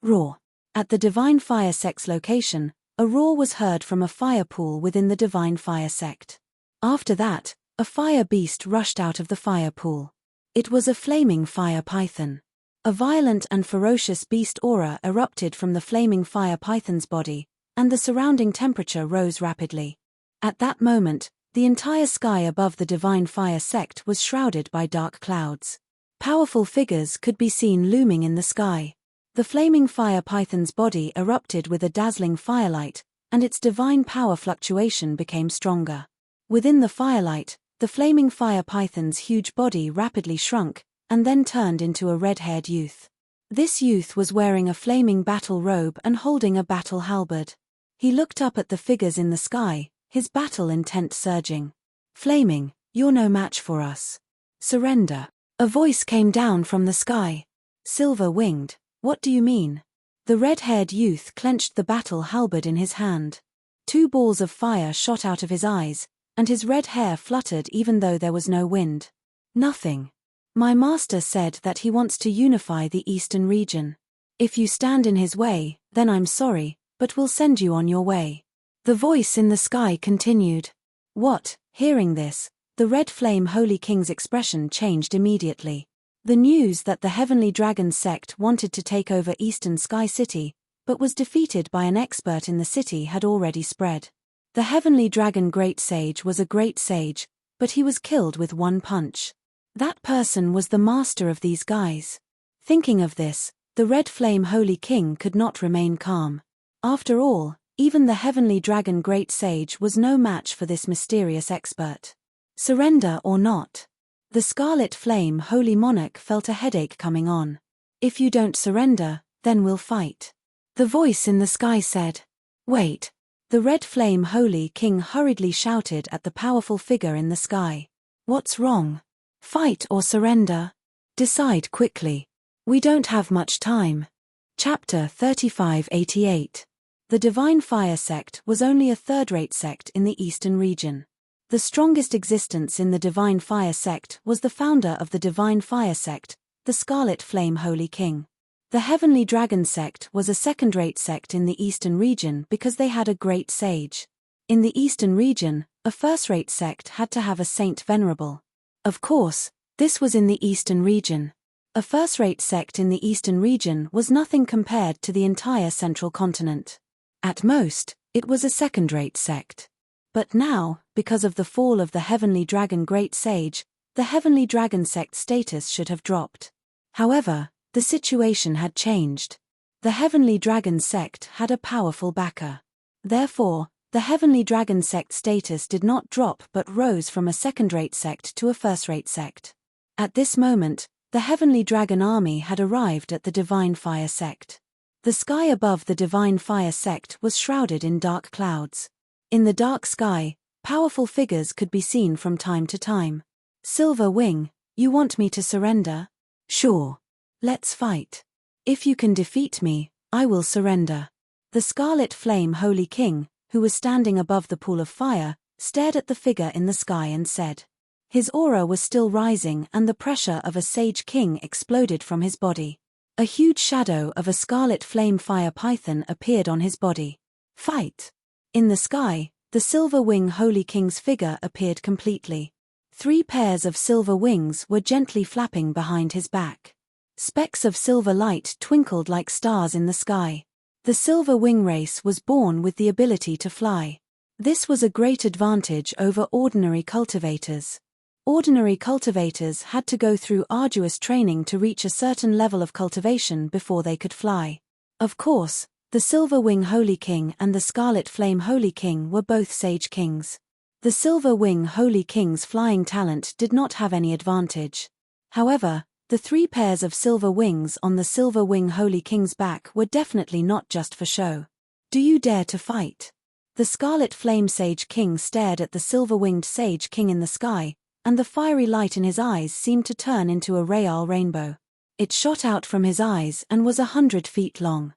Roar. At the Divine Fire sect's location, a roar was heard from a fire pool within the Divine Fire sect. After that, a fire beast rushed out of the fire pool. It was a flaming fire python. A violent and ferocious beast aura erupted from the flaming fire python's body, and the surrounding temperature rose rapidly. At that moment, the entire sky above the Divine Fire sect was shrouded by dark clouds. Powerful figures could be seen looming in the sky. The flaming fire python's body erupted with a dazzling firelight, and its divine power fluctuation became stronger. Within the firelight, the flaming fire python's huge body rapidly shrunk, and then turned into a red-haired youth. This youth was wearing a flaming battle robe and holding a battle halberd. He looked up at the figures in the sky, his battle intent surging. Flaming, you're no match for us. Surrender. A voice came down from the sky. Silver-winged, what do you mean? The red-haired youth clenched the battle halberd in his hand. 2 balls of fire shot out of his eyes, and his red hair fluttered even though there was no wind. Nothing. My master said that he wants to unify the eastern region. If you stand in his way, then I'm sorry, but we'll send you on your way. The voice in the sky continued. What? Hearing this, the red flame Holy King's expression changed immediately. The news that the Heavenly Dragon sect wanted to take over Eastern Sky City, but was defeated by an expert in the city had already spread. The Heavenly Dragon Great Sage was a great sage, but he was killed with one punch. That person was the master of these guys. Thinking of this, the Red Flame Holy King could not remain calm. After all, even the Heavenly Dragon Great Sage was no match for this mysterious expert. Surrender or not? The Scarlet Flame Holy Monarch felt a headache coming on. If you don't surrender, then we'll fight. The voice in the sky said. Wait. The Red Flame Holy King hurriedly shouted at the powerful figure in the sky. What's wrong? Fight or surrender? Decide quickly. We don't have much time. Chapter 3588. The Divine Fire sect was only a third-rate sect in the eastern region. The strongest existence in the Divine Fire sect was the founder of the Divine Fire sect, the Scarlet Flame Holy King. The Heavenly Dragon sect was a second-rate sect in the Eastern region because they had a great sage. In the Eastern region, a first-rate sect had to have a saint venerable. Of course, this was in the Eastern region. A first-rate sect in the Eastern region was nothing compared to the entire central continent. At most, it was a second-rate sect. But now, because of the fall of the Heavenly Dragon Great Sage, the Heavenly Dragon sect status should have dropped. However, the situation had changed. The Heavenly Dragon sect had a powerful backer. Therefore, the Heavenly Dragon sect status did not drop but rose from a second-rate sect to a first-rate sect. At this moment, the Heavenly Dragon army had arrived at the Divine Fire sect. The sky above the Divine Fire sect was shrouded in dark clouds. In the dark sky, powerful figures could be seen from time to time. Silver Wing, you want me to surrender? Sure. Let's fight. If you can defeat me, I will surrender. The Scarlet Flame Holy King, who was standing above the pool of fire, stared at the figure in the sky and said. His aura was still rising and the pressure of a Sage King exploded from his body. A huge shadow of a scarlet flame fire python appeared on his body. Fight! In the sky, the Silver Wing Holy King's figure appeared completely. 3 pairs of silver wings were gently flapping behind his back. Specks of silver light twinkled like stars in the sky. The Silver Wing race was born with the ability to fly. This was a great advantage over ordinary cultivators. Ordinary cultivators had to go through arduous training to reach a certain level of cultivation before they could fly. Of course, the Silver Wing Holy King and the Scarlet Flame Holy King were both Sage Kings. The Silver Wing Holy King's flying talent did not have any advantage. However, the 3 pairs of silver wings on the Silver Wing Holy King's back were definitely not just for show. Do you dare to fight? The Scarlet Flame Sage King stared at the silver-winged Sage King in the sky, and the fiery light in his eyes seemed to turn into a Rayal rainbow. It shot out from his eyes and was 100 feet long.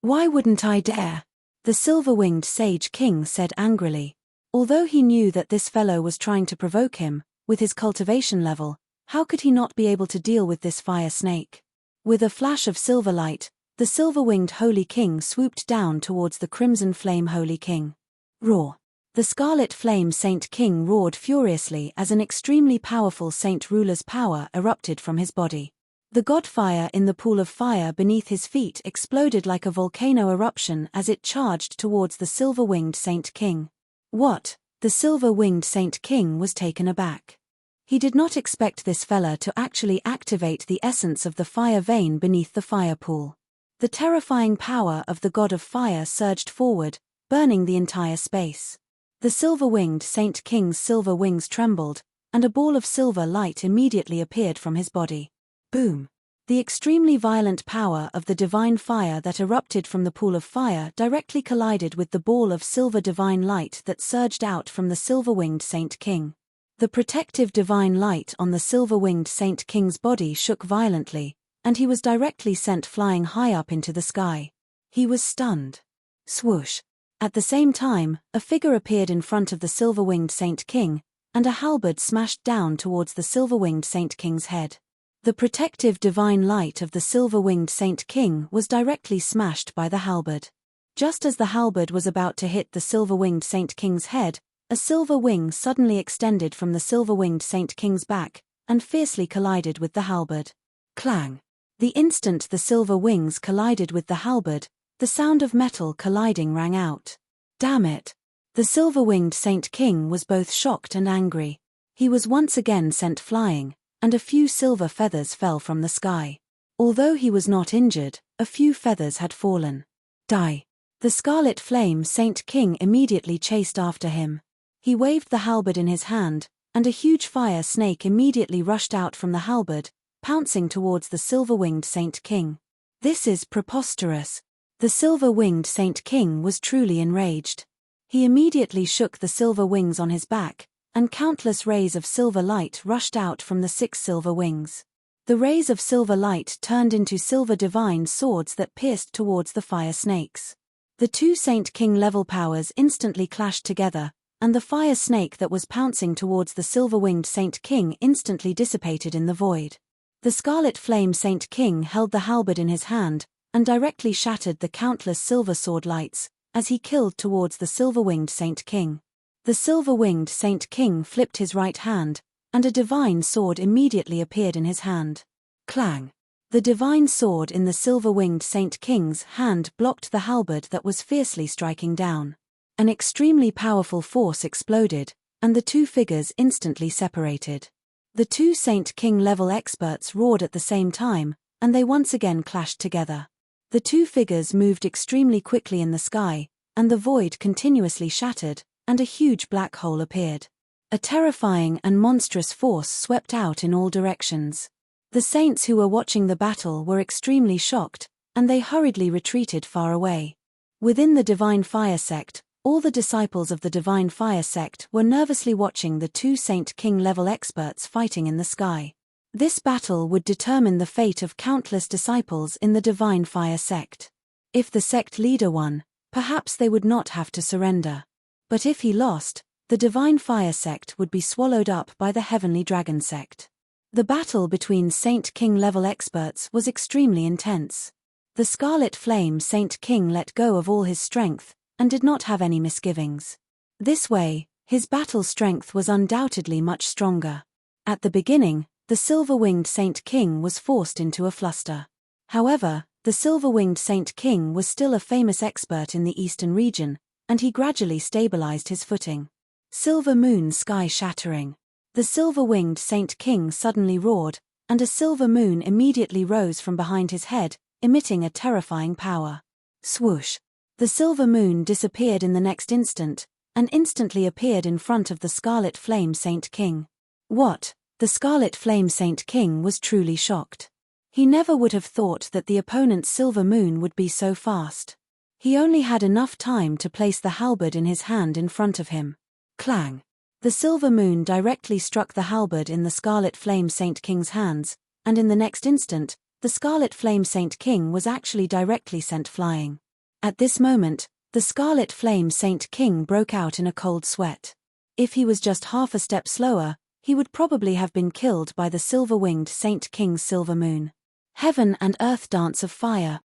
Why wouldn't I dare? The silver-winged Sage King said angrily. Although he knew that this fellow was trying to provoke him, with his cultivation level, how could he not be able to deal with this fire snake? With a flash of silver light, the silver-winged Holy King swooped down towards the Crimson Flame Holy King. Roar! The Scarlet Flame Saint King roared furiously as an extremely powerful Saint Ruler's power erupted from his body. The god fire in the pool of fire beneath his feet exploded like a volcano eruption as it charged towards the silver-winged Saint King. What? The silver-winged Saint King was taken aback. He did not expect this fella to actually activate the essence of the fire vein beneath the fire pool. The terrifying power of the god of fire surged forward, burning the entire space. The silver-winged Saint King's silver wings trembled, and a ball of silver light immediately appeared from his body. Boom! The extremely violent power of the divine fire that erupted from the pool of fire directly collided with the ball of silver divine light that surged out from the silver-winged Saint King. The protective divine light on the silver-winged Saint King's body shook violently, and he was directly sent flying high up into the sky. He was stunned. Swoosh! At the same time, a figure appeared in front of the silver-winged Saint King, and a halberd smashed down towards the silver-winged Saint King's head. The protective divine light of the silver-winged Saint King was directly smashed by the halberd. Just as the halberd was about to hit the silver-winged Saint King's head, a silver wing suddenly extended from the silver-winged Saint King's back, and fiercely collided with the halberd. Clang! The instant the silver wings collided with the halberd, the sound of metal colliding rang out. Damn it! The silver-winged Saint King was both shocked and angry. He was once again sent flying, and a few silver feathers fell from the sky. Although he was not injured, a few feathers had fallen. Die! The Scarlet Flame Saint King immediately chased after him. He waved the halberd in his hand, and a huge fire snake immediately rushed out from the halberd, pouncing towards the silver-winged Saint King. This is preposterous. The silver-winged Saint King was truly enraged. He immediately shook the silver wings on his back, and countless rays of silver light rushed out from the 6 silver wings. The rays of silver light turned into silver divine swords that pierced towards the fire snakes. The 2 Saint King level powers instantly clashed together, and the fire snake that was pouncing towards the silver-winged Saint King instantly dissipated in the void. The scarlet flame Saint King held the halberd in his hand, and directly shattered the countless silver sword lights, as he killed towards the silver-winged Saint King. The silver-winged Saint King flipped his right hand, and a divine sword immediately appeared in his hand. Clang! The divine sword in the silver-winged Saint King's hand blocked the halberd that was fiercely striking down. An extremely powerful force exploded, and the two figures instantly separated. The two Saint King level experts roared at the same time, and they once again clashed together. The two figures moved extremely quickly in the sky, and the void continuously shattered, and a huge black hole appeared. A terrifying and monstrous force swept out in all directions. The saints who were watching the battle were extremely shocked, and they hurriedly retreated far away. Within the Divine Fire sect, all the disciples of the Divine Fire sect were nervously watching the two Saint King level experts fighting in the sky. This battle would determine the fate of countless disciples in the Divine Fire sect. If the sect leader won, perhaps they would not have to surrender. But if he lost, the Divine Fire sect would be swallowed up by the Heavenly Dragon sect. The battle between Saint King level experts was extremely intense. The Scarlet Flame Saint King let go of all his strength, and did not have any misgivings. This way, his battle strength was undoubtedly much stronger. At the beginning, the silver-winged Saint King was forced into a fluster. However, the silver-winged Saint King was still a famous expert in the eastern region, and he gradually stabilized his footing. Silver moon sky shattering. The silver-winged Saint King suddenly roared, and a silver moon immediately rose from behind his head, emitting a terrifying power. Swoosh! The silver moon disappeared in the next instant, and instantly appeared in front of the Scarlet Flame Saint King. What? The Scarlet Flame Saint King was truly shocked. He never would have thought that the opponent's silver moon would be so fast. He only had enough time to place the halberd in his hand in front of him. Clang! The silver moon directly struck the halberd in the Scarlet Flame Saint King's hands, and in the next instant, the Scarlet Flame Saint King was actually directly sent flying. At this moment, the Scarlet Flame Saint King broke out in a cold sweat. If he was just half a step slower, he would probably have been killed by the silver-winged Saint King's silver moon. Heaven and earth dance of fire,